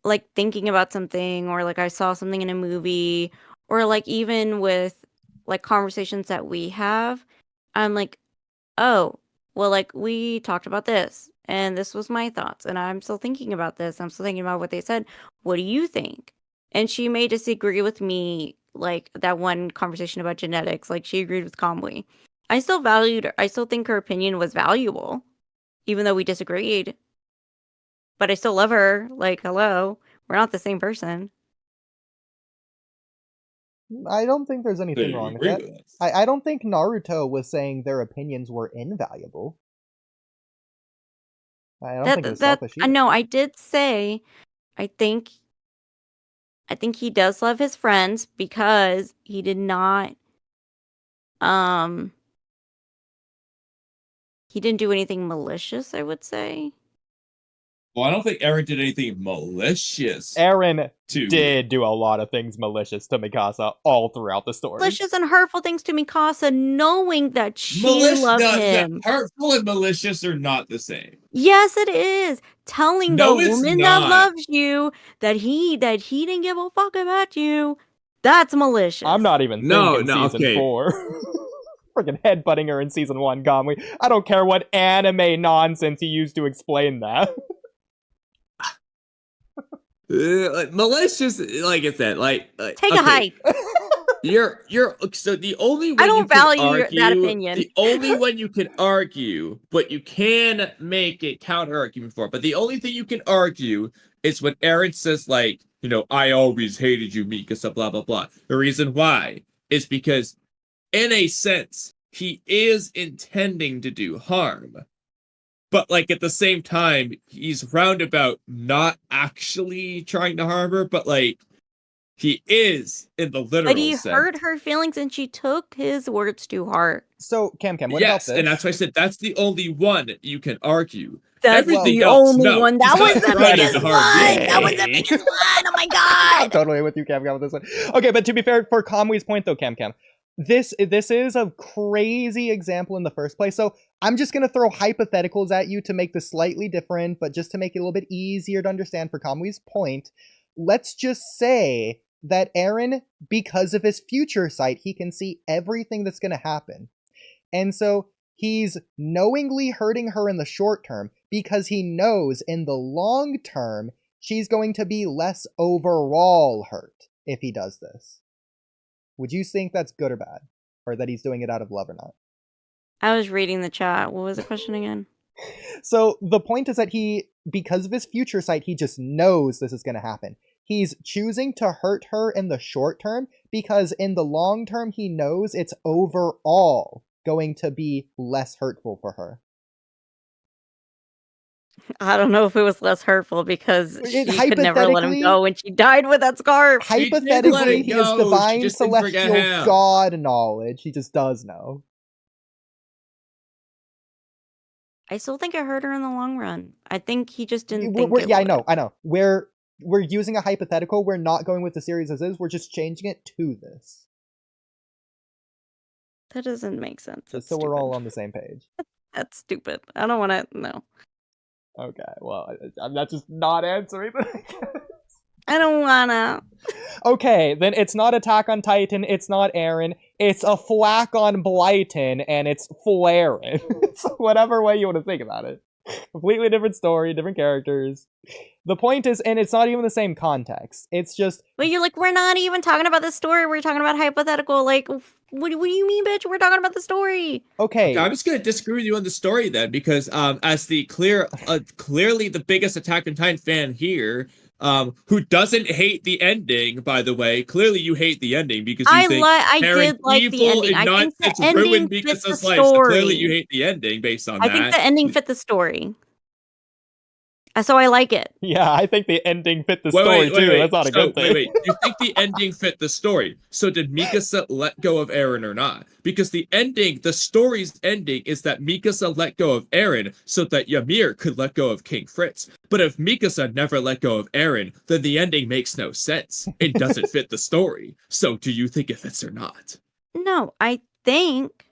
like thinking about something or like I saw something in a movie or like even with like conversations that we have, I'm like, oh, well, like we talked about this and this was my thoughts and I'm still thinking about this. I'm still thinking about what they said. What do you think? And she may disagree with me, like that one conversation about genetics, like she agreed with Kamui. I still valued her. I still think her opinion was valuable, even though we disagreed. But I still love her. Like, hello, we're not the same person. I don't think there's anything wrong with that. I don't think Naruto was saying their opinions were invaluable. I don't think it was selfish either. No, I did say, I think he does love his friends because he did not, he didn't do anything malicious, I would say. Well, I don't think Aaron did anything malicious. Aaron did do a lot of things malicious to Mikasa all throughout the story. Malicious and hurtful things to Mikasa, knowing that she loved him. Hurtful and malicious are not the same. Yes, it is. Telling the woman that loves you that he didn't give a fuck about you. That's malicious. I'm not even thinking season 4. Freaking headbutting her in season 1, Kamui. I don't care what anime nonsense he used to explain that. Malicious, like I said, take a hike. You're so the only way I don't you can value argue, that opinion. The only one you can argue, but you can make a counter argument for it. But the only thing you can argue is when Aaron says, like, you know, I always hated you, Mikasa, blah blah blah. The reason why is because, in a sense, he is intending to do harm. But, like, at the same time, he's roundabout not actually trying to harm her, but, like, he is in the literal sense. But he hurt her feelings and she took his words to heart. So, Camcam, what about this? And that's why I said that's the only one you can argue. That's the only one. That was the biggest one. That was the biggest one. Oh my god. I'm totally with you, Camcam, with this one. Okay, but to be fair, for Kamui's point, though, Camcam, this is a crazy example in the first place. So I'm just going to throw hypotheticals at you to make this slightly different, but just to make it a little bit easier to understand for Kamui's point. Let's just say that Eren, because of his future sight, he can see everything that's going to happen. And so he's knowingly hurting her in the short term because he knows in the long term she's going to be less overall hurt if he does this. Would you think that's good or bad? Or that he's doing it out of love or not? I was reading the chat. What was the question again? So the point is that he, because of his future sight, he just knows this is going to happen. He's choosing to hurt her in the short term because in the long term, he knows it's overall going to be less hurtful for her. I don't know if it was less hurtful because she could never let him go when she died with that scarf. Hypothetically, he has divine celestial god knowledge. He just does know. I still think it hurt her in the long run. I think he just didn't think it would. I know. We're using a hypothetical. We're not going with the series as is. We're just changing it to this. That doesn't make sense. Just so we're all on the same page. That's stupid. I don't want to. No. Okay, well, I'm not just not answering. I don't wanna. Okay, then it's not Attack on Titan, it's not Eren, it's a Flack on Blyton, and it's Flaren. So whatever way you want to think about it. Completely different story, different characters. The point is, and it's not even the same context. It's just... But you're like, we're not even talking about the story, we're talking about hypothetical, like... What do you mean, bitch? We're talking about the story. Okay. I'm just going to disagree with you on the story then, because as the clearly the biggest Attack on Titan fan here, who doesn't hate the ending, by the way, clearly you hate the ending because you think I did like the ending. I think the ending fits the story. So clearly you hate the ending based on that. I think the ending fit the story. So I like it. Yeah, I think the ending fit the story too. That's not a good thing. Wait. You think the ending fit the story? So did Mikasa let go of Eren or not? Because the story's ending is that Mikasa let go of Eren so that Ymir could let go of King Fritz. But if Mikasa never let go of Eren, then the ending makes no sense. It doesn't fit the story. So do you think it fits or not? No, I think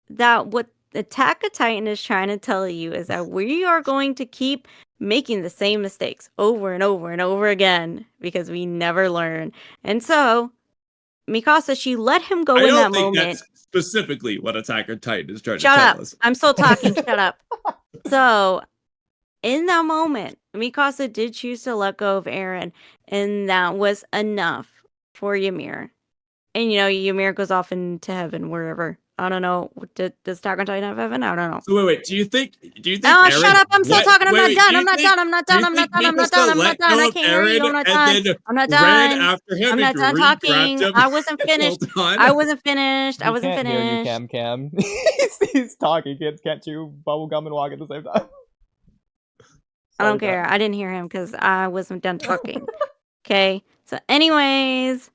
that what Attack on Titan is trying to tell you is that we are going to keep making the same mistakes over and over and over again because we never learn. And so, Mikasa, she let him go in that moment. That's specifically what Attack on Titan is trying to tell us. I'm still talking. Shut up. So, in that moment, Mikasa did choose to let go of Eren, and that was enough for Ymir. And, Ymir goes off into heaven, wherever. I don't know. Does Attack on Titan have heaven? I don't know. So wait. Do you think? Oh, Eren, shut up! I'm still talking. I'm not done. I'm not done. I'm not done. I can't hear you. I'm not done. I'm not done. I'm not done talking. I wasn't finished. I wasn't finished. I wasn't finished. Hear you, Camcam. He's talking. Kids can't chew bubblegum and walk at the same time. I don't care. I didn't hear him because I wasn't done talking. Okay. So, anyways.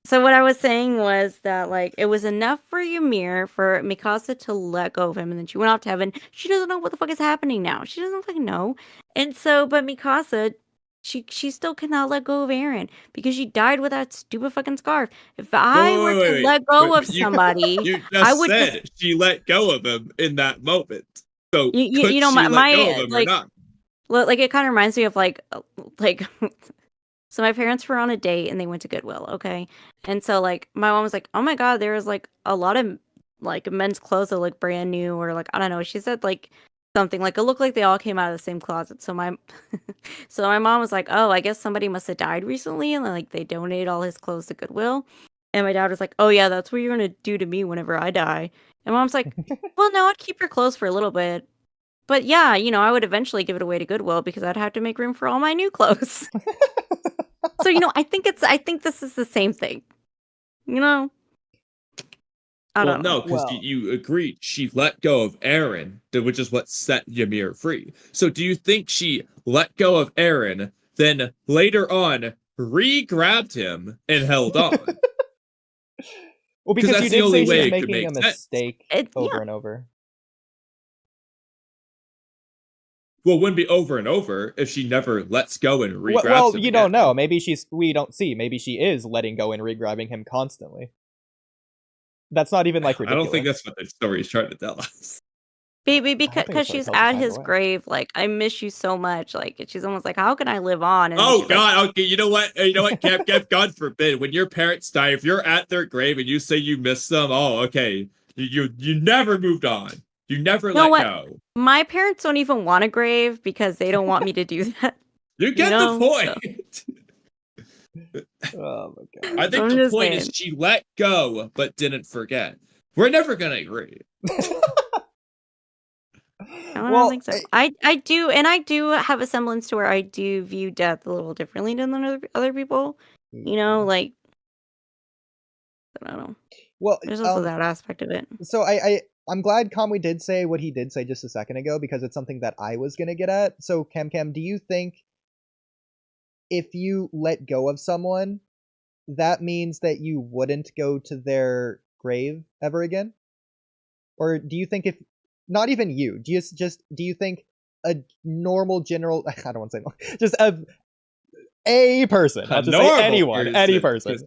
So what I was saying was that, it was enough for Ymir, for Mikasa to let go of him, and then she went off to heaven. She doesn't know what the fuck is happening now. She doesn't fucking know. And so, but Mikasa, she still cannot let go of Eren, because she died with that stupid fucking scarf. If I were to let go of somebody, I would said she let go of him in that moment. So you know, my it kind of reminds me of So my parents were on a date and they went to Goodwill, okay? And so my mom was like, "Oh my god, there was a lot of men's clothes that look brand new," or I don't know. She said something it looked like they all came out of the same closet. So my mom was like, "Oh, I guess somebody must have died recently and they donated all his clothes to Goodwill." And my dad was like, "Oh yeah, that's what you're going to do to me whenever I die." And mom's like, "Well, no, I'd keep your clothes for a little bit. But yeah, I would eventually give it away to Goodwill because I'd have to make room for all my new clothes." So, I think this is the same thing. I don't know. No, because you agreed she let go of Eren, which is what set Ymir free. So do you think she let go of Eren, then later on re-grabbed him and held on? Well, because that's the only way it could make a mistake over and over. Well, it wouldn't be over and over if she never lets go and re-grabs him. Well, you don't know. Maybe we don't see. Maybe she is letting go and re-grabbing him constantly. That's not even like ridiculous. I don't think that's what the story is trying to tell us. Baby, because she's at his grave, like, I miss you so much. Like, she's almost like, how can I live on? And oh God, like, okay, you know what, Camcam, God forbid, when your parents die, if you're at their grave and you say you miss them, oh, okay, you never moved on. You never let go. My parents don't even want a grave because they don't want me to do that. You get the point. So. Oh my God. I think the point is she let go but didn't forget. We're never gonna agree. I don't think so. I do, and I do have a semblance to where I do view death a little differently than other people. You know, like, I don't know. Well, there's also that aspect of it. So I'm glad Kamui did say what he did say just a second ago, because it's something that I was gonna get at. So Camcam, do you think if you let go of someone, that means that you wouldn't go to their grave ever again? Or do you think if not even you, do you think a normal general, I don't want to say no, just a person, not just say anyone, any person,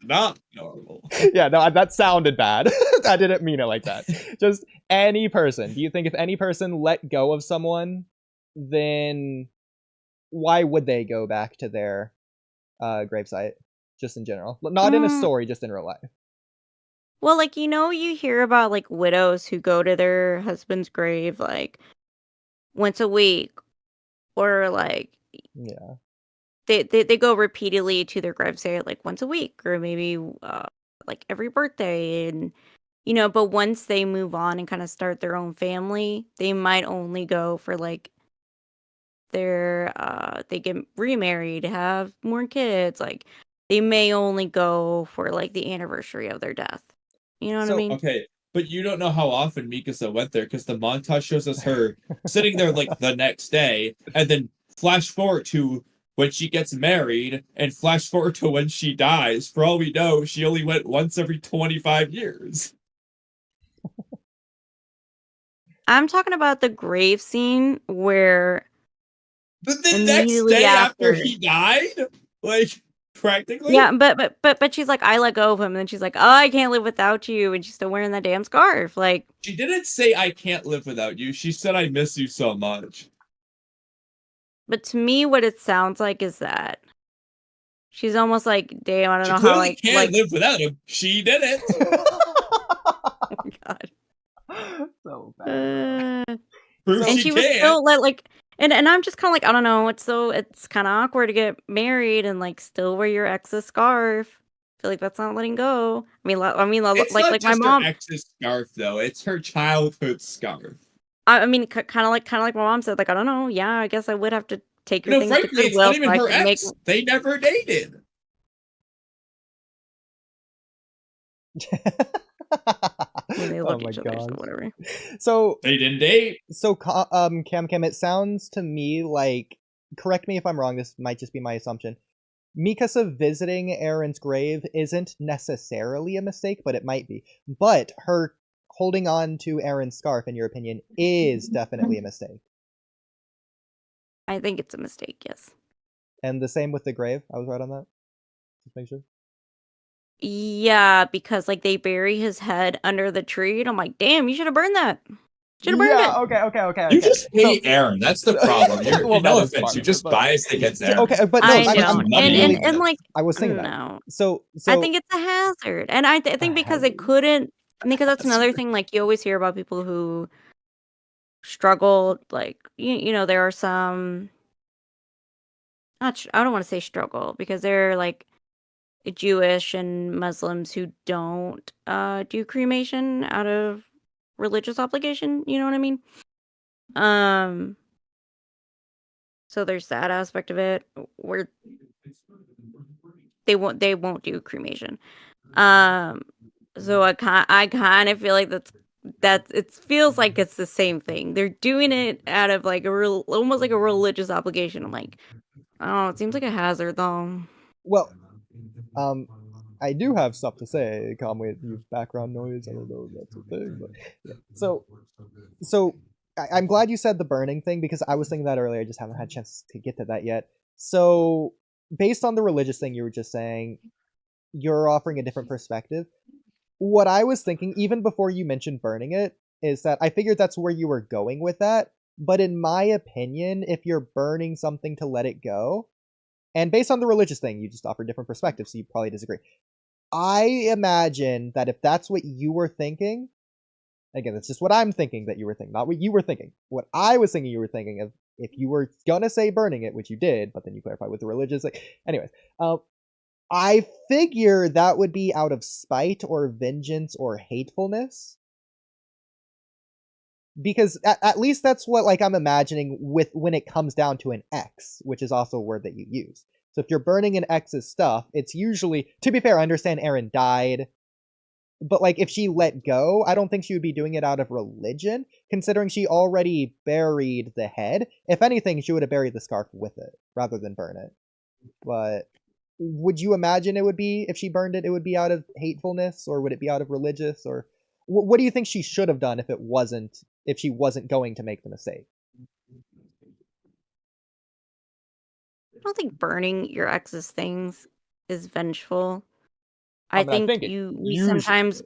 not normal. Yeah, no, that sounded bad. I didn't mean it like that. Just any person. Do you think if any person let go of someone, then why would they go back to their gravesite? Just in general, not in a story, just in real life. Well, like, you know, you hear about like widows who go to their husband's grave like once a week, or like they go repeatedly to their gravesite like once a week, or maybe like every birthday, and you know, but once they move on and kind of start their own family, they might only go for like their they get remarried, have more kids, like they may only go for like the anniversary of their death. You know what I mean? Okay, but you don't know how often Mikasa went there, because the montage shows us her sitting there like the next day, and then flash forward to when she gets married, and flash forward to when she dies. For all we know, she only went once every 25 years. I'm talking about the grave scene where... But the next day after he died? Like... practically, yeah, but she's like, I let go of him, and then she's like, oh, I can't live without you, and she's still wearing that damn scarf. Like, she didn't say I can't live without you. She said I miss you so much. But to me, what it sounds like is that she's almost like, damn, I don't know how. She can't live without him. She did it. Oh my God, so bad. And she was still like. And I'm just kind of like, I don't know. It's kind of awkward to get married and like still wear your ex's scarf. I feel like that's not letting go. I mean, it's like not my just mom. Her ex's scarf though. It's her childhood scarf. I mean, kind of like my mom said. Like, I don't know. Yeah, I guess I would have to take your things frankly, to Goodwill. It's not even her ex. They never dated. When they love each other, so whatever. So they didn't date. So Camcam, it sounds to me like, correct me if I'm wrong, this might just be my assumption, Mikasa visiting Aaron's grave isn't necessarily a mistake, but it might be. But her holding on to Aaron's scarf, in your opinion, is definitely a mistake. I think it's a mistake, yes. And the same with the grave? I was right on that? Just make sure. Yeah, because like they bury his head under the tree, and I'm like, damn, you should have burned that. Should have burned it. Okay. You just hate Aaron. That's the problem. You're no offense. You're just biased against Aaron. Okay, but no, and like I was thinking that. So I think it's a hazard, and I think because it couldn't. Because that's another thing. Like you always hear about people who struggle. Like you know, there are some. I don't want to say struggle, because they're like Jewish and Muslims who don't do cremation out of religious obligation, you know what I mean? So there's that aspect of it where they won't do cremation. So I kind of feel like that it feels like it's the same thing. They're doing it out of like almost like a religious obligation. I'm like, oh, it seems like a hazard though. Well, I do have stuff to say. Kamui, use background noise. I don't know if that's a thing, but yeah. So I'm glad you said the burning thing, because I was thinking that earlier. I just haven't had a chance to get to that yet. So based on the religious thing you were just saying, you're offering a different perspective. what I was thinking, even before you mentioned burning it, is that I figured that's where you were going with that. But in my opinion, if you're burning something to let it go, and based on the religious thing, you just offer different perspectives, so you probably disagree. I imagine that if that's what you were thinking, again, it's just what I'm thinking that you were thinking, not what you were thinking. What I was thinking you were thinking of, if you were gonna say burning it, which you did, but then you clarified with the religious thing. Anyways, I figure that would be out of spite or vengeance or hatefulness. Because at least that's what like I'm imagining with when it comes down to an X, which is also a word that you use. So if you're burning an X's stuff, it's usually, to be fair, I understand Aaron died, but like if she let go, I don't think she would be doing it out of religion, considering she already buried the head. If anything, she would have buried the scarf with it rather than burn it. But would you imagine it would be, if she burned it, it would be out of hatefulness, or would it be out of religious, or what do you think she should have done if she wasn't going to make the mistake? I don't think burning your ex's things is vengeful. I think we sometimes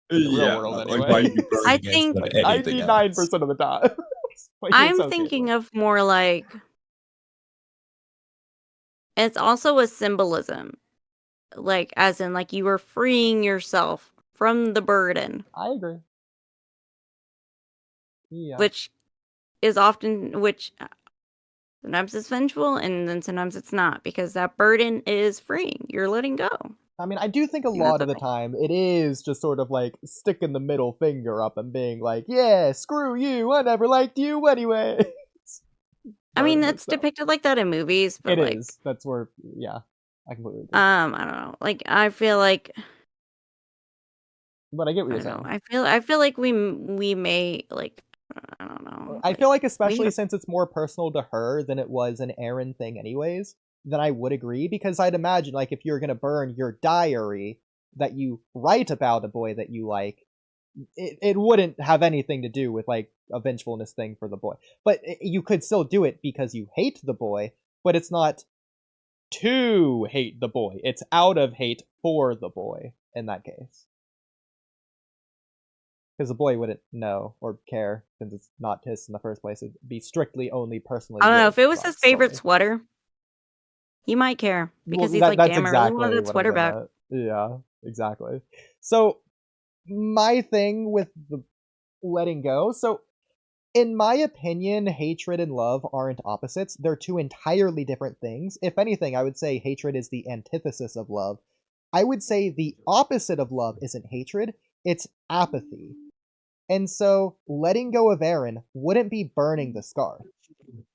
in the real world anyway. Like, why you burning I it think instead of anything 99% of the time. I'm thinking of more like it's also a symbolism. Like as in like you are freeing yourself from the burden. I agree. Yeah. Which sometimes it's vengeful and then sometimes it's not, because that burden is freeing. You're letting go. I mean, I do think a lot of the time it is just sort of like sticking the middle finger up and being like, yeah, screw you, I never liked you anyway. I mean, it's depicted like that in movies, but it is. That's where, yeah, I completely agree. I don't know. Like, I feel like, but I get what you're saying. I feel like we may like, I don't know. I feel like especially since it's more personal to her than it was an Aaron thing, anyways, then I would agree, because I'd imagine like if you're gonna burn your diary that you write about a boy that you like, it wouldn't have anything to do with like a vengefulness thing for the boy. But you could still do it because you hate the boy, but it's not to hate the boy. It's out of hate for the boy in that case. Because the boy wouldn't know or care, since it's not his in the first place. It'd be strictly only personally. I don't know, if it was his favorite sweater, he might care, because he's like, damn, I really wanted that sweater back. Yeah, exactly. So my thing with the letting go, so in my opinion, hatred and love aren't opposites. They're two entirely different things. If anything, I would say hatred is the antithesis of love. I would say the opposite of love isn't hatred, it's apathy. And so letting go of Aaron wouldn't be burning the scarf,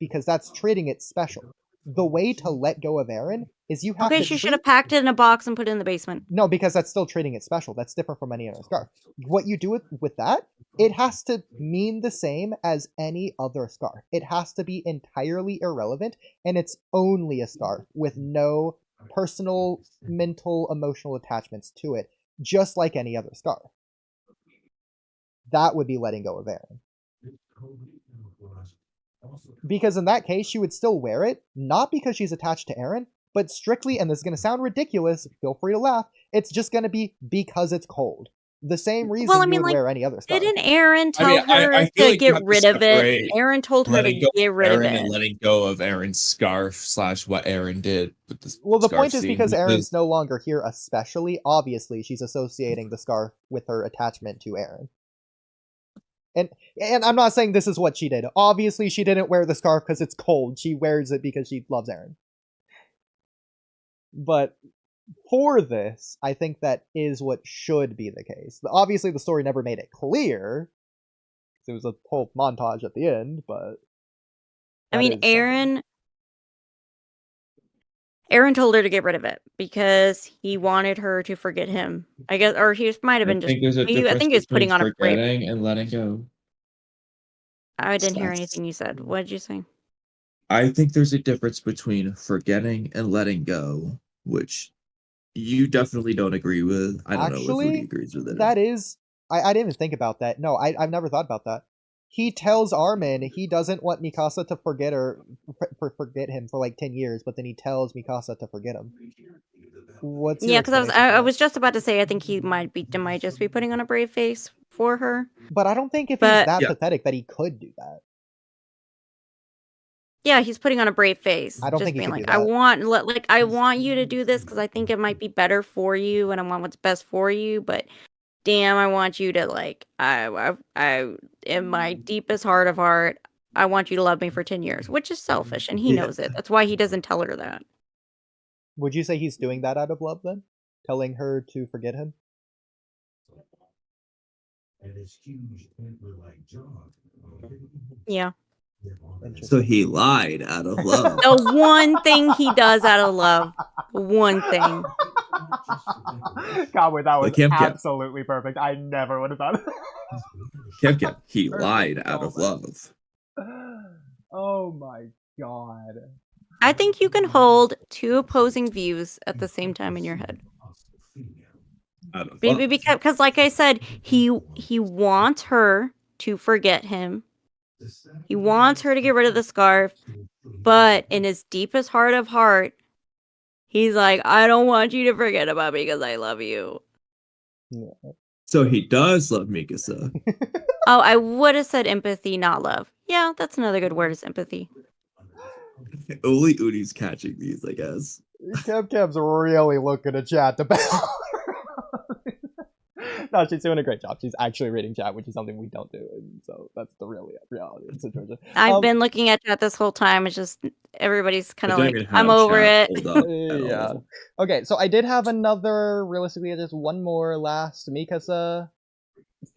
because that's treating it special. The way to let go of Aaron is you have to... Okay, she should have packed it in a box and put it in the basement. No, because that's still treating it special. That's different from any other scarf. What you do with that, it has to mean the same as any other scarf. It has to be entirely irrelevant, and it's only a scarf with no personal, mental, emotional attachments to it, just like any other scarf. That would be letting go of Aaron. Because in that case, she would still wear it, not because she's attached to Aaron, but strictly, and this is going to sound ridiculous, feel free to laugh, it's just going to be because it's cold. The same reason you would wear any other scarf. Didn't Aaron tell her to get rid of it? Aaron told her to get rid of it. And letting go of Aaron's scarf / what Aaron did with the Well, the point is because Aaron's no longer here, especially, obviously, she's associating the scarf with her attachment to Aaron. And I'm not saying this is what she did. Obviously, she didn't wear the scarf because it's cold. She wears it because she loves Aaron. But for this, I think that is what should be the case. Obviously, the story never made it clear. It was a whole montage at the end, but... I mean, Aaron told her to get rid of it because he wanted her to forget him. I guess, or he might have been I think he was putting on a forgetting and letting go. I didn't hear anything you said. What did you say? I think there's a difference between forgetting and letting go, which you definitely don't agree with. I don't know if Oodie agrees with it. That is... I didn't even think about that. No, I've never thought about that. he tells Armin he doesn't want Mikasa to forget forget him for like 10 years, but then he tells Mikasa to forget him. What's your because I was just about to say I think he might just be putting on a brave face for her. But I don't think if he's that pathetic that he could do that. Yeah, he's putting on a brave face. I don't think he could do that. I want you to do this because I think it might be better for you, and I want what's best for you. But damn, I want you to I in my deepest heart of heart, I want you to love me for 10 years, which is selfish, and he knows it. That's why he doesn't tell her that. Would you say he's doing that out of love then? Telling her to forget him? Yeah. So he lied out of love. The one thing he does out of love. One thing. Kamui, that was absolutely perfect. I never would have thought of Camcam, he lied out of love. Oh my god. I think you can hold two opposing views at the same time in your head. Because like I said, he wants her to forget him. He wants her to get rid of the scarf, but in his deepest heart of heart, he's like, I don't want you to forget about me because I love you. Yeah. So he does love Mikasa. Oh, I would have said empathy, not love. Yeah, that's another good word, is empathy. Only Oodie's catching these, I guess. Camcam's really looking at chat about. No, she's doing a great job. She's actually reading chat, which is something we don't do, and so that's the reality of the situation. I've been looking at chat this whole time. It's just everybody's kind of like, I'm over it. Yeah. Okay, so I did have another, realistically, just one more last Mikasa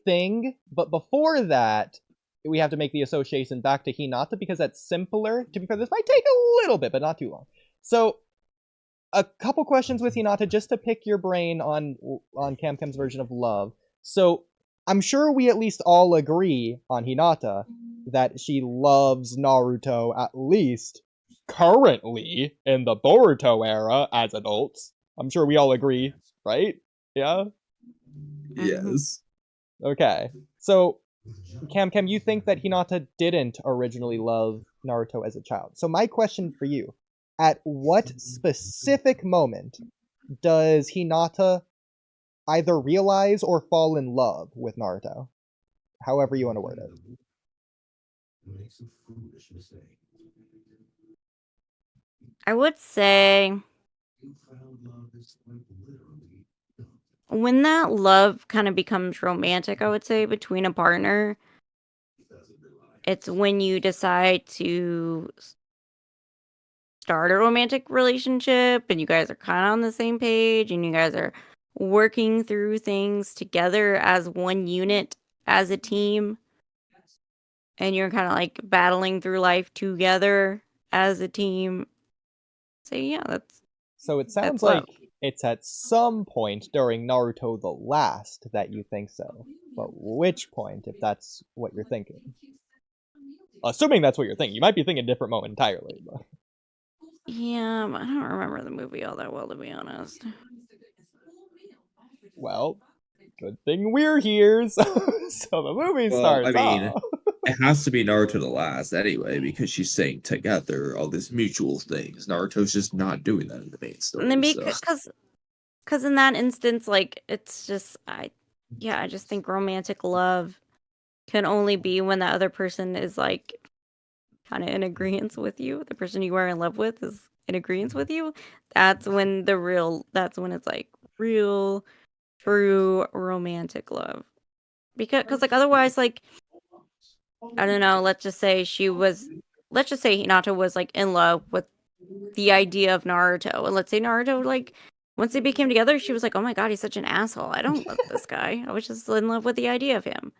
thing, but before that, we have to make the association back to Hinata because that's simpler. To be fair, this might take a little bit, but not too long. So, a couple questions with Hinata just to pick your brain on Camcam's version of love. So, I'm sure we at least all agree on Hinata that she loves Naruto, at least currently in the Boruto era as adults. I'm sure we all agree, right? Yeah? Yes. Okay. So, Camcam, you think that Hinata didn't originally love Naruto as a child. So my question for you, at what specific moment does Hinata either realize or fall in love with Naruto? However you want to word it. I would say when that love kind of becomes romantic, I would say, between a partner, it's when you decide to start a romantic relationship and you guys are kind of on the same page and you guys are working through things together as one unit, as a team, and you're kind of like battling through life together as a team. So yeah, that's... So it sounds like it's at some point during Naruto the Last that you think so. But which point, if that's what you're thinking? Assuming that's what you're thinking. You might be thinking a different moment entirely. But... Yeah, I don't remember the movie all that well, to be honest. Well, good thing we're here, so the movie starts. I mean, it has to be Naruto the Last anyway, because she's saying together all these mutual things. Naruto's just not doing that in the main story. And then because in that instance, like, it's just, I just think romantic love can only be when the other person is like kind of in agreement with you. The person you are in love with is in agreement with you. That's when it's like real, true romantic love. Because like otherwise, like, I don't know, let's just say Hinata was like in love with the idea of Naruto, and let's say Naruto, like, once they became together, she was like, oh my god, he's such an asshole. I don't love this guy. I was just in love with the idea of him.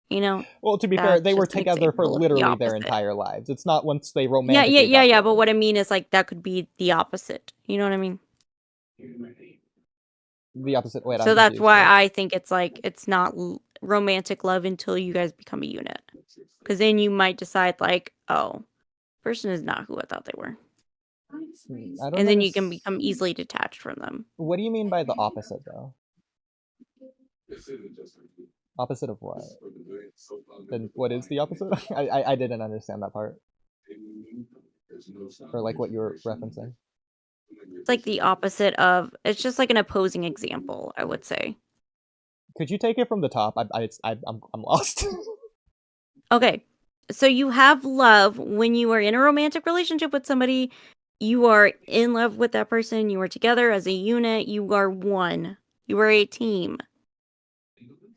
You know? Well, to be fair, they were together for literally their entire lives. It's not once they romantically... Yeah, but what I mean is, like, that could be the opposite. You know what I mean? The opposite way. So that's why I think it's like, it's not romantic love until you guys become a unit. Because then you might decide, like, oh, person is not who I thought they were. And then you can become easily detached from them. What do you mean by the opposite, though? Opposite of what? Then what is the opposite? I didn't understand that part. Or like what you were referencing. It's like the opposite of. It's just like an opposing example, I would say. Could you take it from the top? I'm lost. Okay, so you have love when you are in a romantic relationship with somebody. You are in love with that person. You are together as a unit. You are one. You are a team.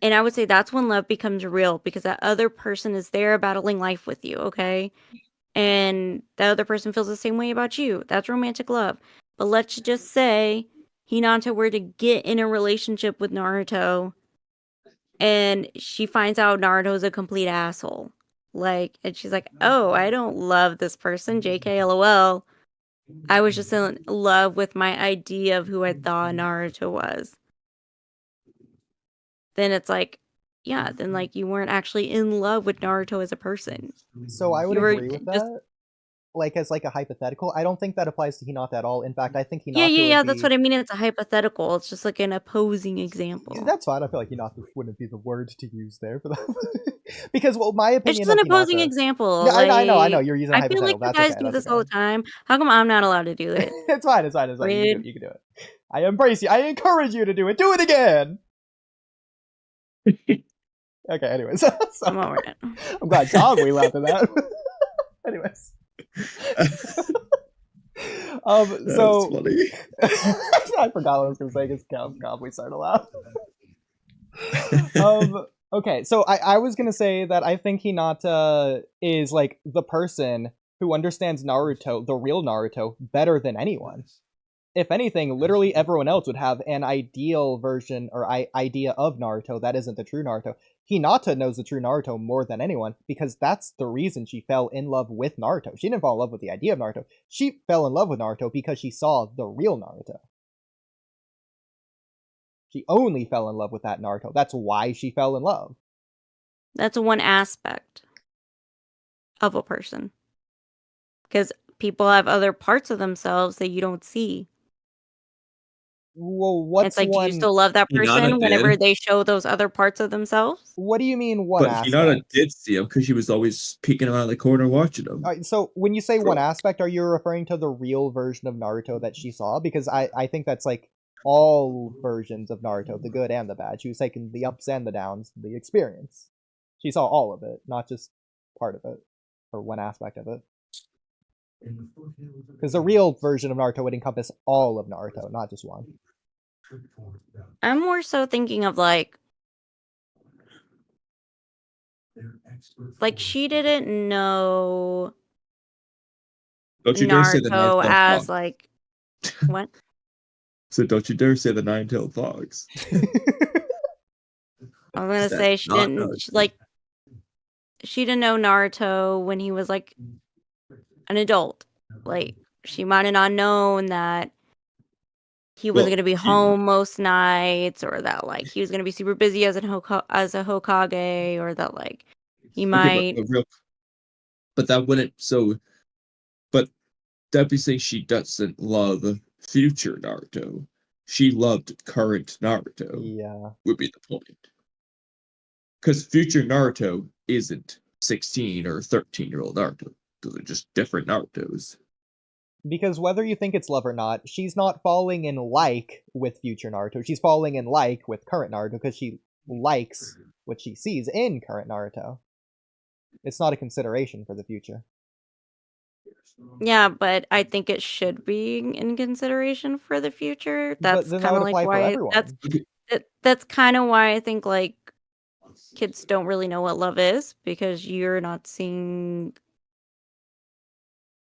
And I would say that's when love becomes real because that other person is there battling life with you, okay? And that other person feels the same way about you. That's romantic love. But let's just say Hinata were to get in a relationship with Naruto and she finds out Naruto's a complete asshole. Like, and she's like, oh, I don't love this person, JK LOL. I was just in love with my idea of who I thought Naruto was. Then it's like, yeah, then like you weren't actually in love with Naruto as a person. So I would agree with that. Like as like a hypothetical, I don't think that applies to Hinata at all. In fact, I think Hinata. Yeah. That's what I mean. It's a hypothetical. It's just like an opposing example. That's fine. I feel like Hinata wouldn't be the word to use there for that. Because, well, my opinion. It's just an opposing example. Yeah, like, I know. You're using. I feel like you guys do this all the time. How come I'm not allowed to do it? It's fine. You can do it. I embrace you. I encourage you to do it. Do it again. Okay. Anyways, I'm over it. I'm glad Kamui laughed at that. Anyways. So funny. I forgot what I was gonna say because Kamui started to laugh. Okay, so I was gonna say that I think Hinata is like the person who understands Naruto, the real Naruto, better than anyone. If anything, literally everyone else would have an ideal version or idea of Naruto that isn't the true Naruto. Hinata knows the true Naruto more than anyone because that's the reason she fell in love with Naruto. She didn't fall in love with the idea of Naruto. She fell in love with Naruto because she saw the real Naruto. She only fell in love with that Naruto. That's why she fell in love. That's one aspect of a person. Because people have other parts of themselves that you don't see. Well, what's it's like, do you still love that person whenever they show those other parts of themselves? What do you mean one aspect? But Hinata did see him because she was always peeking around the corner watching him. So when you say one aspect, are you referring to the real version of Naruto that she saw? Because I think that's like all versions of Naruto, the good and the bad. She was taking the ups and the downs, the experience. She saw all of it, not just part of it, or one aspect of it. Because the real version of Naruto would encompass all of Naruto, not just one. I'm more so thinking of like she didn't know don't you dare say the Naruto as like what? So don't you dare say the nine-tailed fox. I was gonna say she didn't she didn't know Naruto when he was like an adult. Like she might have not known that he wasn't gonna be home most nights, or that like he was gonna be super busy as a Hokage, or that like he might. But that wouldn't. But that'd be saying she doesn't love future Naruto. She loved current Naruto. Yeah, would be the point. Because future Naruto isn't 16 or 13-year-old Naruto. Those are just different Narutos. Because whether you think it's love or not, she's not falling in like with future Naruto. She's falling in like with current Naruto because she likes what she sees in current Naruto. It's not a consideration for the future. Yeah, but I think it should be in consideration for the future. That's kind of like why that's kind of why I think like kids don't really know what love is, because you're not seeing.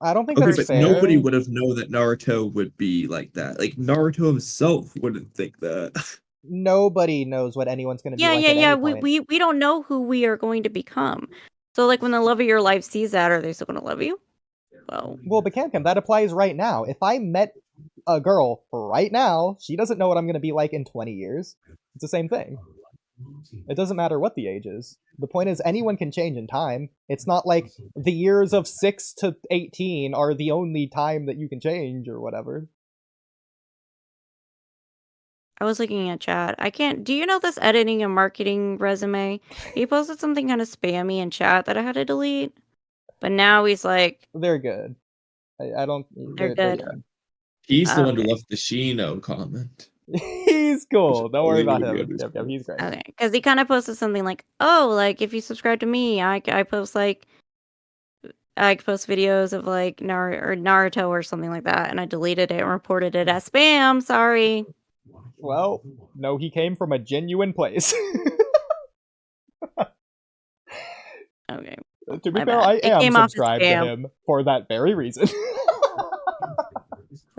I don't think that's fair. Nobody would have known that Naruto would be like that. Like Naruto himself wouldn't think that. Nobody knows what anyone's going to be like. Yeah. We don't know who we are going to become. So like when the love of your life sees that, are they still going to love you? Well, but Camcam, that applies right now. If I met a girl right now, she doesn't know what I'm going to be like in 20 years. It's the same thing. It doesn't matter what the age is. The point is anyone can change in time. It's not like the years of 6 to 18 are the only time that you can change or whatever. I was looking at chat. I can't. Do you know this editing and marketing resume? He posted something kind of spammy in chat that I had to delete. But now he's like, they're good. I don't. they're good. He's the one who left the Shino comment. He's cool. Don't worry about him. Yep, he's great. Okay, because he kind of posted something like, "Oh, like if you subscribe to me, I post like I post videos of like Naruto or something like that," and I deleted it and reported it as spam. Sorry. Well, no, he came from a genuine place. Okay. To be fair, I am subscribed to him for that very reason.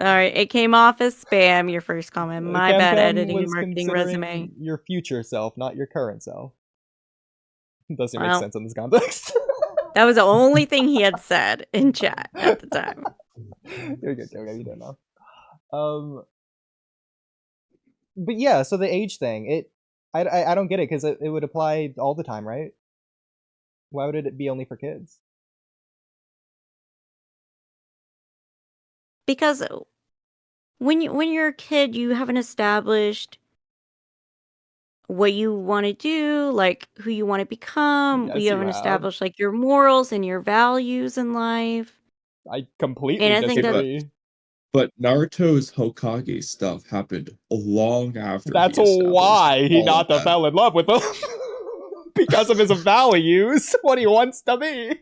Sorry, it came off as spam, your first comment. My bad, Camcam editing and was marketing considering resume. your future self, not your current self. Doesn't make sense in this context. That was the only thing he had said in chat at the time. You're good, Joe. You don't know. But yeah, so the age thing, I don't get it, because it would apply all the time, right? Why would it be only for kids? Because when you're a kid, you haven't established what you want to do, like who you want to become. Yes, you you haven't have. established like your morals and your values in life. I completely And I think disagree. But Naruto's Hokage stuff happened long after. That's why Hinata fell in love with him. Because of his values, what he wants to be.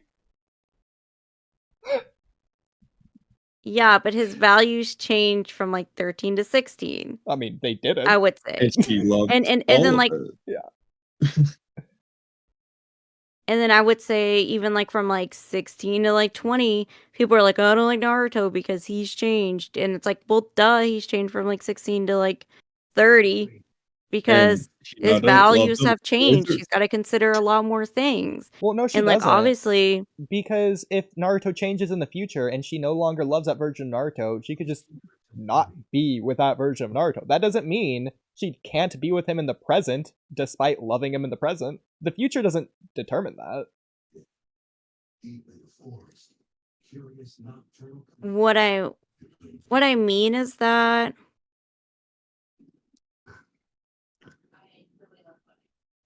Yeah, but his values changed from like 13 to 16. I mean, they didn't. I would say. And she loved and then like yeah. And then I would say even like from like 16 to like 20, people are like, "Oh, I don't like Naruto because he's changed." And it's like, well, duh, he's changed from like 16 to like 30 because his values have changed. She's got to consider a lot more things. Well, no, she and doesn't. Like obviously, because if Naruto changes in the future and she no longer loves that version of Naruto, she could just not be with that version of Naruto. That doesn't mean she can't be with him in the present despite loving him in the present. The future doesn't determine that. What I mean is that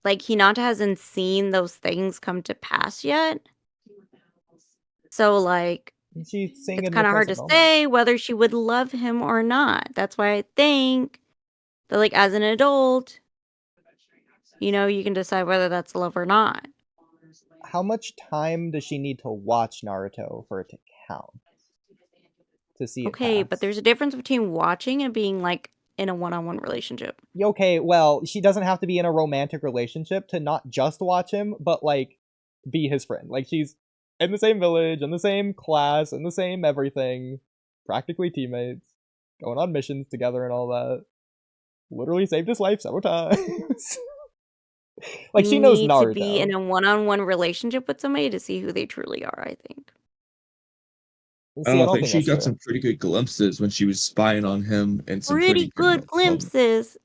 like Hinata hasn't seen those things come to pass yet. So like it's kind of hard to say whether she would love him or not. That's why I think that like as an adult, you know, you can decide whether that's love or not. How much time does she need to watch Naruto for it to count? To see okay, it but there's a difference between watching and being like in a one-on-one relationship. Okay, well, she doesn't have to be in a romantic relationship to not just watch him, but like be his friend. Like she's in the same village, in the same class, in the same everything, practically teammates, going on missions together and all that. Literally saved his life several times. Like she knows Naruto. To be in a one-on-one relationship with somebody to see who they truly are, I think. I don't think she got some pretty good glimpses when she was spying on him and some pretty good glimpses.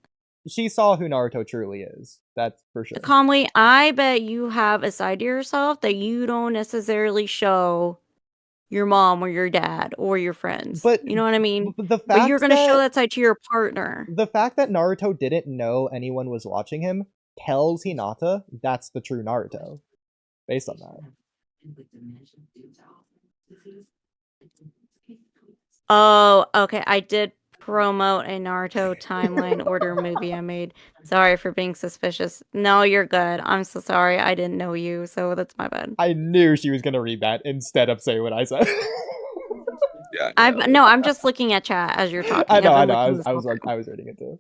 She saw who Naruto truly is. That's for sure. Kamui, I bet you have a side to yourself that you don't necessarily show your mom or your dad or your friends. But you know what I mean? But you're going to show that side to your partner. The fact that Naruto didn't know anyone was watching him tells Hinata that's the true Naruto. Based on that. Oh, okay. I did promote a Naruto timeline order movie I made. Sorry for being suspicious. No, you're good. I'm so sorry. I didn't know you, so that's my bad. I knew she was gonna read that instead of say what I said. Yeah. I'm just looking at chat as you're talking. I know. I was reading it too.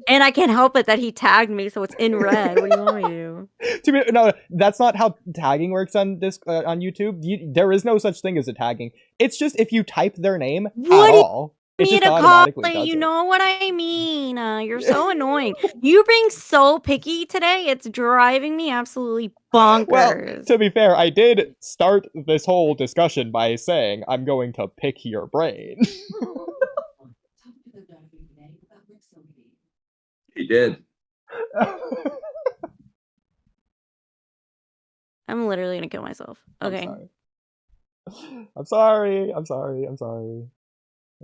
And I can't help it that he tagged me, so it's in red. What do you want me to do? No, that's not how tagging works on this on YouTube. There is no such thing as a tagging. It's just if you type their name at all, it just automatically does it. You know what I mean? You're so annoying. You being so picky today, it's driving me absolutely bonkers. Well, to be fair, I did start this whole discussion by saying I'm going to pick your brain. He did. I'm literally gonna kill myself. Okay. I'm sorry.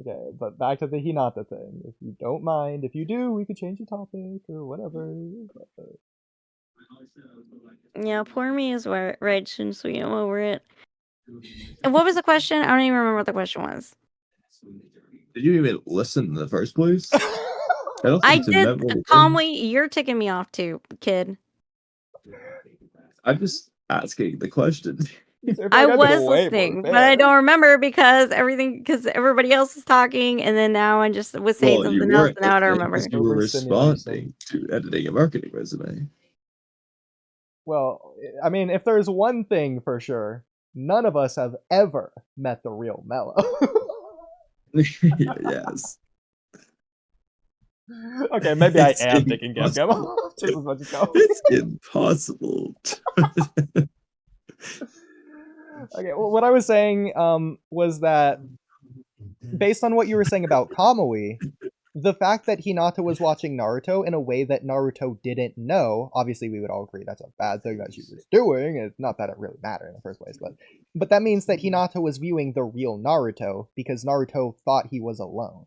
Okay, but back to the Hinata thing. If you don't mind, if you do, we could change the topic or whatever. Yeah, poor me is right since we am over it. And what was the question? I don't even remember what the question was. Did you even listen in the first place? I did. Kamui, you're ticking me off too, kid. I'm just asking the question. I was listening, but I don't remember because everybody else is talking, and then now I just was saying something else, and now I don't remember. You were responding to editing a marketing resume. Well, I mean, if there's one thing for sure, none of us have ever met the real Mello. Yes. Okay, maybe I am taking Camcam just as much as go. It's impossible. Okay, well, what I was saying was that based on what you were saying about Kamui, the fact that Hinata was watching Naruto in a way that Naruto didn't know, obviously we would all agree that's a bad thing that she was doing. It's not that it really mattered in the first place, but that means that Hinata was viewing the real Naruto because Naruto thought he was alone.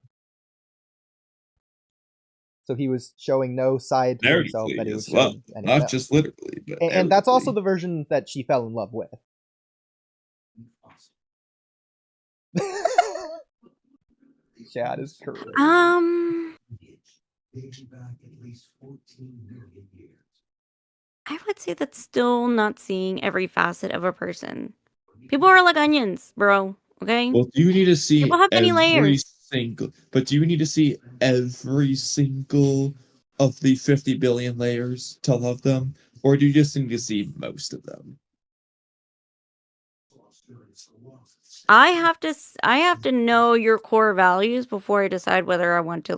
So he was showing no side to himself that he was showing anyone else. Just literally. But and that's also the version that she fell in love with. Chad is correct. I would say that's still not seeing every facet of a person. People are like onions, bro. Okay. Well, do you need to see People have many layers. But do you need to see every single of the 50 billion layers to love them, or do you just need to see most of them? I have to know your core values before I decide whether I want to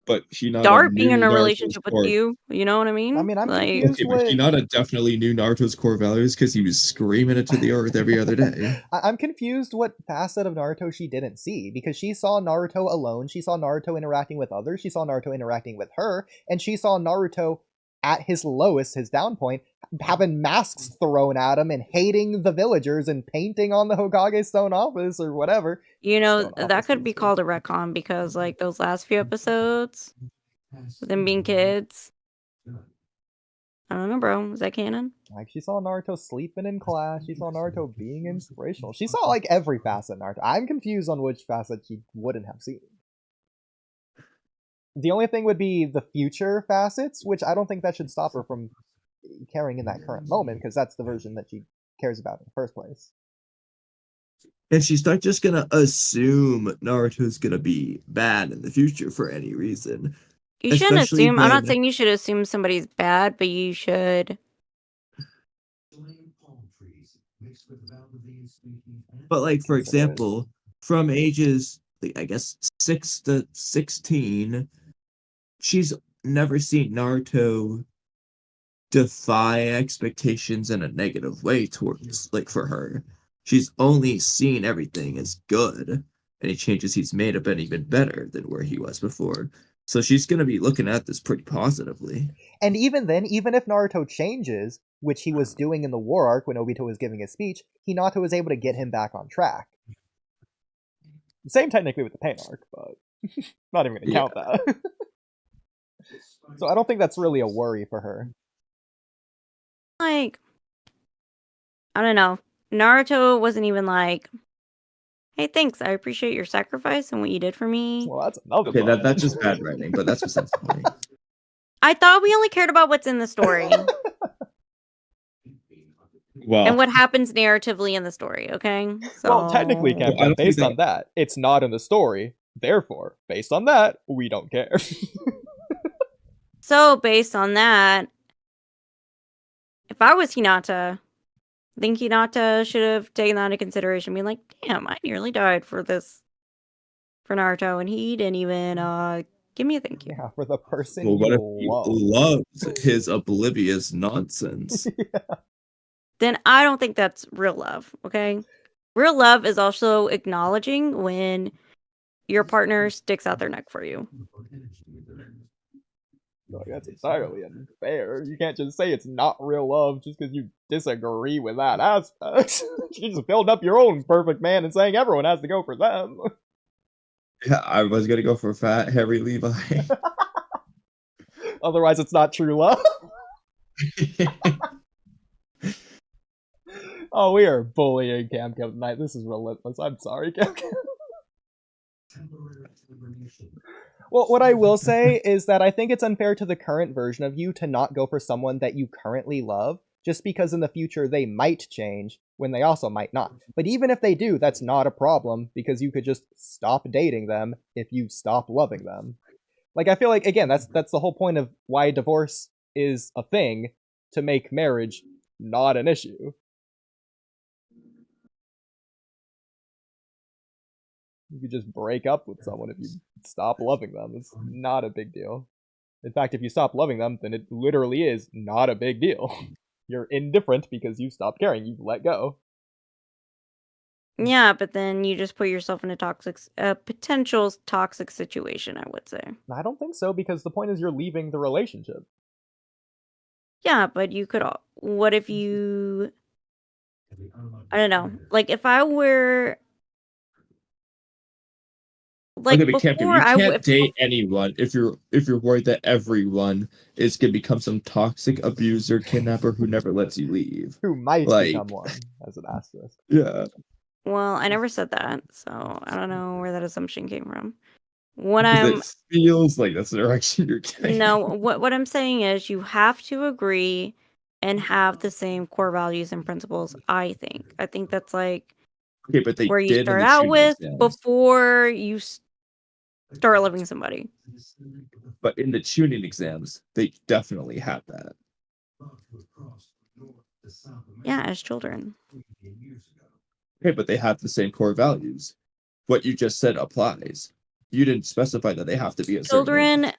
But Hinata start being in a relationship with you. You know what I mean? I mean, I'm confused. Okay, but Hinata definitely knew Naruto's core values because he was screaming it to the earth every other day. I'm confused what facet of Naruto she didn't see, because she saw Naruto alone, she saw Naruto interacting with others, she saw Naruto interacting with her, and she saw Naruto at his lowest, his down point, having masks thrown at him and hating the villagers and painting on the Hokage Stone office or whatever. You know, that could be called a retcon because, like, those last few episodes, with them being kids. I don't know, bro. Is that canon? Like, she saw Naruto sleeping in class. She saw Naruto being inspirational. She saw, like, every facet of Naruto. I'm confused on which facet she wouldn't have seen. The only thing would be the future facets, which I don't think that should stop her from caring in that current moment, because that's the version that she cares about in the first place. And she's not just gonna assume Naruto's gonna be bad in the future for any reason. You shouldn't assume. I'm not saying you should assume somebody's bad, but you should. But, like, for example, from ages, I guess, 6 to 16, she's never seen Naruto defy expectations in a negative way towards, like, for her. She's only seen everything as good. Any changes he's made have been even better than where he was before. So she's going to be looking at this pretty positively. And even then, even if Naruto changes, which he was doing in the war arc when Obito was giving his speech, Hinata was able to get him back on track. Same technically with the pain arc, but not even going to count that. So I don't think that's really a worry for her. Like, I don't know. Naruto wasn't even like, hey, thanks. I appreciate your sacrifice and what you did for me. Well, that's another Okay, that's just bad writing, but that's besides the point. I thought we only cared about what's in the story. Well, and what happens narratively in the story, okay? So... Well, technically, Camcam, based on that, it's not in the story. Therefore, based on that, we don't care. So, based on that, if I was Hinata, I think Hinata should have taken that into consideration, being like, damn, I nearly died for Naruto, and he didn't even give me a thank you. Yeah, for the person well, what if you he love. loves his oblivious nonsense? Yeah. Then I don't think that's real love, okay? Real love is also acknowledging when your partner sticks out their neck for you. Like, that's entirely unfair. You can't just say it's not real love just because you disagree with that aspect. You just build up your own perfect man and saying everyone has to go for them. Yeah, I was gonna go for fat Harry Levi. Otherwise, it's not true love. Oh, we are bullying Camcam tonight. This is relentless. I'm sorry, Camcam. Well, what I will say is that I think it's unfair to the current version of you to not go for someone that you currently love, just because in the future they might change, when they also might not. But even if they do, that's not a problem, because you could just stop dating them if you stop loving them. Like, I feel like, again, that's the whole point of why divorce is a thing, to make marriage not an issue. You could just break up with someone if you stop loving them. It's not a big deal. In fact, if you stop loving them, then it literally is not a big deal. You're indifferent because you stopped caring. You've let go. Yeah, but then you just put yourself in a potential toxic situation, I would say. I don't think so, because the point is you're leaving the relationship. Yeah, but you could... What if you... I don't know. Like, if I were... Like, okay, but before you I can't date anyone if you're worried that everyone is gonna become some toxic abuser, kidnapper who never lets you leave. Who might become one, as an asterisk. Yeah. Well, I never said that, so I don't know where that assumption came from. What It feels like that's the direction you're getting. No, what I'm saying is you have to agree and have the same core values and principles, I think. I think that's like okay, but they where you did start out with before you start loving somebody. But in the tuning exams, they definitely had that. Yeah, as children. Okay, but they have the same core values. What you just said applies. You didn't specify that they have to be a children. certain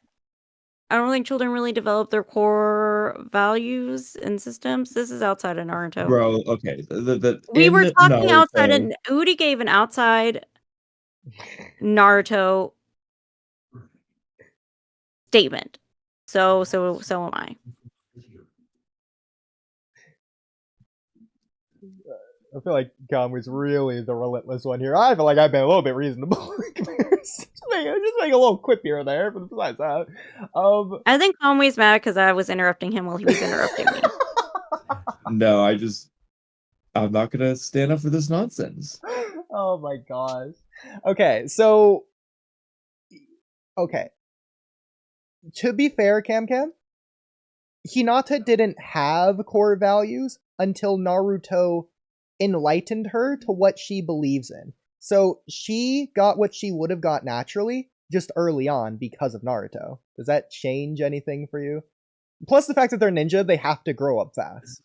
I don't think children really develop their core values and systems. This is outside of Naruto. Bro, okay. We were talking outside, and Oodie gave an outside Naruto statement. So am I. I feel like Kamui's really the relentless one here. I feel like I've been a little bit reasonable. just make a little quip here or there, but besides that. I think Kamui's mad because I was interrupting him while he was interrupting me. No, I'm not gonna stand up for this nonsense. Oh my gosh. Okay, so... Okay. To be fair, Camcam, Hinata didn't have core values until Naruto enlightened her to what she believes in. So she got what she would have got naturally just early on because of Naruto. Does that change anything for you? Plus the fact that they're ninja, they have to grow up fast.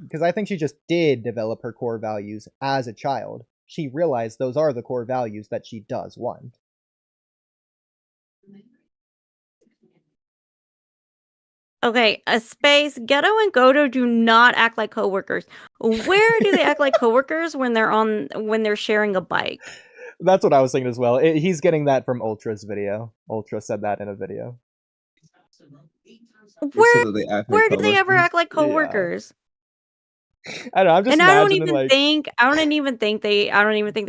Because I think she just did develop her core values as a child. She realized those are the core values that she does want. Okay, a space. Geto and Goto do not act like coworkers. Where do they act like coworkers when they're sharing a bike? That's what I was thinking as well. He's getting that from Ultra's video. Ultra said that in a video. Where do they ever act like coworkers? Yeah. I don't know. I'm just I don't even think they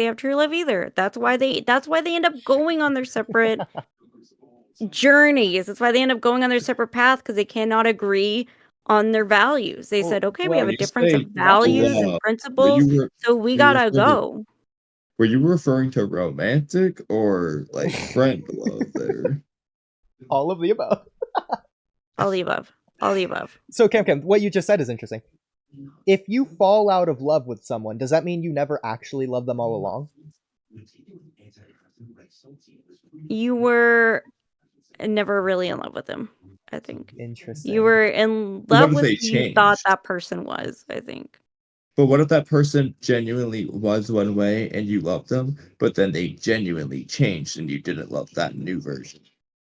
have true love either. That's why they end up going on their separate journeys. That's why they end up going on their separate path, because they cannot agree on their values. They said, okay, we have a difference of values and principles, so we gotta go. Were you referring to romantic or like friend love there? All of the above. All the above. All the above. So Camcam, what you just said is interesting. If you fall out of love with someone, does that mean you never actually loved them all along? You were never really in love with them, I think. Interesting. You were in love with who you thought that person was, I think. But what if that person genuinely was one way and you loved them, but then they genuinely changed and you didn't love that new version?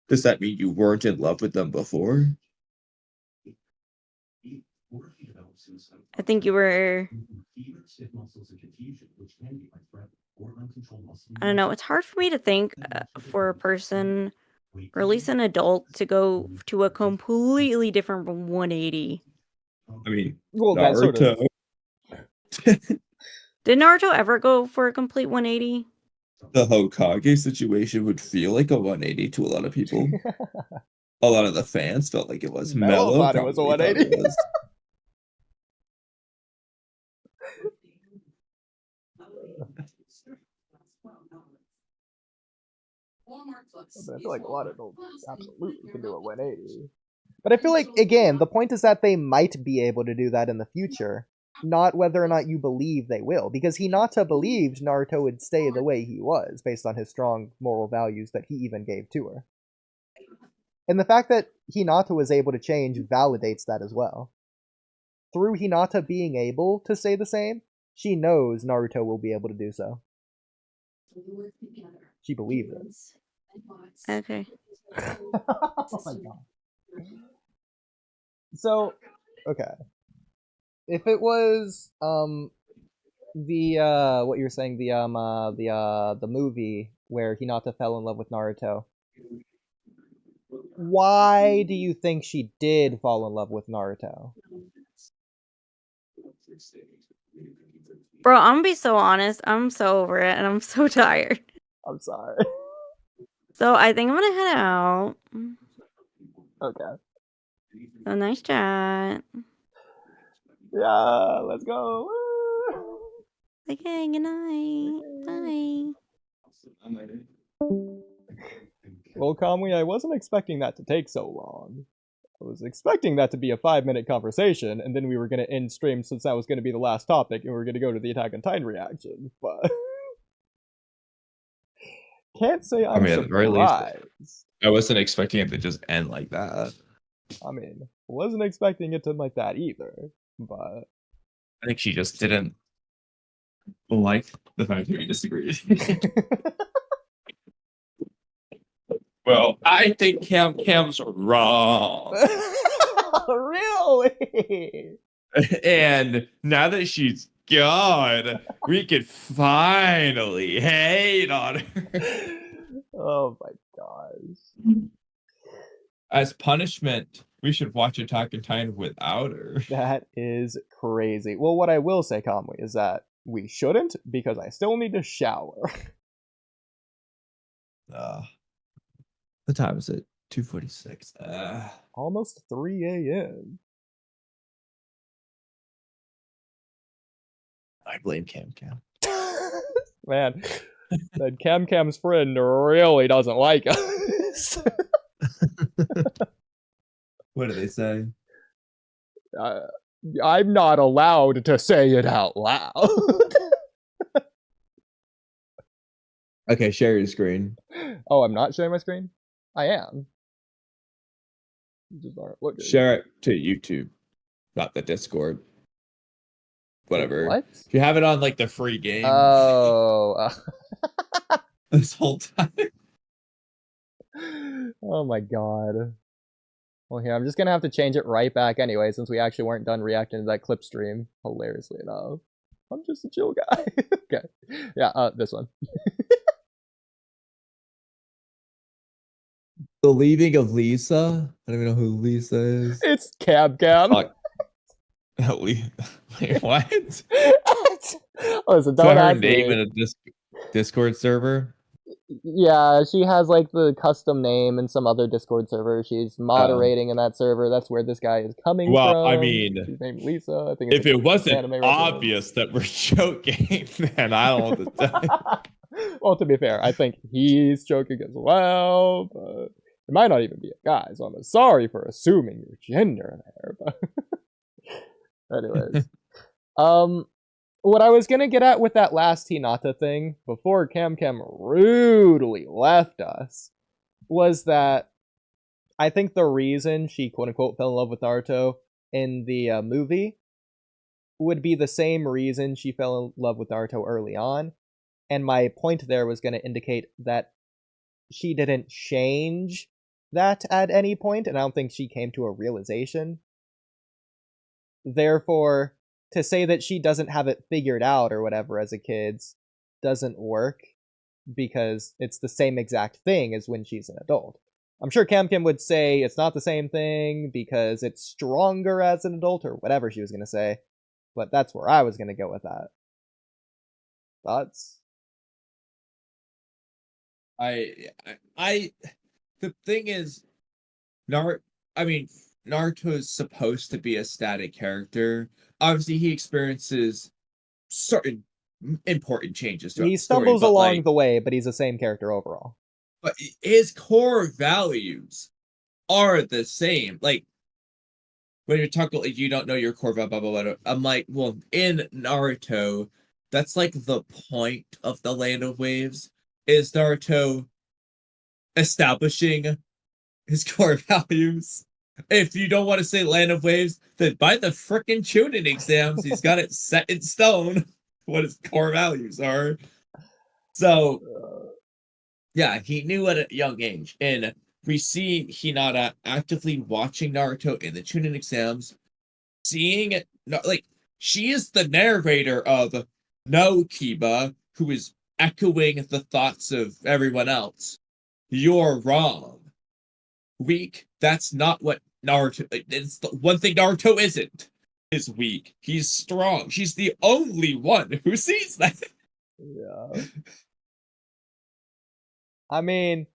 Does that mean you weren't in love with them before? I think you were... I don't know. It's hard for me to think for a person, or at least an adult, to go to a completely different 180. I mean, well, Naruto. Did Naruto ever go for a complete 180? The Hokage situation would feel like a 180 to a lot of people. A lot of the fans felt like it was. Mello thought it was a 180. But I feel like a lot of adults absolutely can do a 180. But I feel like, again, the point is that they might be able to do that in the future, not whether or not you believe they will. Because Hinata believed Naruto would stay the way he was, based on his strong moral values that he even gave to her. And the fact that Hinata was able to change validates that as well. Through Hinata being able to say the same, she knows Naruto will be able to do so. She believed it. Okay. Oh my god. So, okay. If it was what you're saying, the movie where Hinata fell in love with Naruto, why do you think she did fall in love with Naruto? Bro, I'm gonna be so honest. I'm so over it and I'm so tired. I'm sorry. So I think I'm gonna head out. Okay. So nice chat. Yeah, let's go. Okay, good night. Bye. Well, Kamui, I wasn't expecting that to take so long. I was expecting that to be a 5-minute conversation, and then we were going to end stream since that was going to be the last topic, and we were going to go to the Attack on Titan reaction, but... Can't say I'm surprised. At the very least, I wasn't expecting it to just end like that. I mean, wasn't expecting it to end like that either, but... I think she just didn't like the fact that we disagreed. Well, I think Camcam's wrong. Really? And now that she's gone, we can finally hate on her. Oh my gosh. As punishment, we should watch Attack on Titan without her. That is crazy. Well, what I will say, Kamui, is that we shouldn't, because I still need to shower. What time is it? 2:46. Almost 3 a.m. I blame Camcam. Man, that Camcam's friend really doesn't like us. What do they say? I'm not allowed to say it out loud. Okay, share your screen. Oh, I'm not sharing my screen? I am. You just aren't looking. Share it to YouTube, not the Discord. Whatever. What? If you have it on like the free game. Oh. This whole time. Oh my god. Well, here, I'm just gonna have to change it right back anyway, since we actually weren't done reacting to that clip stream, hilariously enough. I'm just a chill guy. Okay. Yeah, this one. The leaving of Lisa. I don't even know who Lisa is. It's Camcam. Wait, what? Listen, don't her name in a Discord server? Yeah, she has like the custom name in some other Discord server. She's moderating in that server. That's where this guy is coming from. Well, I mean, she's named Lisa. I think it's if it wasn't obvious that we're joking, then I don't know what to say. Well, to be fair, I think he's joking as well, but it might not even be a guy, so I'm sorry for assuming your gender there. But anyways, what I was gonna get at with that last Hinata thing before Camcam rudely left us was that I think the reason she quote unquote fell in love with Naruto in the movie would be the same reason she fell in love with Naruto early on. And my point there was going to indicate that she didn't change that at any point, and I don't think she came to a realization. Therefore, to say that she doesn't have it figured out or whatever as a kid doesn't work, because it's the same exact thing as when she's an adult. I'm sure Camcam would say it's not the same thing because it's stronger as an adult or whatever she was going to say. But that's where I was gonna go with that. Thoughts? The thing is, Naruto is supposed to be a static character. Obviously, he experiences certain important changes throughout He the story, stumbles but along the way, but he's the same character overall. But his core values are the same. Like, when you're talking, like, you don't know your core value, blah, blah, blah. I'm like, well, in Naruto, that's like the point of the Land of Waves, is Naruto establishing his core values. If you don't want to say Land of Waves, then by the frickin' Chunin exams, he's got it set in stone what his core values are. So, yeah, he knew at a young age. And we see Hinata actively watching Naruto in the Chunin exams, seeing it, like, she is the narrator of No Kiba, who is echoing the thoughts of everyone else. You're wrong. Weak. That's not what Naruto. It's the one thing Naruto isn't. Is weak. He's strong. She's the only one who sees that. Yeah. I mean,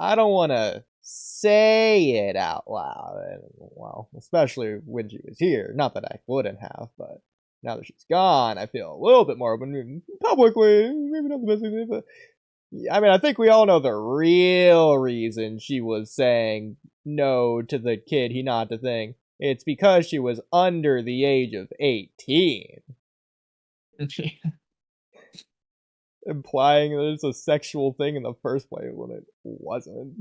I don't want to say it out loud. Well, especially when she was here. Not that I wouldn't have, but now that she's gone, I feel a little bit more publicly. Maybe not the best thing, but I mean, I think we all know the real reason she was saying no to the kid Hinata thing. It's because she was under the age of 18. Implying that it's a sexual thing in the first place when it wasn't.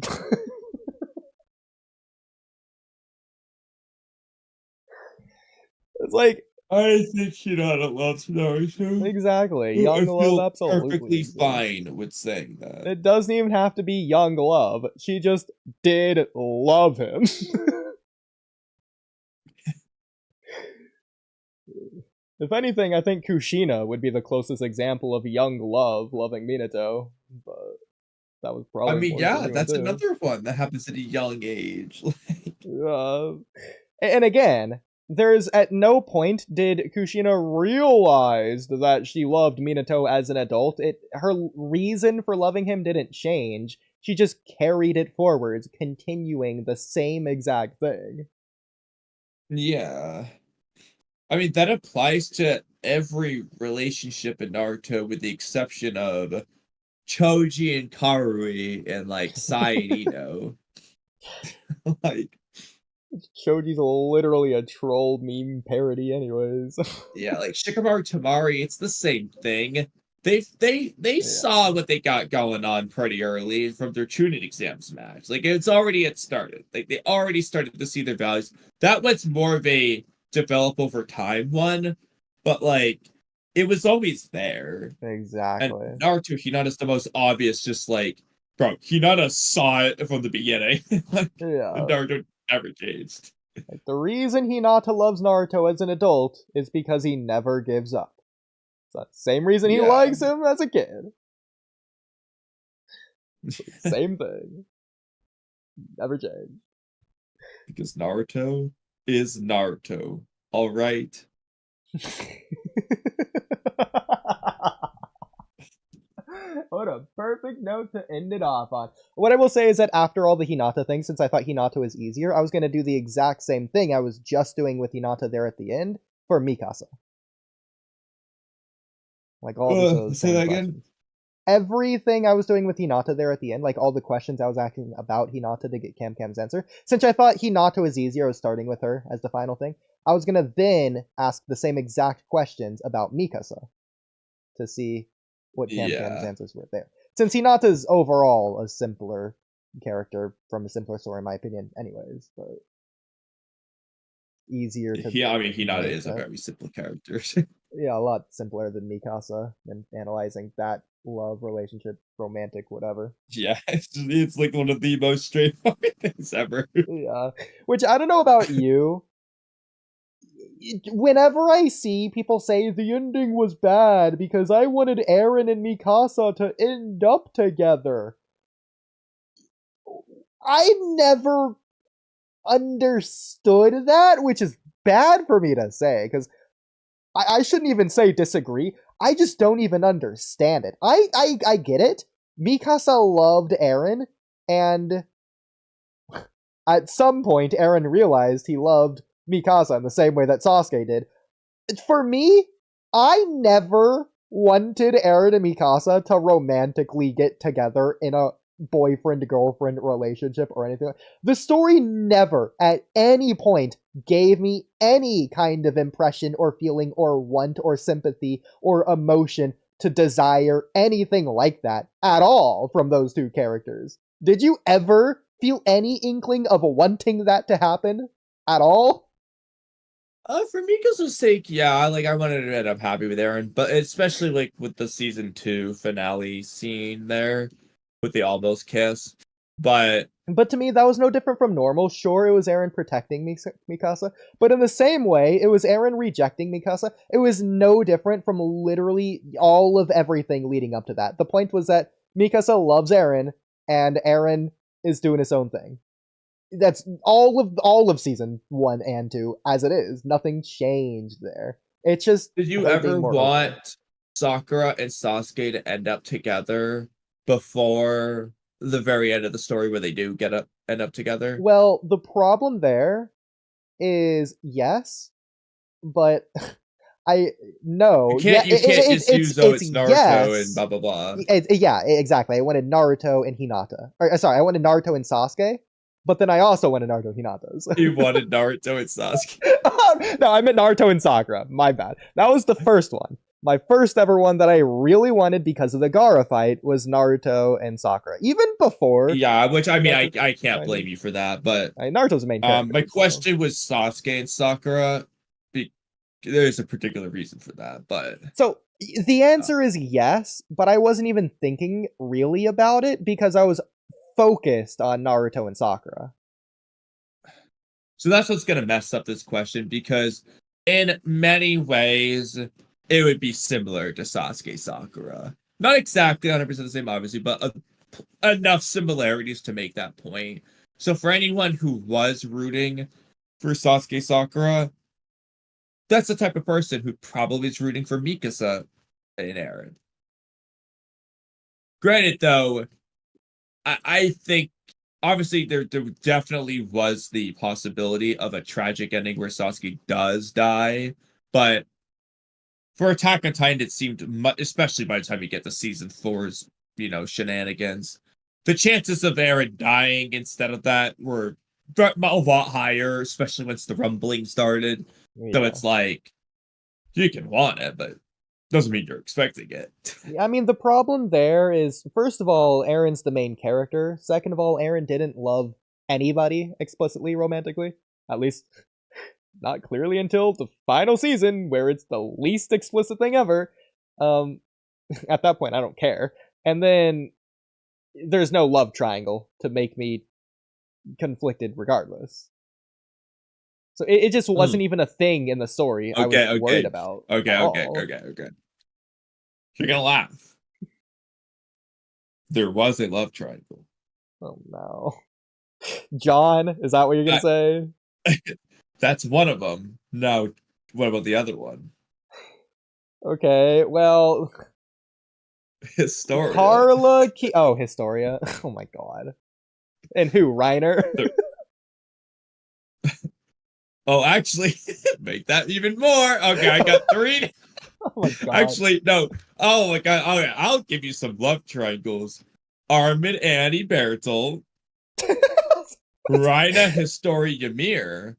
It's like, I think Hinata loves Naruto. Exactly. Young love absolutely perfectly exists. fine with saying that. It doesn't even have to be young love. She just did love him. If anything, I think Kushina would be the closest example of young love loving Minato, but that was probably. I mean, yeah, that's another one that happens at a young age. And again, there's at no point did Kushina realize that she loved Minato as an adult. Her reason for loving him didn't change. She just carried it forwards, continuing the same exact thing. Yeah. I mean, that applies to every relationship in Naruto with the exception of Choji and Karui and, like, Sai and Ino. Like, Choji's literally a troll meme parody anyways. Yeah, like Shikamaru Tamari, it's the same thing. They saw what they got going on pretty early from their Chunin exams match. Like, it started. Like, they already started to see their values. That was more of a develop over time one, but like it was always there. Exactly. And Naruto Hinata's the most obvious, just like, bro, Hinata saw it from the beginning. Like, Naruto never changed. Like, the reason Hinata loves Naruto as an adult is because he never gives up. It's not the same reason he likes him as a kid. Same thing. Never changed. Because Naruto is Naruto. All right. What a perfect note to end it off on. What I will say is that after all the Hinata things, since I thought Hinata was easier, I was going to do the exact same thing I was just doing with Hinata there at the end for Mikasa. Like all those say that questions. again? Everything I was doing with Hinata there at the end, like all the questions I was asking about Hinata to get Camcam's answer, since I thought Hinata was easier, I was starting with her as the final thing. I was going to then ask the same exact questions about Mikasa to see what Camcam's answers were there. Since Hinata's overall a simpler character from a simpler story, in my opinion, anyways, but easier to. Yeah, I mean, Hinata is a very simple character. Yeah, a lot simpler than Mikasa and analyzing that love relationship, romantic, whatever. Yeah, it's like one of the most straightforward things ever. Yeah, which I don't know about you. Whenever I see people say the ending was bad because I wanted Eren and Mikasa to end up together, I never understood that, which is bad for me to say, because I shouldn't even say disagree. I just don't even understand it. I get it. Mikasa loved Eren, and at some point, Eren realized he loved Mikasa in the same way that Sasuke did. For me, I never wanted Eren and Mikasa to romantically get together in a boyfriend-girlfriend relationship or anything. The story never, at any point, gave me any kind of impression or feeling or want or sympathy or emotion to desire anything like that at all from those two characters. Did you ever feel any inkling of wanting that to happen at all? For Miko's sake, yeah, like I wanted to end up happy with Eren, but especially like with the season 2 finale scene there with the almost kiss. But to me, that was no different from normal. Sure, it was Eren protecting Mikasa, but in the same way, it was Eren rejecting Mikasa. It was no different from literally all of everything leading up to that. The point was that Mikasa loves Eren, and Eren is doing his own thing. That's all of season 1 and 2 as it is. Nothing changed there. It's just. Did you ever want Sakura and Sasuke to end up together before the very end of the story where they do end up together? Well, the problem there is yes, but no. You can't just use it's Naruto yes. and blah blah blah. Yeah, exactly. I wanted Naruto and Hinata. Sorry, I wanted Naruto and Sasuke. But then I also wanted Naruto Hinata's. You wanted Naruto and Sasuke? No, I meant Naruto and Sakura. My bad. That was the first one. My first ever one that I really wanted because of the Gaara fight was Naruto and Sakura. Even before. Yeah, which I mean, I can't blame you for that, but Naruto's the main character. My question was Sasuke and Sakura. There's a particular reason for that, but so the answer is yes, but I wasn't even thinking really about it because I was focused on Naruto and Sakura. So that's what's going to mess up this question, because in many ways it would be similar to Sasuke Sakura. Not exactly 100% the same, obviously, but enough similarities to make that point. So for anyone who was rooting for Sasuke Sakura, that's the type of person who probably is rooting for Mikasa and Eren. Granted, though, I think obviously there definitely was the possibility of a tragic ending where Sasuke does die, but for Attack on Titan, it seemed, especially by the time you get to season 4's, shenanigans, the chances of Eren dying instead of that were a lot higher, especially once the rumbling started. Yeah. So it's like, you can want it, but doesn't mean you're expecting it. I mean, the problem there is, first of all, Eren's the main character. Second of all, Eren didn't love anybody explicitly romantically. At least, not clearly until the final season, where it's the least explicit thing ever. At that point, I don't care. And then, there's no love triangle to make me conflicted regardless. So it just wasn't even a thing in the story I was worried about. Okay. You're gonna laugh. There was a love triangle. Oh no. John, is that what you're gonna say? That's one of them. No, what about the other one? Okay, well... Historia. Carla Historia. Oh my god. And who, Reiner? Oh, actually, make that even more. Okay, I got 3. Oh my god. Actually, no. Oh my god. Okay, I'll give you some love triangles. Armin, Annie, Bertel. Reina, Historia, Ymir.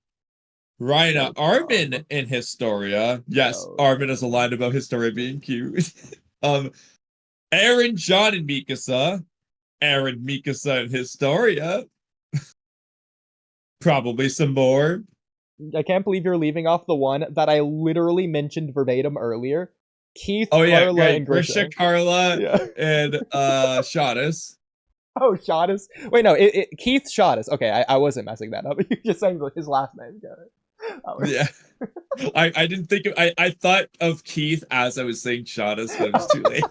Reina, Armin in Historia. Yes, Armin has a line about Historia being cute. Eren, John, and Mikasa. Eren, Mikasa, and Historia. Probably some more. I can't believe you're leaving off the one that I literally mentioned verbatim earlier. Keith, Carla, and Grisha. Carla, and Shadis. Oh, Shadis. Wait, no, Keith Shadis. Okay, I wasn't messing that up. You're just saying his last name. Yeah. I didn't think of, I thought of Keith as I was saying Shadis, but it was too late.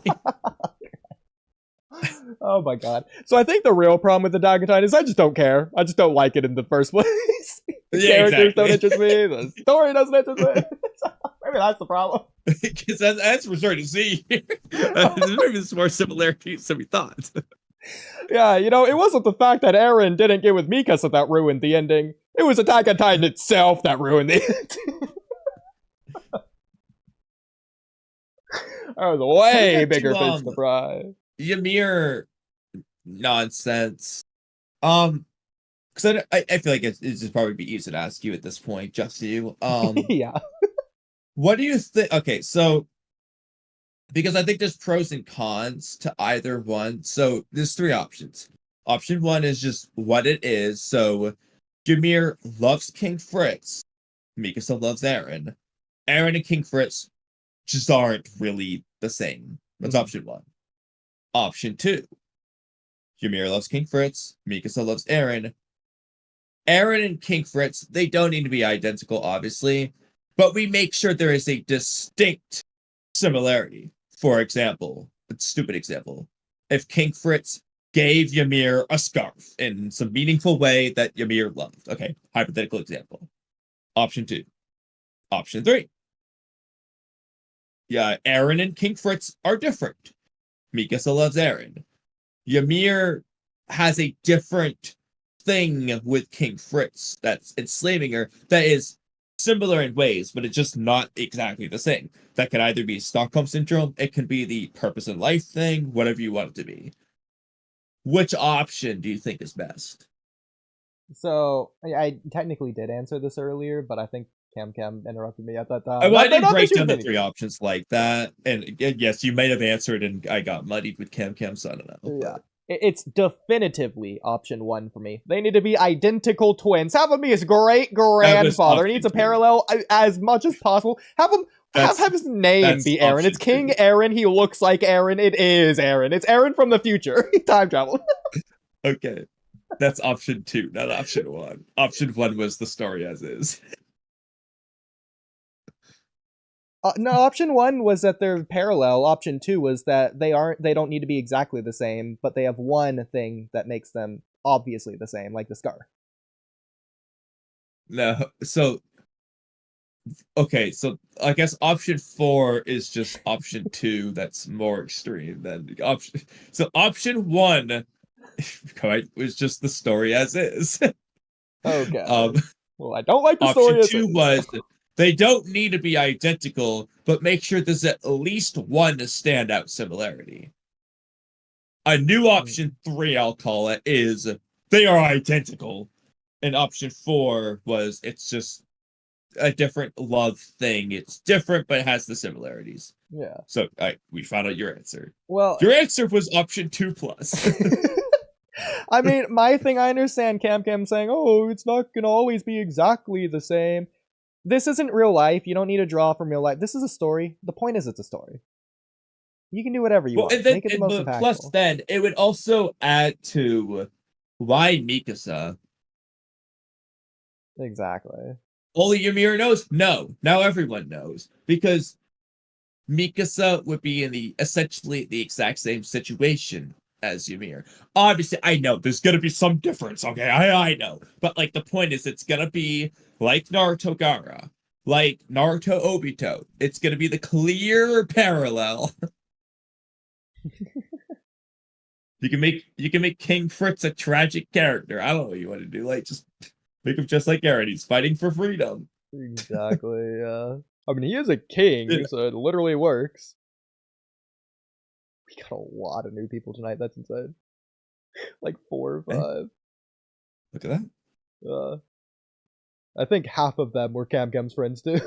Oh my god. So I think the real problem with Attack on Titan is I just don't care. I just don't like it in the first place. The characters don't interest me. The story doesn't interest me. Maybe that's the problem. Because that's what we're starting to see. Maybe there's more similarities than we thought. Yeah, you know, it wasn't the fact that Eren didn't get with Mikasa that ruined the ending. It was Attack on Titan itself that ruined the ending. That was a way bigger fish to fry. Ymir nonsense. Because I feel like it's just probably be easy to ask you at this point, just you. Yeah. What do you think? Okay, so because I think there's pros and cons to either one. So there's 3 options. Option 1 is just what it is. So Ymir loves King Fritz. Mikasa loves Eren. Eren and King Fritz just aren't really the same. That's option 1. Option 2. Ymir loves King Fritz. Mikasa loves Eren. Eren and King Fritz, they don't need to be identical, obviously, but we make sure there is a distinct similarity. For example, a stupid example, if King Fritz gave Ymir a scarf in some meaningful way that Ymir loved. Okay, hypothetical example. Option 2. Option 3. Yeah, Eren and King Fritz are different. Mikasa loves Eren. Ymir has a different thing with King Fritz that's enslaving her that is similar in ways, but it's just not exactly the same. That can either be Stockholm Syndrome, it can be the purpose in life thing, whatever you want it to be. Which option do you think is best? So, I technically did answer this earlier, but I think Camcam interrupted me at that time. Well, I didn't break down the 3 options like that, and yes, you might have answered, and I got muddied with Camcam, so I don't know. Yeah. It's definitively option 1 for me. They need to be identical twins. Have him be his great-grandfather. He needs a parallel as much as possible. Have his name be Eren. It's King 2. Eren. He looks like Eren. It is Eren. It's Eren from the future. Time travel. Okay. That's option 2, not option 1. Option 1 was the story as is. No, option 1 was that they're parallel. Option 2 was that they don't need to be exactly the same, but they have one thing that makes them obviously the same, like the scar. No, so okay, so I guess option 4 is just option 2 that's more extreme than option. So option 1 was just the story as is. Okay. Well, I don't like the story as is. Option 2 was they don't need to be identical, but make sure there's at least one standout similarity. A new option 3, I'll call it, is they are identical. And option 4 was it's just a different love thing. It's different, but it has the similarities. Yeah. So we found out your answer. Well, your answer was option 2+. I mean, my thing, I understand Camcam saying, oh, it's not going to always be exactly the same. This isn't real life. You don't need to draw from real life. This is a story. The point is it's a story. You can do whatever you want. And then, make it the most impactful. Plus, then, it would also add to why Mikasa. Exactly. Only Ymir knows? No. Now everyone knows. Because Mikasa would be in essentially the exact same situation as Ymir. Obviously, I know there's gonna be some difference, okay? I know. But like the point is it's gonna be like Naruto Gaara, like Naruto Obito. It's gonna be the clear parallel. You can make King Fritz a tragic character. I don't know what you want to do. Like just make him just like Eren. He's fighting for freedom. Exactly, yeah. I mean, he is a king, so it literally works. We got a lot of new people tonight. That's insane. Like 4 or 5. Look at that. I think half of them were Camcam's friends too.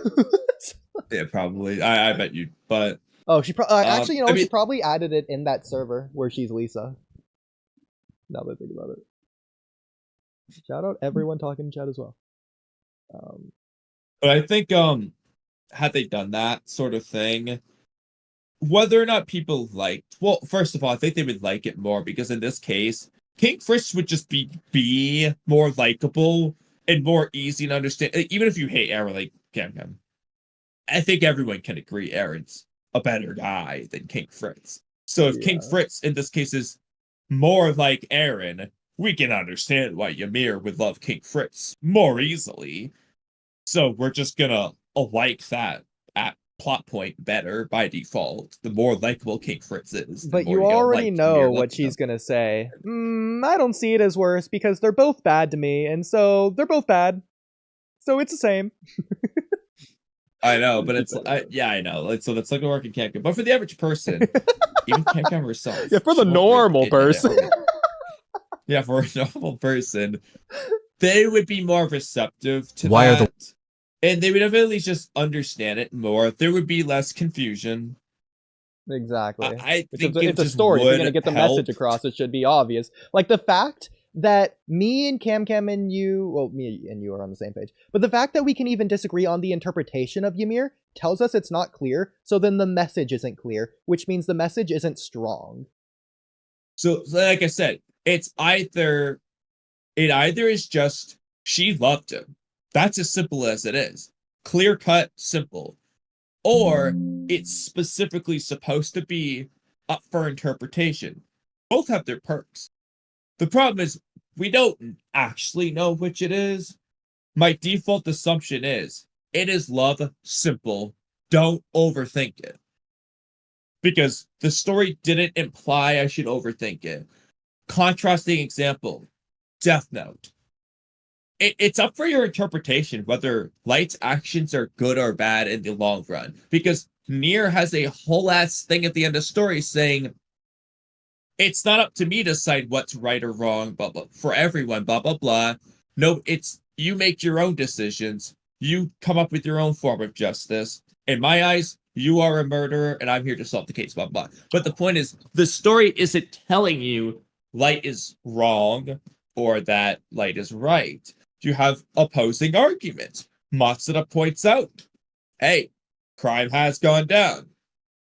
Yeah, probably. I bet you. But oh, she actually, she probably added it in that server where she's Lisa. Now that I think about it. Shout out everyone talking in chat as well. But I think had they done that sort of thing, whether or not people well, first of all, I think they would like it more because in this case, King Fritz would just be more likable and more easy to understand. Even if you hate Eren like Camcam, I think everyone can agree Eren's a better guy than King Fritz. So if King Fritz in this case is more like Eren, we can understand why Ymir would love King Fritz more easily. So we're just gonna like that plot point better by default. The more likable King Fritz is. But you already know what she's gonna say. I don't see it as worse because they're both bad to me, and so they're both bad. So it's the same. I know, but it's yeah, I know. Like, so that's like a work in Camcam. But for the average person, even Camcam herself. Yeah, for the normal person. Yeah, for a normal person, they would be more receptive to Why that. are the And they would at least just understand it more. There would be less confusion. Exactly. I think it's a story. If you're gonna get the message across, it should be obvious. Like the fact that me and Camcam and you, well, me and you are on the same page, but the fact that we can even disagree on the interpretation of Ymir tells us it's not clear, so then the message isn't clear, which means the message isn't strong. So like I said, it either is just she loved him. That's as simple as it is. Clear cut, simple. Or it's specifically supposed to be up for interpretation. Both have their perks. The problem is we don't actually know which it is. My default assumption is it is love, simple. Don't overthink it. Because the story didn't imply I should overthink it. Contrasting example, Death Note. It's up for your interpretation whether Light's actions are good or bad in the long run. Because Nier has a whole ass thing at the end of the story saying, it's not up to me to decide what's right or wrong, blah, blah, for everyone, blah, blah, blah. No, it's you make your own decisions. You come up with your own form of justice. In my eyes, you are a murderer, and I'm here to solve the case, blah, blah. But the point is, the story isn't telling you Light is wrong or that Light is right. You have opposing arguments. Matsuda points out, hey, crime has gone down.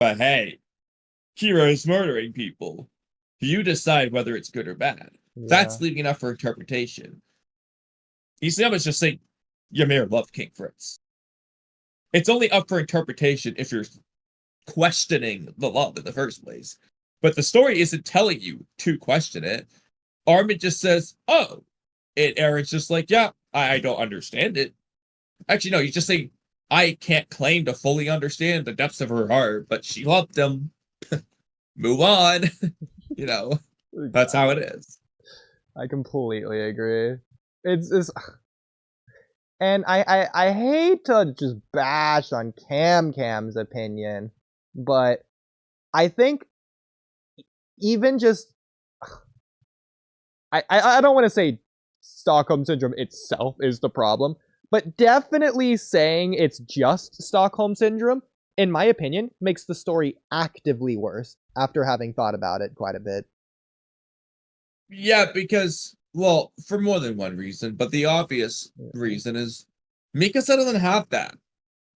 But hey, Kira is murdering people. You decide whether it's good or bad. Yeah. That's leaving enough for interpretation. Isayama's just saying, Ymir loved King Fritz. It's only up for interpretation if you're questioning the love in the first place. But the story isn't telling you to question it. Armin just says, oh. And Aaron's just like, yeah, I don't understand it. Actually, no, he's just saying, I can't claim to fully understand the depths of her heart, but she loved him. Move on. You know, that's how it is. I completely agree. It's and I hate to just bash on Camcam's opinion, but I think even just I don't want to say Stockholm Syndrome itself is the problem, but definitely saying it's just Stockholm Syndrome, in my opinion, makes the story actively worse after having thought about it quite a bit. Yeah, because, well, for more than one reason, but the obvious reason is Mikasa doesn't have that.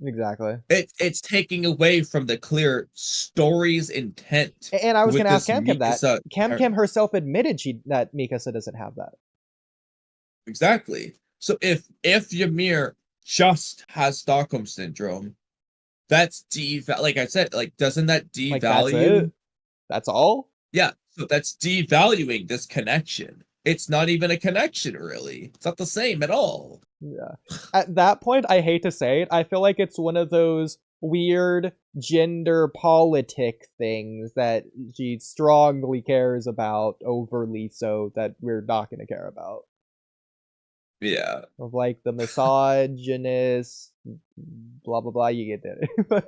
Exactly. It's taking away from the clear story's intent. And I was going to ask Camcam that. Camcam herself admitted that Mikasa doesn't have that. Exactly. So if Ymir just has Stockholm Syndrome, that's like I said, like, doesn't that devalue? Like that's all? Yeah, so that's devaluing this connection. It's not even a connection, really. It's not the same at all. Yeah. At that point, I hate to say it, I feel like it's one of those weird gender politic things that she strongly cares about, overly so that we're not going to care about. Yeah. Of like the misogynist, blah blah blah. You get that.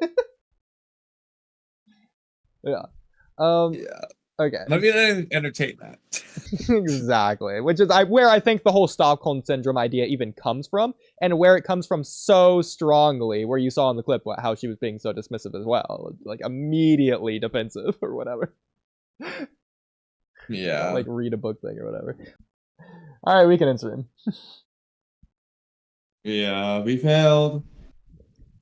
Yeah. Yeah. Okay. I'm gonna entertain that. Exactly. Which is where I think the whole Stockholm Syndrome idea even comes from, and where it comes from so strongly, where you saw in the clip how she was being so dismissive as well. Like, immediately defensive or whatever. Yeah. Like, read a book thing or whatever. Alright, we can answer him. Yeah, we failed.